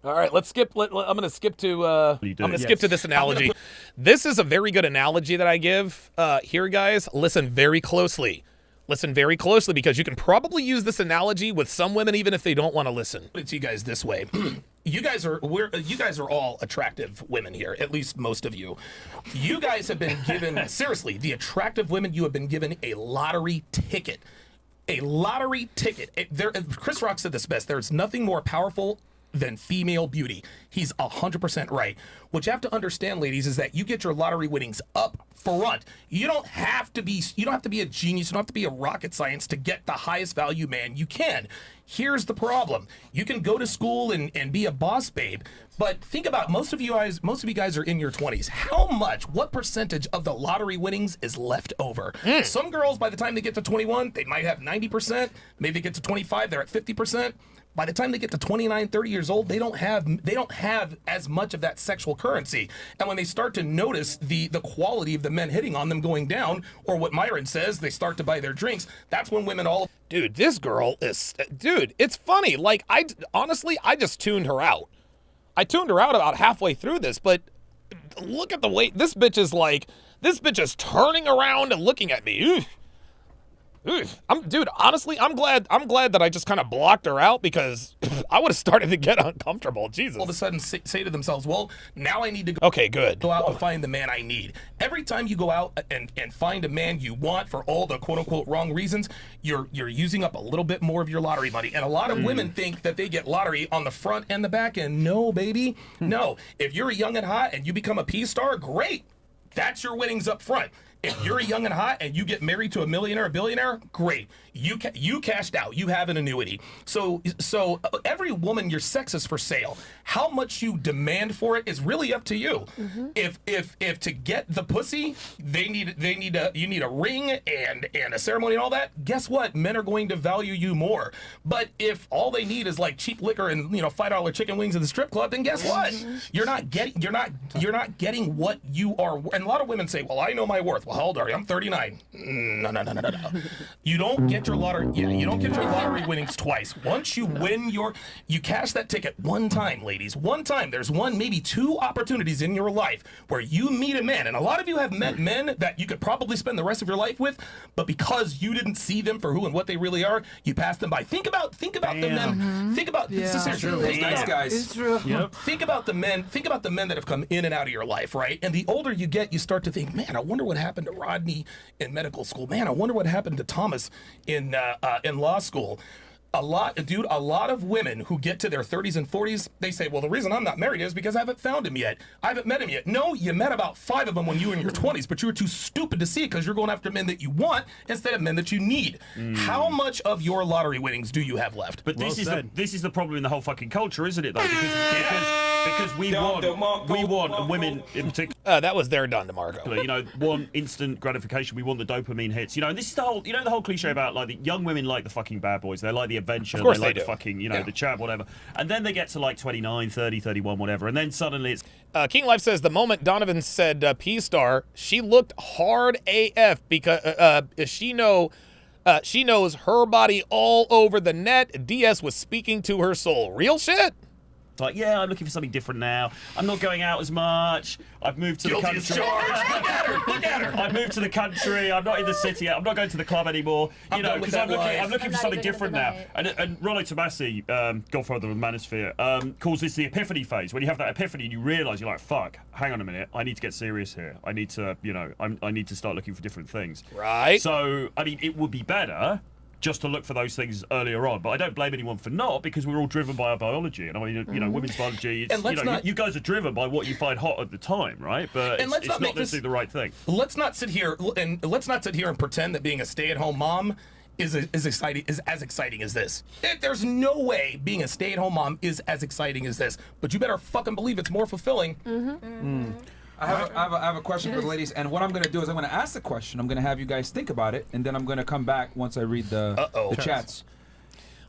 All right, let's skip. I'm going to skip to. Skip to this analogy. This is a very good analogy that I give here, guys. Listen very closely. Listen very closely because you can probably use this analogy with some women even if they don't want to listen. Put it to you guys this way. you guys are all attractive women here, at least most of you. You guys have been given, seriously, the attractive women, you have been given a lottery ticket. A lottery ticket. Chris Rock said this best. There's nothing more powerful than female beauty. He's 100% right. What you have to understand, ladies, is that you get your lottery winnings up front. You don't have to be a genius. You don't have to be a rocket science to get the highest value man you can. Here's the problem. You can go to school and be a boss babe, but think about most of you guys are in your 20s. What percentage of the lottery winnings is left over? Some girls, by the time they get to 21, they might have 90%. Maybe they get to 25, they're at 50%. By the time they get to 29, 30 years old, they don't have as much of that sexual currency. And when they start to notice the quality of the men hitting on them going down, or what Myron says, they start to buy their drinks, that's when women all... Dude, this girl is... Dude, it's funny. Like, honestly, I just tuned her out. I tuned her out about halfway through this, but look at the way... This bitch is turning around and looking at me. Dude, honestly, I'm glad that I just kind of blocked her out, because I would have started to get uncomfortable. Jesus. All of a sudden say to themselves, well, now I need to go out and find the man I need. Every time you go out and find a man you want for all the quote unquote wrong reasons, you're using up a little bit more of your lottery money. And a lot of women think that they get lottery on the front and the back end. No, baby. No. If you're young and hot and you become a P-star, great. That's your winnings up front. If you're young and hot and you get married to a millionaire or billionaire, great. You cashed out. You have an annuity. So every woman, your sex is for sale. How much you demand for it is really up to you. If to get the pussy, you need a ring and a ceremony and all that. Guess what? Men are going to value you more. But if all they need is like cheap liquor and $5 chicken wings at the strip club, then guess what? You're not getting what you are. And a lot of women say, "Well, I know my worth." Well, how old are you? I'm 39. No. You don't get your lottery. Yeah, you don't get your lottery winnings twice. Once you win you cash that ticket one time, ladies. One time. There's one, maybe two opportunities in your life where you meet a man, and a lot of you have met men that you could probably spend the rest of your life with, but because you didn't see them for who and what they really are, you passed them by. Think about the men. Think about this is seriously. Nice guys. It's true. Yep. Think about the men that have come in and out of your life, right? And the older you get, you start to think, man, I wonder what happened to Rodney in medical school. Man, I wonder what happened to Thomas in law school. A lot of women who get to their 30s and 40s, they say, well, the reason I'm not married is because I haven't found him yet. I haven't met him yet. No, you met about 5 of them when you were in your 20s, but you were too stupid to see it because you're going after men that you want instead of men that you need. How much of your lottery winnings do you have left? But this is the problem in the whole fucking culture, isn't it, though? Because we want, and women in particular. That was their Don DeMarco. Want instant gratification. We want the dopamine hits. And this is the whole cliche about like the young women like the fucking bad boys. They like the adventure. Of course they like do. the fucking, the chab, whatever. And then they get to like 29, 30, 31, whatever. And then suddenly it's... King Life says, the moment Donovan said P-star, she looked hard AF because she knows her body all over the net. DS was speaking to her soul. Real shit? Like, yeah, I'm looking for something different now. I'm not going out as much. I've moved to the country. Look at her. I've moved to the country. I'm not in the city. I'm not going to the club anymore. Because I'm looking for something different now. And Rollo Tomasi, godfather of the manosphere, calls this the epiphany phase. When you have that epiphany and you realise, you're like, fuck, hang on a minute. I need to get serious here. I need to, I need to start looking for different things. Right. So, I mean, it would be better just to look for those things earlier on, but I don't blame anyone for not, because we're all driven by our biology, and I mean, women's biology. It's, you guys are driven by what you find hot at the time, right? But it's not necessarily the right thing. Let's not sit here and pretend that being a stay-at-home mom is as exciting as this. There's no way being a stay-at-home mom is as exciting as this, but you better fucking believe it's more fulfilling. I have a question for the ladies, and what I'm going to do is I'm going to ask the question. I'm going to have you guys think about it, and then I'm going to come back once I read the chats.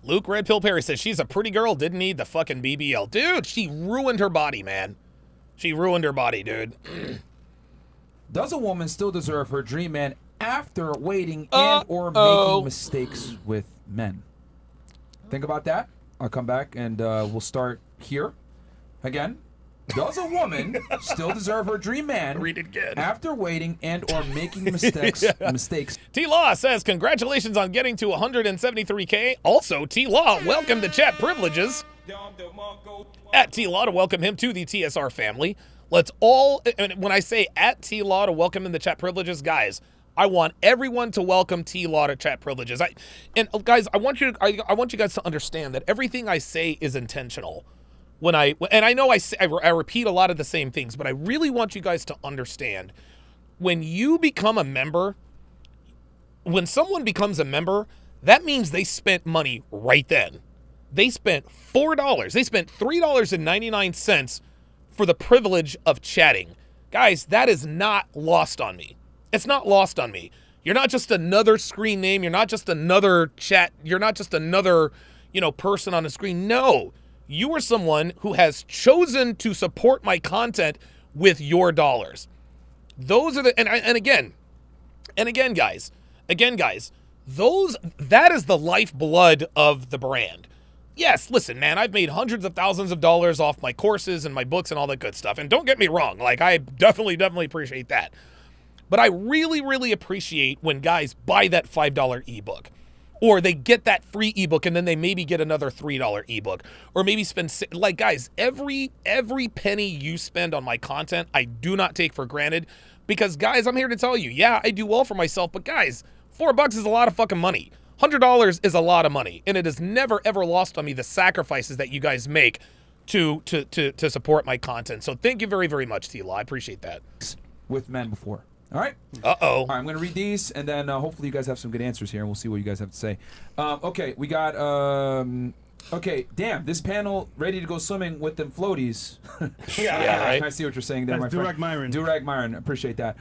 Luke Red Pill Perry says she's a pretty girl, didn't need the fucking BBL. Dude, she ruined her body, man. She ruined her body, dude. Does a woman still deserve her dream man after waiting and or making mistakes with men? Think about that. I'll come back and we'll start here again. Does a woman still deserve her dream man Read it again. after waiting and or making mistakes? T-Law says, congratulations on getting to 173K. Also, T-Law, welcome to chat privileges. at T-Law to welcome him to the TSR family. Let's all, and when I say at T-Law to welcome him to chat privileges, guys, I want everyone to welcome T-Law to chat privileges. Guys, I want you guys to understand that everything I say is intentional. And I know I repeat a lot of the same things, but I really want you guys to understand when you become a member, when someone becomes a member, that means they spent money right then. They spent $4. They spent $3.99 for the privilege of chatting. Guys, that is not lost on me. It's not lost on me. You're not just another screen name. You're not just another chat. You're not just another, person on a screen. No, you are someone who has chosen to support my content with your dollars. Those are and again, guys, that is the lifeblood of the brand. Yes, listen, man, I've made hundreds of thousands of dollars off my courses and my books and all that good stuff. And don't get me wrong, I definitely appreciate that. But I really, really appreciate when guys buy that $5 ebook, or they get that free ebook and then they maybe get another $3 ebook, or maybe spend guys, every penny you spend on my content, I do not take for granted, because guys, I'm here to tell you, yeah, I do well for myself, but guys, $4 is a lot of fucking money. $100 is a lot of money, and it is never ever lost on me the sacrifices that you guys make to support my content. So thank you very, very much, T-Law. I appreciate that. With men before. All right. Uh-oh. All right, I'm going to read these, and then hopefully you guys have some good answers here, and we'll see what you guys have to say. Okay, we got... okay, damn, this panel ready to go swimming with them floaties. Yeah, right? I see what you're saying there, That's my friend. Durag Myron, appreciate that.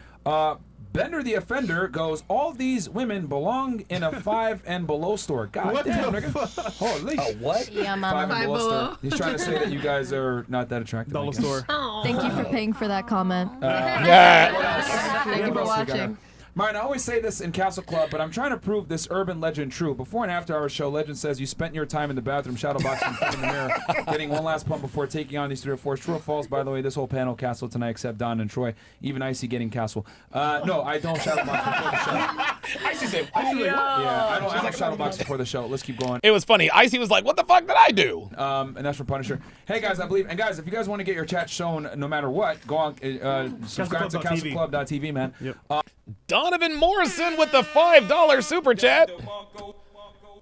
Bender the Offender goes, all these women belong in a 5 and below store. God What damn, the nigga. Holy. A what? Yeah, 5 mama. and below store. He's trying to say that you guys are not that attractive. Dollar store. Thank you for paying for that comment. Thank you for watching. Myron, I always say this in Castle Club, but I'm trying to prove this urban legend true. Before and after our show, legend says you spent your time in the bathroom shadowboxing in the mirror, getting one last pump before taking on these 3 or 4. True or false? By the way, this whole panel Castle tonight except Don and Troy. Even Icy getting Castle. No, I don't shadowbox before the show. Icy said, Yeah, I don't shadowbox before the show. Let's keep going. It was funny. Icy was like, what the fuck did I do? And that's from Punisher. Hey guys, I believe, and guys, if you guys want to get your chat shown no matter what, go on, subscribe to CastleClub.tv, man. Yep. Donovan Morrison with the $5 super chat.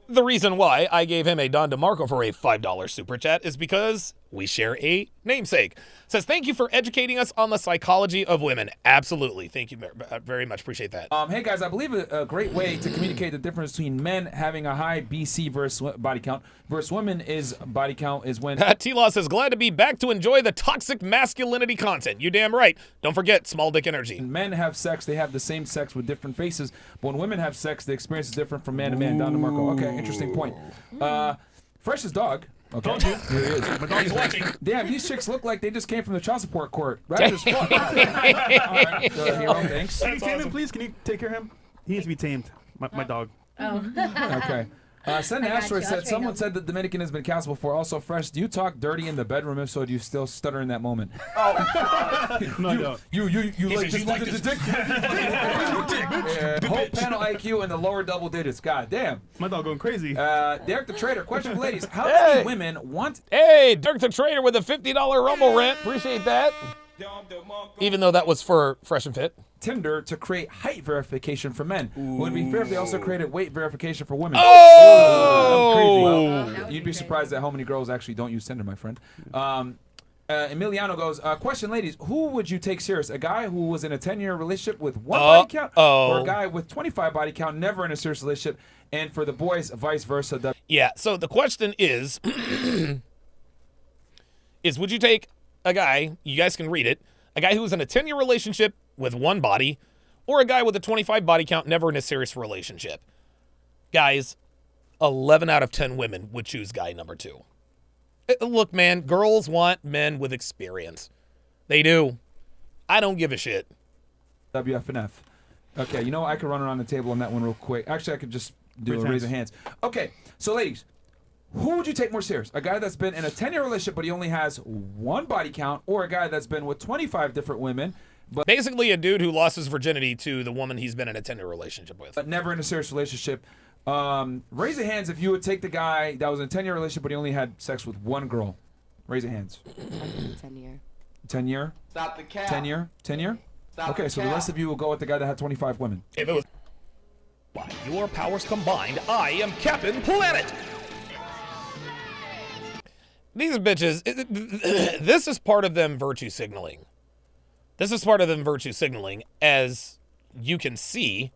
The reason why I gave him a Don DeMarco for a $5 super chat is because we share a namesake. Says, thank you for educating us on the psychology of women. Absolutely. Thank you very much. Appreciate that. Hey, guys, I believe a great way to communicate the difference between men having a high BC versus body count versus women is body count is when... T-Law says, glad to be back to enjoy the toxic masculinity content. You damn right. Don't forget, small dick energy. When men have sex, they have the same sex with different faces. But when women have sex, the experience is different from man to man. Don DeMarco. Okay, interesting point. Fresh's dog. Okay. Told you. Here he is. My dog's watching. Damn, these chicks look like they just came from the child support court. Right as fuck. All right, Hero, thanks. Can you tame him, please? Can you take care of him? He needs to be tamed. My dog. Oh. Okay. Send an asteroid said, someone said that Dominican has been canceled before. Also, Fresh, do you talk dirty in the bedroom? If so, do you still stutter in that moment? Oh. No, I don't. You like says, just "You dick? Whole panel IQ in the lower double digits. God damn. My dog going crazy. Derek the Trader, question for ladies. How many women want... Hey, Derek the Trader with a $50 Rumble rant. Appreciate that. Even though that was for Fresh and Fit. Tinder to create height verification for men. Would it be fair if they also created weight verification for women? Oh! Well, you'd be surprised at how many girls actually don't use Tinder, my friend. Emiliano goes, question, ladies, who would you take serious? A guy who was in a 10-year relationship with 1 body count? Or a guy with 25 body count, never in a serious relationship? And for the boys, vice versa. Yeah, so the question is, would you take a guy, you guys can read it, a guy who was in a 10-year relationship with 1 body, or a guy with a 25 body count, never in a serious relationship? Guys, 11 out of 10 women would choose guy number 2. Look, man, girls want men with experience. They do. I don't give a shit. WFNF. Okay, you know what? I could run around the table on that one real quick. Actually, I could just do a raise of hands. Okay, so ladies, who would you take more serious? A guy that's been in a 10-year relationship but he only has 1 body count, or a guy that's been with 25 different women? But basically a dude who lost his virginity to the woman he's been in a 10-year relationship with. But never in a serious relationship. Raise your hands if you would take the guy that was in a 10-year relationship but he only had sex with 1 girl. Raise your hands. 10 year. 10 year? Stop the cap. 10 year? 10 year? Stop Okay, the so the cap. rest of you will go with the guy that had 25 women. If it was by your powers combined, I am Captain Planet. These bitches, this is part of them virtue signaling. This is part of them virtue signaling. As you can see,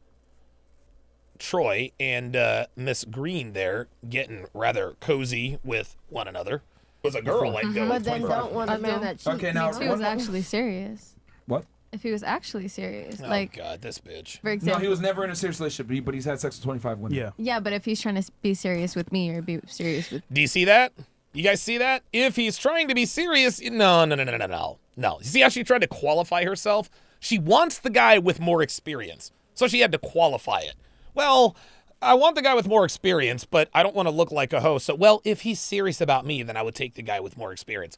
Troy and Miss Green there getting rather cozy with one another. Was a girl like go. But then don't want a man that cheats. Okay, now If he was actually serious. What? If he was actually serious, Oh like God, this bitch. for example, No, he was never in a serious relationship, but he's had sex with 25 women. Yeah. yeah, but if he's trying to be serious with me or be serious with Do you see that? You guys see that? If he's trying to be serious, no. You see how she tried to qualify herself? She wants the guy with more experience, so she had to qualify it. Well, I want the guy with more experience, but I don't want to look like a hoe. So, well, if he's serious about me, then I would take the guy with more experience.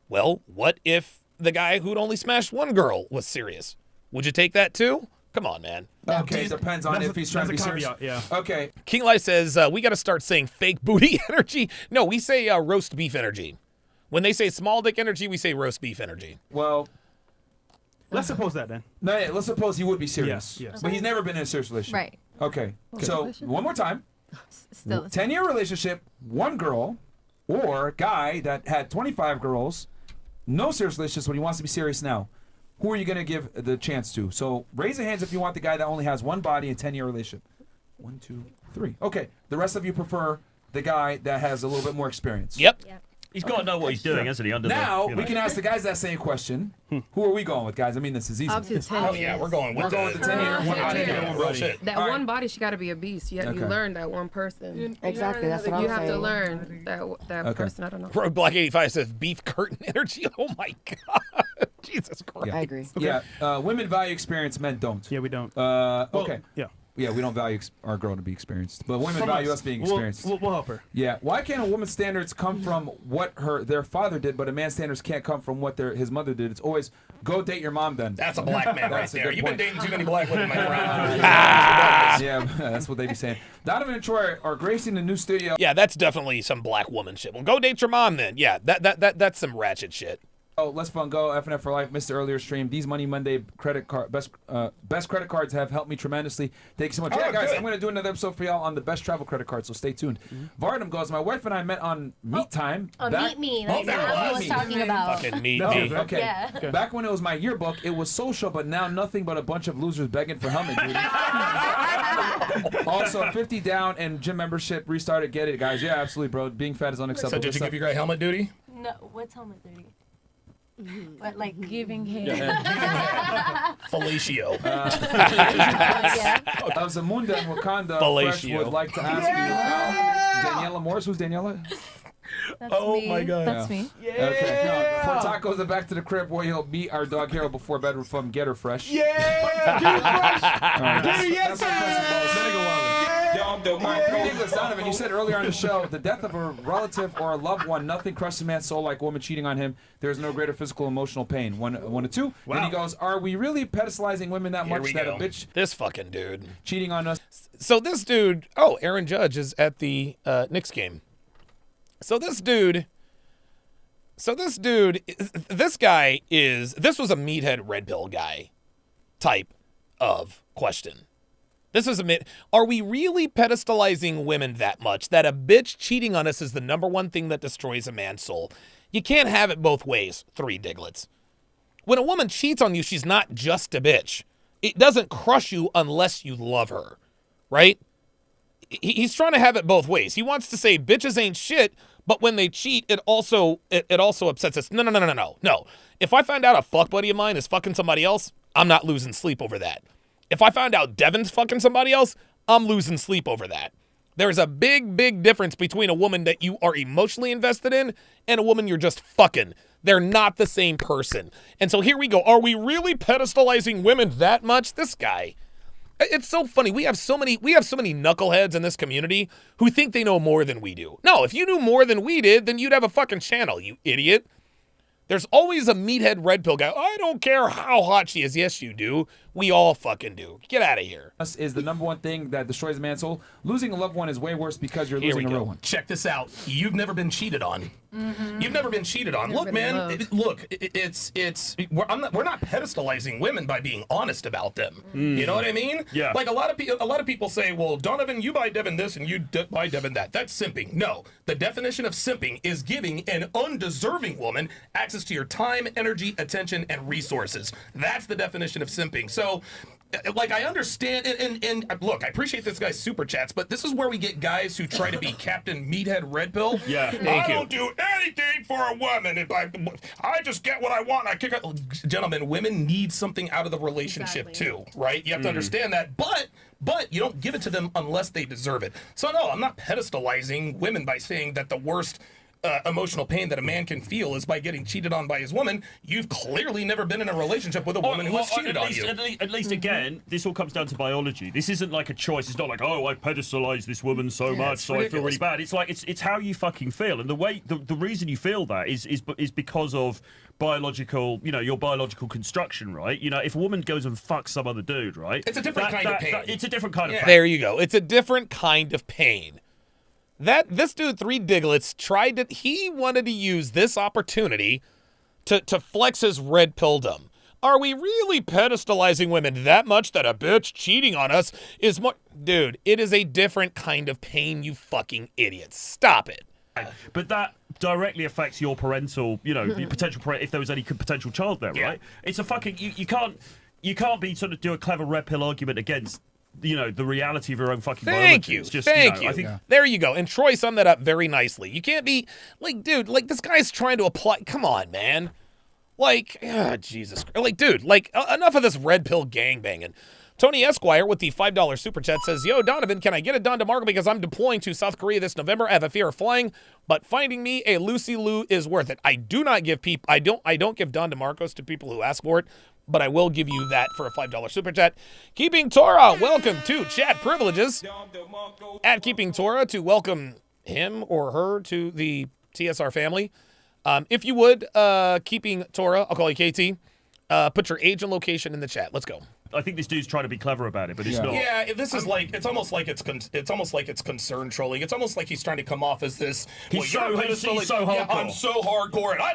Well, what if the guy who'd only smashed one girl was serious? Would you take that too? Come on, man. Okay, depends on if he's trying to be serious. Yeah. Okay. King Lai says, we got to start saying fake booty energy. No, we say roast beef energy. When they say small dick energy, we say roast beef energy. Well, let's suppose that then. No, yeah, let's suppose he would be serious. Yes. But he's never been in a serious relationship. right. Okay. So, one more time. Still, 10-year relationship, one girl, or guy that had 25 girls, no serious relationships, but he wants to be serious now. Who are you going to give the chance to? So raise your hands if you want the guy that only has one body and 10-year relationship. 1, 2, 3. Okay. The rest of you prefer the guy that has a little bit more experience. Yep. He's got to know what he's doing, hasn't he? Now, we can ask the guys that same question. Who are we going with, guys? I mean, this is easy. Obviously, 10 Oh, yeah, we're going with We're going with the 10-year, one body. Real shit. That All right. one body, she got to be a beast. You Okay. learn that one person. Exactly, that's what I'm You have to saying. learn that Okay. person. I don't know. Roadblock 85 says beef curtain energy. Oh my God. Jesus Christ. I agree. Yeah. Women value experience, men don't. Yeah, we don't. Okay. Yeah. Yeah, we don't value our girl to be experienced, but women value us being experienced. We'll help her. Yeah. Why can't a woman's standards come from what their father did, but a man's standards can't come from what his mother did? It's always go date your mom then. That's a black man right That's a there. good You've been point. dating too many black women, my friend. Yeah, that's what they be saying. Donovan and Troy are gracing the new studio. Yeah, that's definitely some black woman shit. Well, go date your mom then. Yeah, that's some ratchet shit. Oh, let's fun go FNF for life. Missed the earlier stream. These Money Monday credit card best credit cards have helped me tremendously. Thank you so much. Oh, Yeah, guys, good. I'm going to do another episode for y'all on the best travel credit card, so stay tuned. Vardam goes, my wife and I met on Meet Time. Meet Me. That's there what it I was. was talking about. Fucking meet No, me. okay. Yeah. Back when it was my yearbook, it was social, but now nothing but a bunch of losers begging for helmet duty. Also, 50 down and gym membership restarted. Get it, guys. Yeah, absolutely, bro. Being fat is unacceptable. So did you give your guy helmet duty? No, what's helmet duty? But like giving him. Fellatio. Of Zamunda and Wakanda, Fresh Fellatio. would like to ask you, Daniela Morris, who's Daniela? That's Oh me. my God. That's me. Okay. For tacos and back to the crib where he'll meet our dog Hero before bed from Get Her Fresh. Yeah! Get fresh! All right, Yes, Nicholas Donovan, you said earlier on the show, the death of a relative or a loved one, nothing crushes a man's soul like a woman cheating on him. There is no greater physical emotional pain. One to two. Wow. Then he goes, are we really pedestalizing women that Here much we that go. a bitch This fucking dude. cheating on us? So this dude, Aaron Judge is at the Knicks game. So this guy this was a meathead red pill guy type of question. Are we really pedestalizing women that much that a bitch cheating on us is the number one thing that destroys a man's soul? You can't have it both ways, 3 Diglets. When a woman cheats on you, she's not just a bitch. It doesn't crush you unless you love her, right? He's trying to have it both ways. He wants to say bitches ain't shit, but when they cheat, it also upsets us. No. If I find out a fuck buddy of mine is fucking somebody else, I'm not losing sleep over that. If I find out Devin's fucking somebody else, I'm losing sleep over that. There's a big, big difference between a woman that you are emotionally invested in and a woman you're just fucking. They're not the same person. And so here we go. Are we really pedestalizing women that much? This guy. It's so funny. We have so many knuckleheads in this community who think they know more than we do. No, if you knew more than we did, then you'd have a fucking channel, you idiot. There's always a meathead red pill guy. I don't care how hot she is. Yes, you do. We all fucking do. Get out of here. Is the number one thing that destroys a man's soul. Losing a loved one is way worse because you're Here losing we a go. real one. Check this out. You've never been cheated on. You've never been cheated on. Look, man. We're not pedestalizing women by being honest about them. You know what I mean? Yeah. Like a lot of people say, well, Donovan, you buy Devin this and you buy Devin that. That's simping. No, the definition of simping is giving an undeserving woman access to your time, energy, attention, and resources. That's the definition of simping. So, like, I understand, and look, I appreciate this guy's super chats, but this is where we get guys who try to be Captain Meathead Red Pill. Yeah, I don't do anything for a woman. If I just get what I want, I kick it. Gentlemen, women need something out of the relationship too, right? You have to understand that, but you don't give it to them unless they deserve it. So no, I'm not pedestalizing women by saying that the worst emotional pain that a man can feel is by getting cheated on by his woman. You've clearly never been in a relationship with a woman who has cheated on you. At least again, this all comes down to biology. This isn't like a choice. It's not like, oh, I pedestalize this woman so much, so I feel really bad. It's like it's how you fucking feel, and the reason you feel that is because of biological, your biological construction, right? If a woman goes and fucks some other dude, right? It's a different kind of pain. It's a different kind of pain. There you go. It's a different kind of pain. This dude, 3 Diglets, he wanted to use this opportunity to flex his red pilldom. Are we really pedestalizing women that much that a bitch cheating on us is more? Dude, it is a different kind of pain, you fucking idiots. Stop it. But that directly affects your parental, potential if there was any potential child there, right? It's a fucking you can't be sort of do a clever red pill argument against the reality of your own fucking biology. It's just, Thank you. I think There you go. And Troy summed that up very nicely. You can't be like, dude, like this guy's trying to apply. Come on, man. Like, Jesus. Like, dude, like enough of this red pill gangbanging. Tony Esquire with the $5 super chat says, yo, Donovan, can I get a Don DeMarco because I'm deploying to South Korea this November? I have a fear of flying, but finding me a Lucy Lou is worth it. I do not give I don't give Don DeMarcos to people who ask for it, but I will give you that for a $5 super chat. Keeping Torah, welcome to Chat Privileges. At Keeping Torah to welcome him or her to the TSR family. If you would, Keeping Torah, I'll call you KT, put your age and location in the chat. Let's go. I think this dude's trying to be clever about it, but he's not. Yeah, this is like it's almost like it's concern trolling. It's almost like he's trying to come off as this. He's so hardcore. Yeah, I'm so hardcore, and I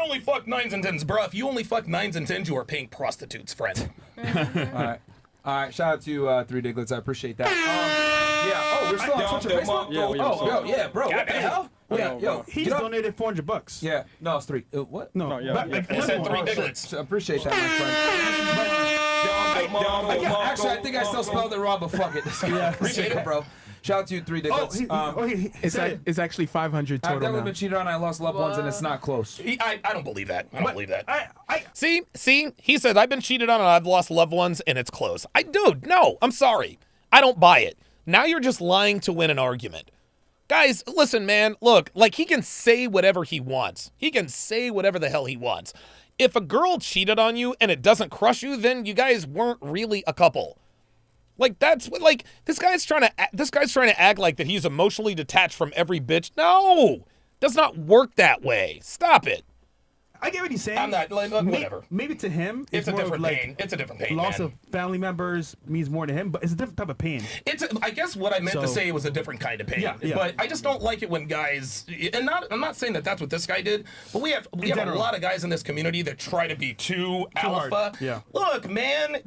only fuck 9s and 10s, bro. If you only fuck 9s and 10s, you are paying prostitutes, friend. All right. Shout out to 3 Diglets. I appreciate that. Yeah. Oh, we're still on Twitch and Facebook. Yeah, bro. What the hell? Yo, he's donated $400. Yeah. No, it's 3. What? No, yeah. He said 3 Diglets. I appreciate that, my friend. Actually, I think I still spelled it wrong, but fuck it. Appreciate it, bro. Shout out to you, 3 Diglets. It's actually 500 total. I've never now. been cheated on. I lost loved ones, and it's not close. I don't believe that. I don't believe that. See, he said, I've been cheated on and I've lost loved ones and it's close. Dude, no, I'm sorry. I don't buy it. Now you're just lying to win an argument. Guys, listen, man, look, like he can say whatever he wants. He can say whatever the hell he wants. If a girl cheated on you and it doesn't crush you, then you guys weren't really a couple. Like that's what, like this guy's trying to act like that he's emotionally detached from every bitch. No, does not work that way. Stop it. I get what he's saying. I'm not, whatever. Maybe to him, it's a more different of like pain. It's a different pain. Loss man. of family members means more to him, but it's a different type of pain. I guess what I meant to say was a different kind of pain. Yeah. But I just don't like it when guys, and I'm not saying that that's what this guy did, but we have a lot of guys in this community that try to be too alpha. Hard. Yeah. Look, man.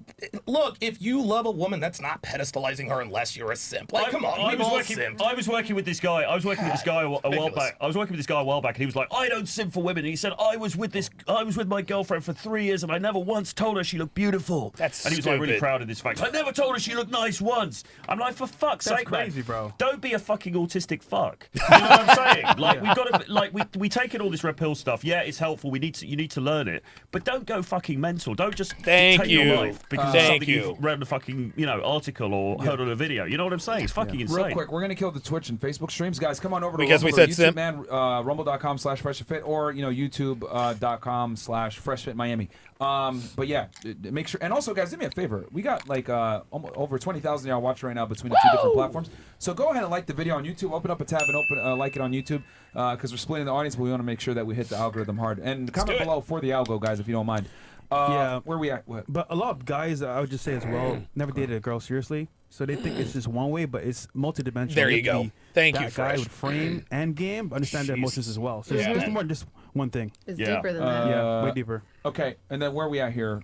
Look, if you love a woman, that's not pedestalizing her unless you're a simp. Like, come on, I was working with this guy. I was working with this guy a while back. And he was like, I don't simp for women. And he said, I was with my girlfriend for 3 years, and I never once told her she looked beautiful. And he was like really proud of this fact. I never told her she looked nice once. I'm like, for fuck's sake, crazy, man. bro. Don't be a fucking autistic fuck. You know what I'm saying? Like we've got to, like we take in all this red pill stuff. Yeah, it's helpful. You need to learn it, but don't go fucking mental. Don't just take your life because of something you've read in a fucking article or heard on a video. You know what I'm saying? It's fucking insane. Real quick, we're gonna kill the Twitch and Facebook streams, guys. Come on over to because Rumble, we said YouTube, simp. man. Rumble.com/freshfit or YouTube. facebook.com/freshfitmiami. But yeah, make sure. And also, guys, do me a favor. We got like over 20,000 y'all watching right now between the two different platforms. So go ahead and like the video on YouTube. Open up a tab and like it on YouTube because we're splitting the audience, but we want to make sure that we hit the algorithm hard. And comment below for the algo, guys, if you don't mind. Yeah. Where we at? What? But a lot of guys, I would just say as well, never dated a girl seriously. So they think it's just one way, but it's multidimensional. There you go. Thank you, That guy Fresh. with frame and game, understand their emotions as well. So it's more than just one thing. It's deeper than that. Yeah, way deeper. Okay, and then where are we at here?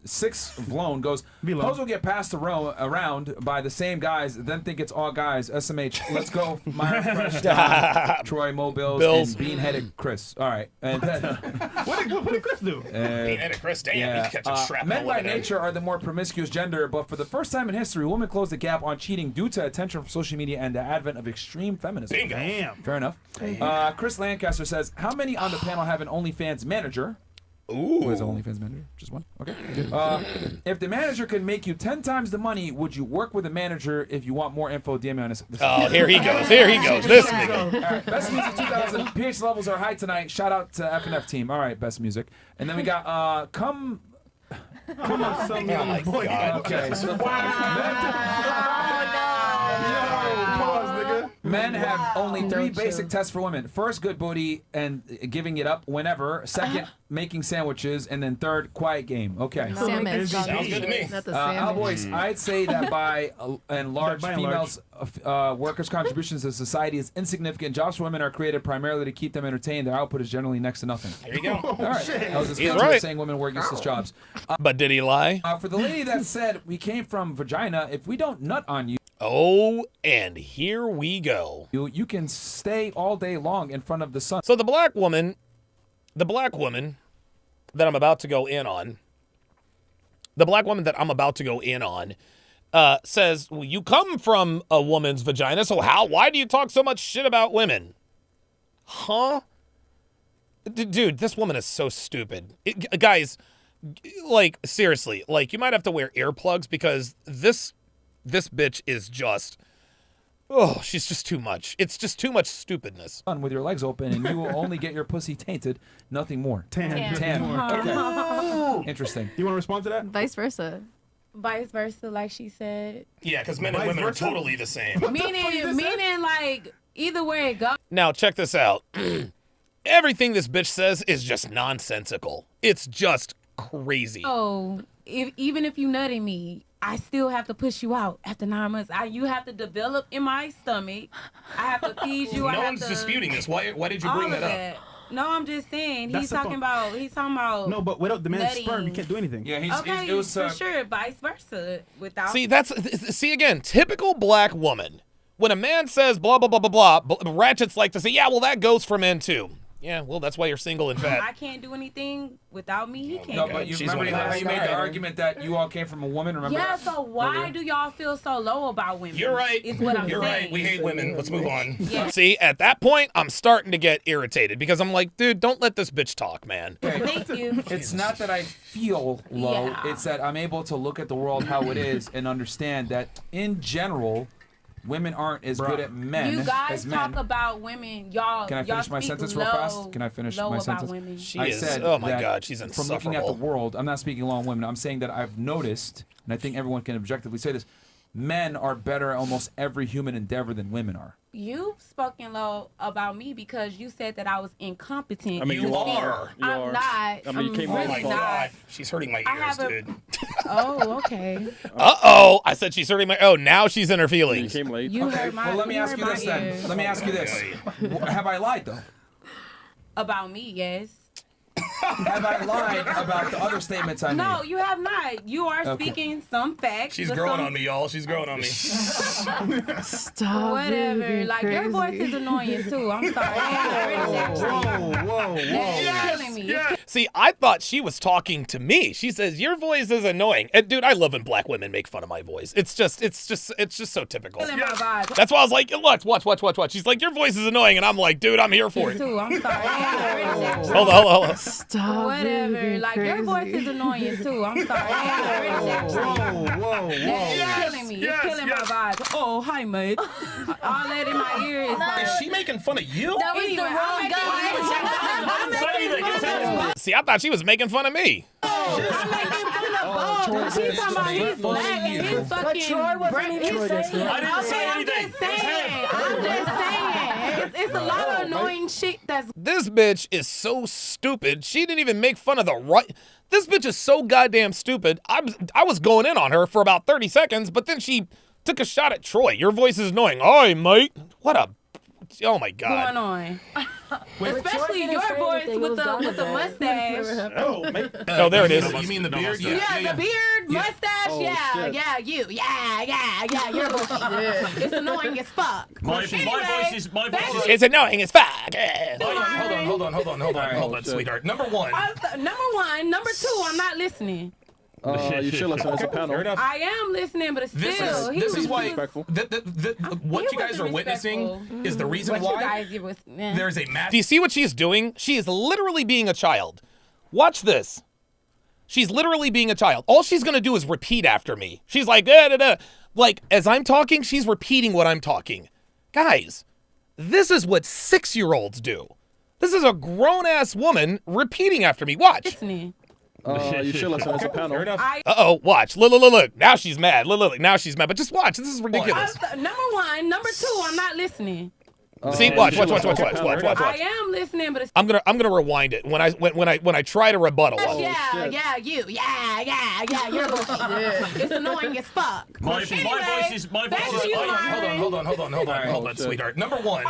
Six Vlone goes, Pose will get passed around by the same guys, then think it's all guys. SMH, let's go. Myra Fresh, Don, Troy, Mo Bills, and Bean-headed Chris. All right. And then, what did Chris do? Bean-headed Chris, damn, he's catching shrapnel men by over there. nature are the more promiscuous gender, but for the first time in history, women closed the gap on cheating due to attention from social media and the advent of extreme feminism. Bingo. Damn. Fair enough. Chris Lancaster says, how many on the panel have an OnlyFans manager? Ooh. What is an OnlyFans manager? Just one? Okay. If the manager could make you 10 times the money, would you work with a manager? If you want more info, DM me on this. Oh, here he goes. Here he goes. This nigga. All right, best music 2000. PH levels are high tonight. Shout out to F&F team. All right, best music. And then we got Come on, some young boy. Okay. Men have only three basic tests for women. First, good booty and giving it up whenever. Second, making sandwiches. And then third, quiet game. Okay. Salmon. Sounds good to me. Not the salmon. Boys, I'd say that by and large, females' workers' contributions to society is insignificant. Jobs for women are created primarily to keep them entertained. Their output is generally next to nothing. There you go. All right. I was He's just right. saying women work useless jobs. But did he lie? For the lady that said we came from vagina, if we don't nut on you, oh, and here we go. You can stay all day long in front of the sun. So the black woman that I'm about to go in on, says, well, you come from a woman's vagina, so why do you talk so much shit about women? Huh? Dude, this woman is so stupid. Guys, like, seriously, like, you might have to wear earplugs because this bitch is just, she's just too much. It's just too much stupidness. With your legs open, and you will only get your pussy tainted, nothing more. Tan. Okay. Interesting. You want to respond to that? Vice versa. Vice versa, like she said. Yeah, because men and women are totally the same. Meaning, like, either way it goes. Now, check this out. Everything this bitch says is just nonsensical. It's just crazy. Oh, even if you nutted me, I still have to push you out after 9 months. You have to develop in my stomach. I have to feed you. No one's disputing this. Why did you bring that up? No, I'm just saying. He's talking about. No, but without the man's nutting. sperm, you can't do anything. Yeah, it was for sure. Vice versa. Without. See again, typical black woman. When a man says blah blah blah blah blah, ratchets like to say, yeah, well that goes for men too. Yeah, well that's why you're single and fat. I can't do anything without me. He can't. No, but you remember how you made the argument that you all came from a woman. Remember? Yeah. That? So why do y'all feel so low about women? You're right. Is what I'm You're saying. right. We hate women. Let's move on. Yeah. See, at that point, I'm starting to get irritated because I'm like, dude, don't let this bitch talk, man. Thank you. It's not that I feel low. Yeah. It's that I'm able to look at the world how it is and understand that in general, women aren't as good at men You guys as men. talk about women, y'all. Can I finish my sentence real fast? Can I finish my sentence? Women. I said oh my that God, she's from insufferable. looking at the world, I'm not speaking along with women. I'm saying that I've noticed, and I think everyone can objectively say this, men are better at almost every human endeavor than women are. You've spoken low about me because you said that I was incompetent. I mean, you are. I'm not. I mean, you came really oh my not. God. She's hurting my ears, dude. Oh, okay. Uh-oh. I said she's hurting my... Oh, now she's in her feelings. You hurt my Well, let me you ask hurt you my this then. ears. Let me ask you this. Have I lied, though? About me, yes. Have I lied about the other statements I made? No, you have not. You are Okay. speaking some facts. She's but growing some- on me, y'all. She's growing on me. Stop. Whatever. Like, your voice is annoying, too. I'm sorry. Whoa. It's killing me. See, I thought she was talking to me. She says, your voice is annoying. And dude, I love when black women make fun of my voice. It's just so typical. Killing my vibe. That's why I was like, look, watch. She's like, your voice is annoying. And I'm like, dude, I'm here for Me it. too. I'm sorry. Hold on. Stop. Whatever. Like, your voice is annoying, too. I'm sorry. Whoa. It's killing me. It's killing my vibe. Oh, hi, mate. All that in my ear is like... Is she making fun of you? That was the wrong guy. See, I thought she was making fun of me. I'm making fun of Bo. She's talking about he's black and he's fucking. I didn't say anything. I'm just saying. It's a lot of annoying shit that's. This bitch is so stupid. She didn't even make fun of the right. This bitch is so goddamn stupid. I was going in on her for about 30 seconds, but then she took a shot at Troy. Your voice is annoying. Oi, mate. What a. Oh my God. Going on. Especially your voice with the mustache. Oh, mate. Oh, there it is. You mean the beard? Yeah, the beard, mustache, you. Yeah, you're bullshit. It's annoying as fuck. My voice is. It's annoying as fuck. Hold on, sweetheart. Number one. Number two, I'm not listening. You should listen as a panel. I am listening, but it's still. This is why what you guys are witnessing is the reason why there's a math. Do you see what she's doing? She is literally being a child. Watch this. She's literally being a child. All she's going to do is repeat after me. She's like, da, da, da. Like, as I'm talking, she's repeating what I'm talking. Guys, this is what 6-year-olds do. This is a grown-ass woman repeating after me. Watch. Listening. You should listen as a panel. Uh-oh, watch. Look. Now she's mad. Look. Now she's mad. But just watch. This is ridiculous. Number one. Number two, I'm not listening. See, watch. I am listening, but it's. I'm gonna rewind it when I try to rebuttal. Yeah, you're bullshit. It's annoying as fuck. My voice is. Hold on, sweetheart. Number one.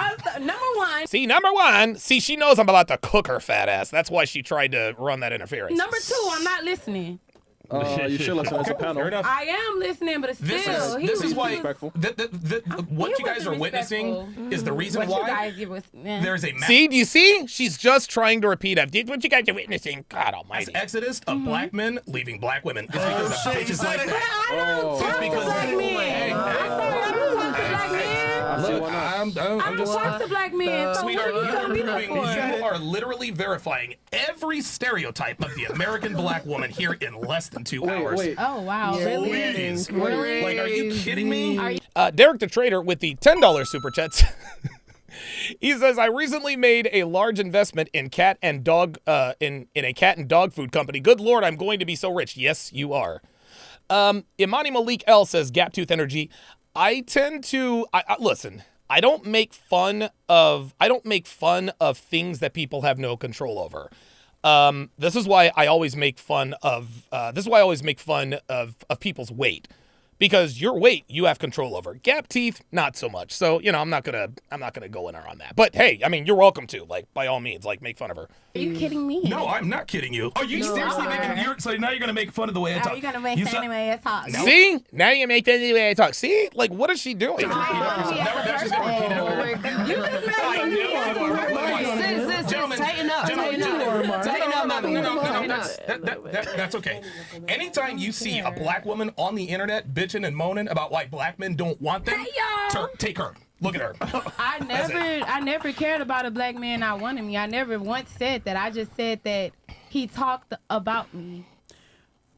Number one. See, she knows I'm about to cook her fat ass. That's why she tried to run that interference. Number two, I'm not listening. You should listen as a panel. I am listening, but it's still. This is why what you guys are witnessing is the reason why there's a math. See, do you see? She's just trying to repeat what you guys are witnessing. God almighty. As exodus of black men leaving black women. It's because of bitches like that. I don't talk to black men. I don't talk to black men. So Sweetheart, what are you telling me that for? you are literally verifying every stereotype of the American black woman here in less than 2 hours. Oh, wow. Please. Really? Like, are you kidding me? Derek the Trader with the $10 super chats. He says, I recently made a large investment in cat and dog in a cat and dog food company. Good Lord, I'm going to be so rich. Yes, you are. Imani Malik L says, Gaptooth Energy. I tend to listen. I don't make fun of things that people have no control over. This is why I always make fun of people's weight. Because your weight, you have control over. Gap teeth, not so much. So, I'm not gonna go in on that. But hey, I mean, you're welcome to. Like, by all means, like, make fun of her. Are you kidding me? No, I'm not kidding you. Are you seriously making? So now you're gonna make fun of the way I talk? Are you gonna make fun of the way I talk? No. See? Now you make fun of the way I talk. See? Like, what is she doing? Tighten up. That's okay. Anytime you see a black woman on the internet bitching and moaning about why black men don't want them, take her. Look at her. I never cared about a black man not wanting me. I never once said that. I just said that he talked about me.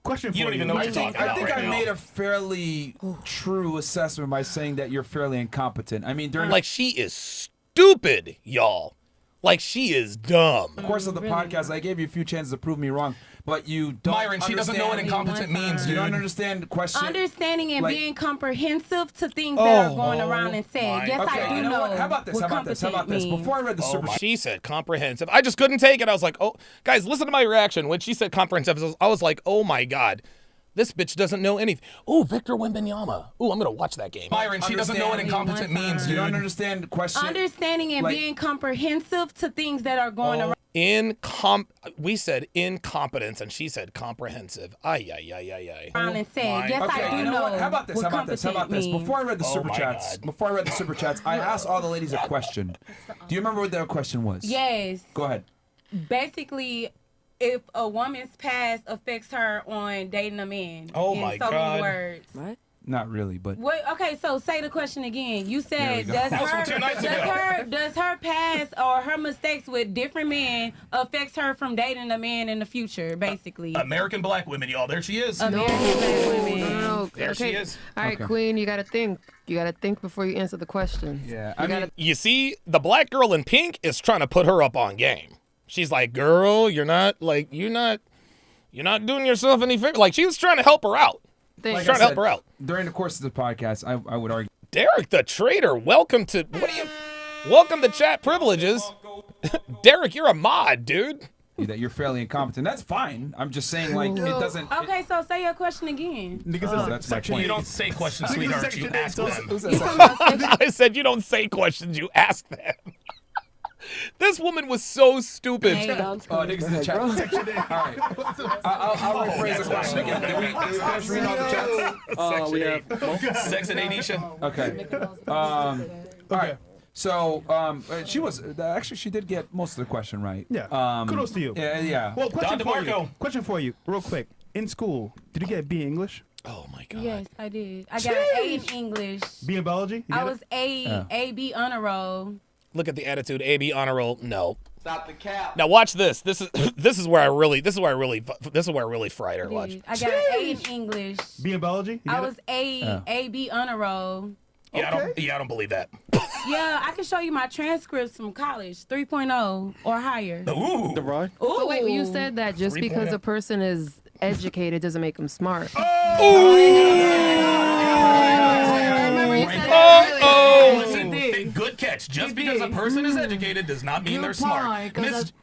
Question for you. Don't even know what you're talking about. I think right I now. made a fairly true assessment by saying that you're fairly incompetent. I mean, during like she is stupid, y'all. Like she is dumb. the course of the podcast, I gave you a few chances to prove me wrong, but you don't. Myron, she doesn't know what incompetent means. You dude. don't understand the question. Understanding and being comprehensive to things that are going around and saying. Yes, okay, I do know. How about this? Before I read the super she said comprehensive. I just couldn't take it. I was like, oh, guys, listen to my reaction. When she said comprehensive, I was like, oh my God. This bitch doesn't know anything. Oh, Victor Wembanyama. Oh, I'm going to watch that game. Myron, she doesn't know what incompetent means. You dude. don't understand the question. Understanding and being comprehensive to things that are going around. We said incompetence, and she said comprehensive. Ay. And said, yes, okay, I do you know know. what? How about this? Before I read the super chats, I asked all the ladies a question. Do you remember what their question was? Yes. Go ahead. Basically, if a woman's past affects her on dating a man. Oh in my so God. many words. What? Not really, but. Wait, okay, so say the question again. You said, does her past or her mistakes with different men affects her from dating a man in the future, basically? American black women, y'all. There she is. American black women. No. There she is. All right, Queen, you got to think. You got to think before you answer the question. Yeah, you see, the black girl in pink is trying to put her up on game. She's like, girl, you're not doing yourself any favor. Like, she was trying to help her out. Like Trying I to help said, her out. During the course of the podcast, I would argue. Derek the Traitor, welcome to chat privileges. Derek, you're a mod, dude. That you're fairly incompetent. That's fine. I'm just saying, like, it doesn't. Okay, so say your question again. That's my point. You don't say questions, sweetheart. You ask them. I said you don't say questions, you ask them. This woman was so stupid. Niggas in the chat. All right. I'll rephrase the question again. Did we finish reading all the chats? We have Sex and AD. Okay. All right. So she did get most of the question right. Yeah. Kudos to you. Yeah. Well, question for you, real quick. In school, did you get a B in English? Oh my God. Yes, I did. I got an A in English. B in biology? I was A-B honor roll. Look at the attitude. AB honor roll. No. Stop the cap. Now watch this. This is where I really fried her. Watch. I got an A in English. B in biology? I was A-B honor roll. Yeah, I don't believe that. Yeah, I can show you my transcripts from college, 3.0 or higher. Ooh. The ride? Ooh. But wait, you said that just because a person is educated doesn't make them smart. Good catch. Just because a person is educated does not mean they're smart.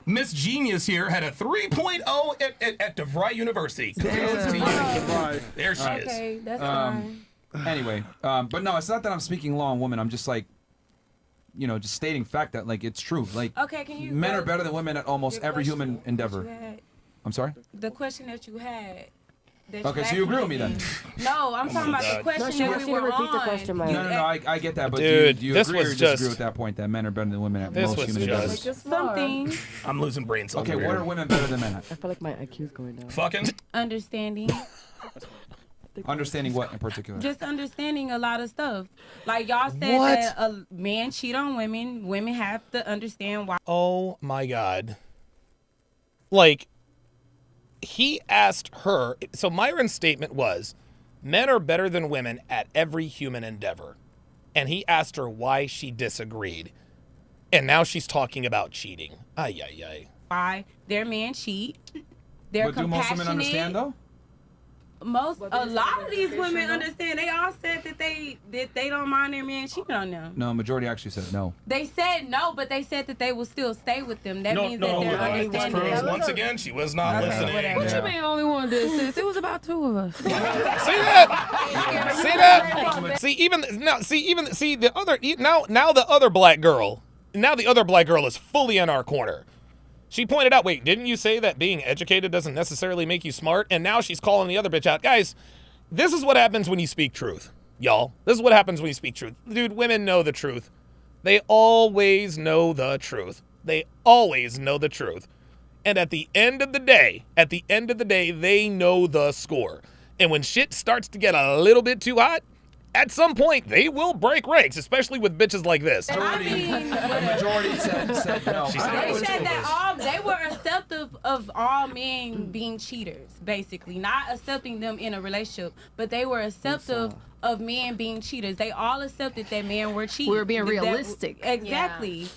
Miss Genius here had a 3.0 at DeVry University. There she is. Okay, that's fine. Anyway, but no, it's not that I'm speaking law on women. I'm just like, just stating fact that like it's true. Like, okay, can you men are better than women at almost every human endeavor. I'm sorry? The question that you had. Okay, so you agree with me then? No, I'm talking about the question that we were repeat the on. question, No, I get that, but Dude, do you this agree or was disagree just- with that point that men are better than women at This most was human endeavors? just- Something. I'm losing brain cells. Okay, over what here. are women better than men at? I feel like my IQ's going down. Fucking. Understanding. Understanding what in particular? Just understanding a lot of stuff. Like y'all said that a man cheat on women. Women have to understand why. Oh my God. Like, he asked her. So Myron's statement was, men are better than women at every human endeavor. And he asked her why she disagreed. And now she's talking about cheating. Ay, ay, ay. Why their men cheat. They're But do most compassionate. women understand though? A lot of these women understand. They all said that they don't mind their man cheating on them. No, majority actually said no. They said no, but they said that they will still stay with them. That means that they're understanding. Once again, she was not listening. What you mean only one did, sis? It was about two of us. See that? See that? See the other now the other black girl. Now the other black girl is fully in our corner. She pointed out, wait, didn't you say that being educated doesn't necessarily make you smart? And now she's calling the other bitch out. Guys, this is what happens when you speak truth, y'all. This is what happens when you speak truth. Dude, women know the truth. They always know the truth. They always know the truth. And at the end of the day, they know the score. And when shit starts to get a little bit too hot, at some point, they will break ranks, especially with bitches like this. The majority said no. They said that they were accepting of all men being cheaters, basically. Not accepting them in a relationship, but they were accepting of men being cheaters. They all accepted that men were cheaters. We were being realistic. Exactly.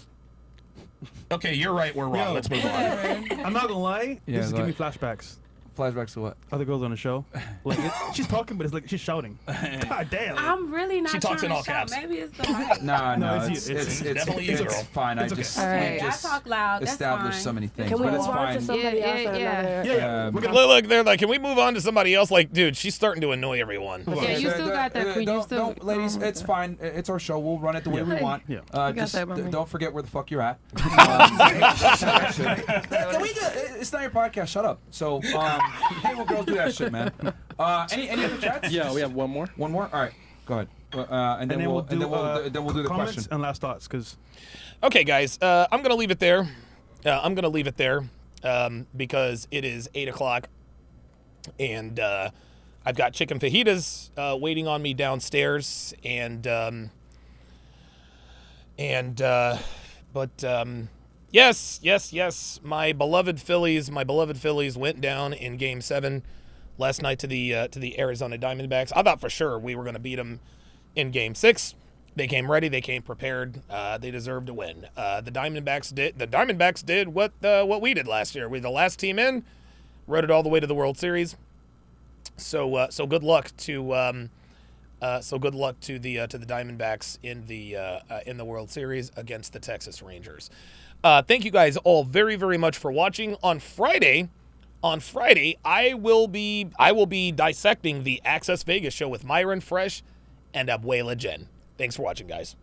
Okay, you're right. We're wrong. Let's move on. I'm not gonna lie. Yeah, this is go giving me flashbacks. Flashbacks to what? Other girls on the show. Like she's talking, but it's like she's shouting. God damn. I'm really not She talks trying in all to shout. caps. Maybe it's the mic. No, it's definitely you, girl. fine. It's I okay. just All right, we just I talk loud. That's established fine. so many things, Can we but move it's on fine. to somebody else? Yeah. Look, they're like, can we move on to somebody else? Like, dude, she's starting to annoy everyone. Yeah, you still got that queen. You still, Don't, ladies, it's fine. It's our show. We'll run it the way we want. Yeah. Just that, Mama. don't forget where the fuck you're at. It's not your podcast. Shut up. So, hey, well, girls do that shit, man. Any other chats? Yeah, we have one more. One more. All right, go ahead. And then we'll do the comments question. and last thoughts, because. Okay, guys, I'm gonna leave it there. Because it is 8 o'clock, and I've got chicken fajitas waiting on me downstairs, yes, my beloved Phillies went down in Game 7 last night to the Arizona Diamondbacks. I thought for sure we were gonna beat them in Game 6, They came ready. They came prepared. They deserved to win. The Diamondbacks did what we did last year. We were the last team in, rode it all the way to the World Series. So good luck to the Diamondbacks in the World Series against the Texas Rangers. Thank you guys all very, very much for watching. On Friday, I will be dissecting the Access Vegas show with Myron Fresh and Abuela Jen. Thanks for watching, guys.